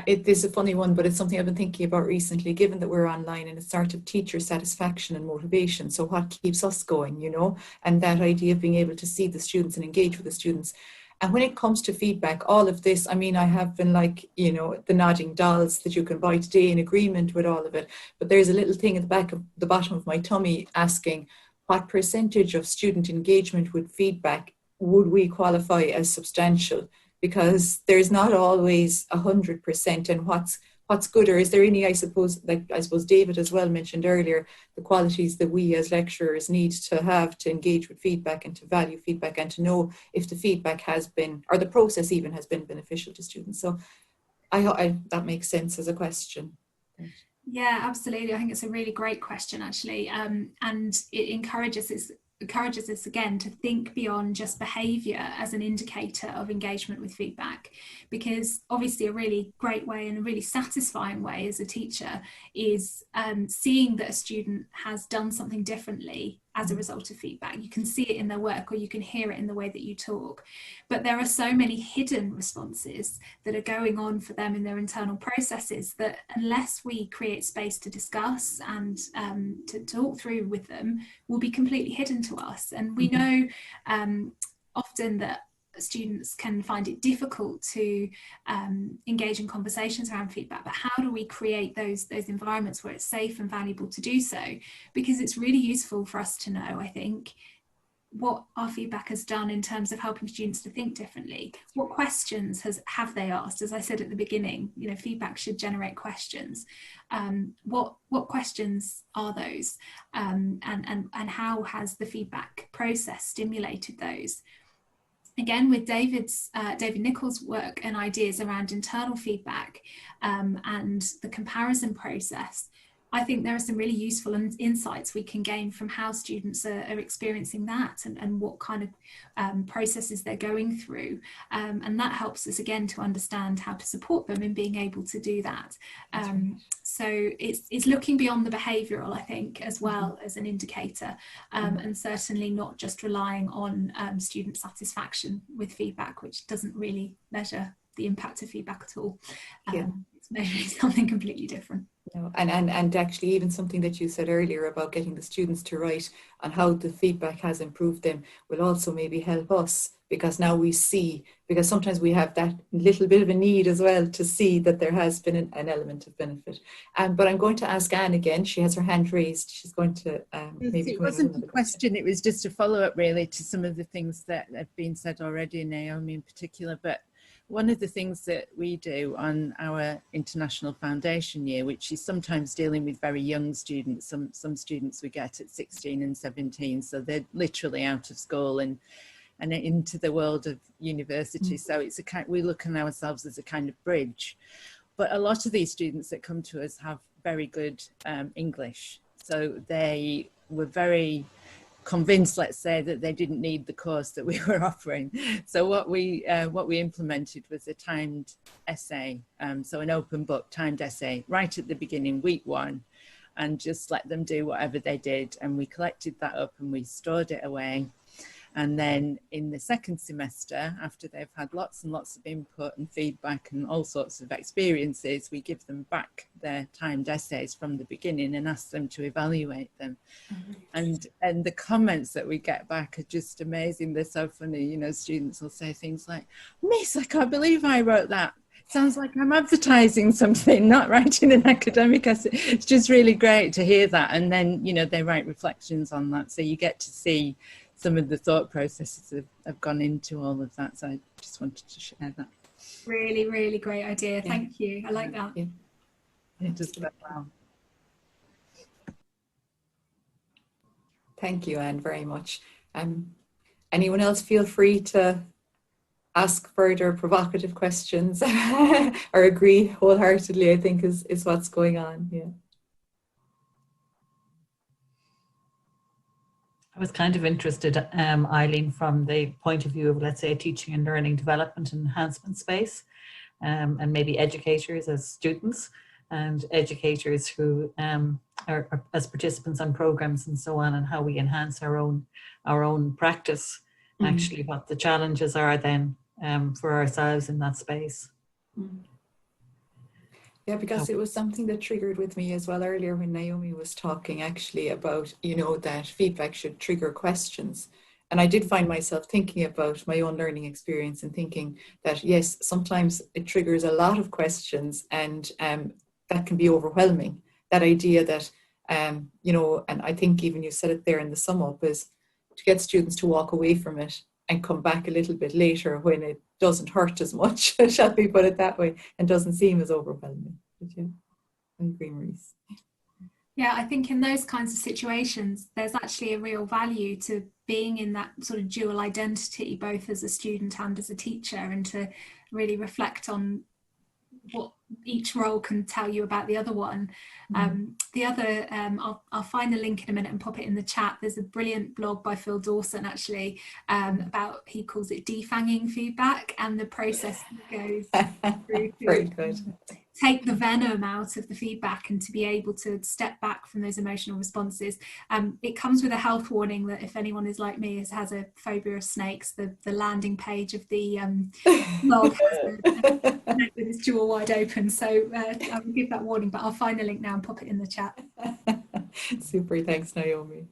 this is a funny one, but it's something I've been thinking about recently, given that we're online, and it's sort of teacher satisfaction and motivation. So what keeps us going, you know, and that idea of being able to see the students and engage with the students. And when it comes to feedback, all of this, I mean, I have been like, you know, the nodding dolls that you can buy today in agreement with all of it. But there's a little thing at the back of the bottom of my tummy asking, what percentage of student engagement with feedback would we qualify as substantial? Because there's not always 100%, and what's good, or is there any, I suppose David as well mentioned earlier, the qualities that we as lecturers need to have to engage with feedback and to value feedback and to know if the feedback has been, or the process even has been beneficial to students. So I that makes sense as a question. Yeah, absolutely. I think it's a really great question, actually, and it encourages us again to think beyond just behaviour as an indicator of engagement with feedback, because obviously a really great way and a really satisfying way as a teacher is seeing that a student has done something differently as a result of feedback. You can see it in their work, or you can hear it in the way that you talk, but there are so many hidden responses that are going on for them in their internal processes that unless we create space to discuss and to talk through with them, will be completely hidden to us. And we know often that students can find it difficult to engage in conversations around feedback, but how do we create those environments where it's safe and valuable to do so? Because it's really useful for us to know, I think, what our feedback has done in terms of helping students to think differently. What questions have they asked? As I said at the beginning, you know, feedback should generate questions. What questions are those? And how has the feedback process stimulated those? Again, with David Nichols' work and ideas around internal feedback and the comparison process, I think there are some really useful insights we can gain from how students are experiencing that and what kind of processes they're going through. And that helps us again to understand how to support them in being able to do that. So it's looking beyond the behavioural, I think, as well as an indicator, and certainly not just relying on student satisfaction with feedback, which doesn't really measure the impact of feedback at all. It's measuring something completely different. No, and actually even something that you said earlier about getting the students to write on how the feedback has improved them will also maybe help us, because now we see, because sometimes we have that little bit of a need as well to see that there has been an element of benefit. But I'm going to ask Anne again. She has her hand raised. She's going to maybe. It wasn't a question, it was just a follow-up really to some of the things that have been said already, Naomi in particular. But one of the things that we do on our International Foundation year, which is sometimes dealing with very young students, some students we get at 16 and 17, so they're literally out of school and into the world of university. So it's we look on ourselves as a kind of bridge. But a lot of these students that come to us have very good English. So they were very convinced, let's say, that they didn't need the course that we were offering. So what we implemented was a timed essay, so an open book timed essay right at the beginning, week 1, and just let them do whatever they did. And we collected that up and we stored it away. And then in the second semester, after they've had lots and lots of input and feedback and all sorts of experiences, we give them back their timed essays from the beginning and ask them to evaluate them. And the comments that we get back are just amazing. They're so funny. You know, students will say things like, "Miss, I can't believe I wrote that. Sounds like I'm advertising something, not writing an academic essay." It's just really great to hear that. And then, you know, they write reflections on that. So you get to see some of the thought processes that have gone into all of that. So I just wanted to share that. Really, really great idea. Thank you. I like that. Yeah. Just about wow. Thank you, Anne, very much. Anyone else feel free to ask further provocative questions or agree wholeheartedly, I think is what's going on. Yeah. I was kind of interested, Eileen, from the point of view of, let's say, teaching and learning development and enhancement space, and maybe educators as students and educators who are as participants on programs and so on, and how we enhance our own practice, actually what the challenges are then for ourselves in that space. Yeah, because it was something that triggered with me as well earlier when Naomi was talking actually about, you know, that feedback should trigger questions. And I did find myself thinking about my own learning experience and thinking that, yes, sometimes it triggers a lot of questions, and that can be overwhelming. That idea that, you know, and I think even you said it there in the sum up, is to get students to walk away from it and come back a little bit later when it doesn't hurt as much, shall we put it that way, and doesn't seem as overwhelming. Did you? I agree, Maurice. Yeah, I think in those kinds of situations, there's actually a real value to being in that sort of dual identity, both as a student and as a teacher, and to really reflect on what each role can tell you about the other one. The other, I'll find the link in a minute and pop it in the chat. There's a brilliant blog by Phil Dawson actually about, he calls it defanging feedback, and the process he goes through to take the venom out of the feedback and to be able to step back from those emotional responses. It comes with a health warning that if anyone is like me, has a phobia of snakes, the landing page of the blog has a snake with its jaw wide open. So I will give that warning, but I'll find the link now and pop it in the chat. Super, thanks Naomi.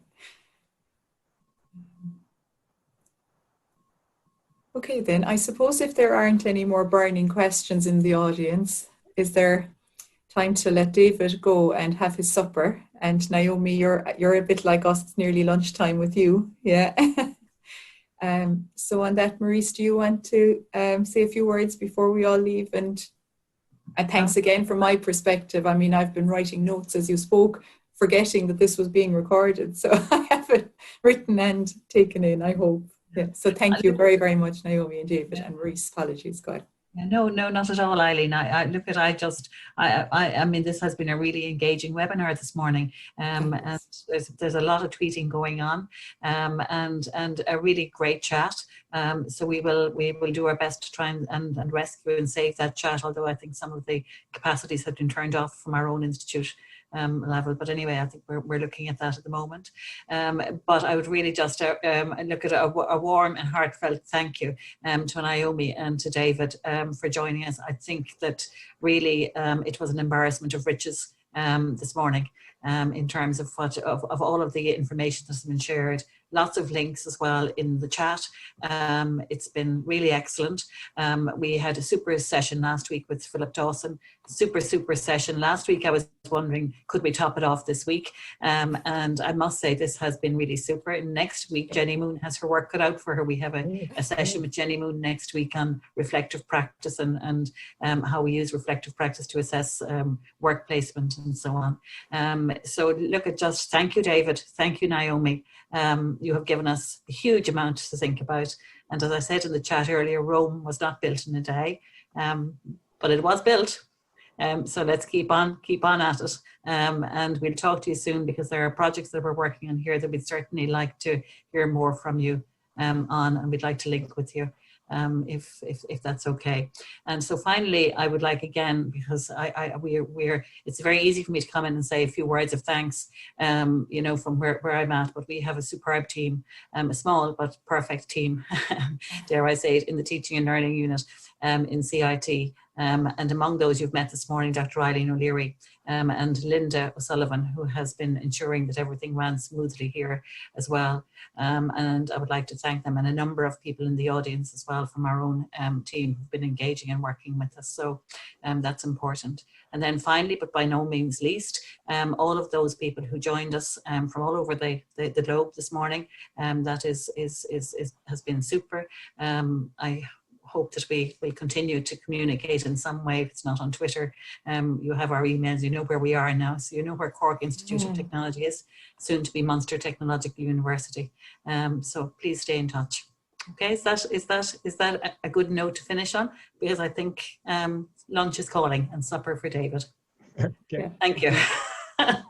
Okay then, I suppose if there aren't any more burning questions in the audience, is there time to let David go and have his supper? And Naomi, you're a bit like us, it's nearly lunchtime with you. Yeah. So on that, Maurice, do you want to say a few words before we all leave? And thanks again from my perspective. I mean, I've been writing notes as you spoke, forgetting that this was being recorded. So I have it written and taken in, I hope. Yeah. So thank you very, very much, Naomi and David, and Maurice. Apologies, go ahead. No, not at all, Eileen. I mean, this has been a really engaging webinar this morning, and there's a lot of tweeting going on, and a really great chat. So we will do our best to try and rescue and save that chat. Although I think some of the capacities have been turned off from our own institute level, but anyway, I think we're looking at that at the moment. But I would really just look at a warm and heartfelt thank you to Naomi and to David for joining us. I think that really it was an embarrassment of riches this morning in terms of of all of the information that's been shared. Lots of links as well in the chat. It's been really excellent. We had a super session last week with Philip Dawson. Super session. Last week I was wondering, could we top it off this week? And I must say this has been really super. Next week, Jenny Moon has her work cut out for her. We have a session with Jenny Moon next week on reflective practice and how we use reflective practice to assess work placement and so on. So look at just, thank you, David. Thank you, Naomi. You have given us a huge amount to think about. And as I said in the chat earlier, Rome was not built in a day, but it was built. So let's keep on at it. And we'll talk to you soon, because there are projects that we're working on here that we'd certainly like to hear more from you on, and we'd like to link with you. If that's okay. And so finally, I would like, again, because it's very easy for me to come in and say a few words of thanks, you know, from where I'm at, but we have a superb team, a small but perfect team, dare I say it, in the teaching and learning unit in CIT. And among those you've met this morning, Dr. Eileen O'Leary and Linda O'Sullivan, who has been ensuring that everything ran smoothly here as well. And I would like to thank them, and a number of people in the audience as well from our own team who've been engaging and working with us. So that's important. And then finally, but by no means least, all of those people who joined us from all over the globe this morning, that has been super. I hope that we will continue to communicate in some way. If it's not on Twitter, you have our emails, you know where we are now, so you know where Cork Institute of Technology is, soon to be Munster Technological University. So please stay in touch. Okay, is that a good note to finish on? Because I think lunch is calling and supper for David. Okay. Thank you.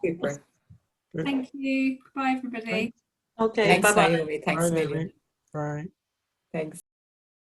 Super. Thank you. Bye, everybody. Okay, Thanks, bye-bye. Naomi. Thanks, Bye, Naomi. Naomi. Bye. Thanks.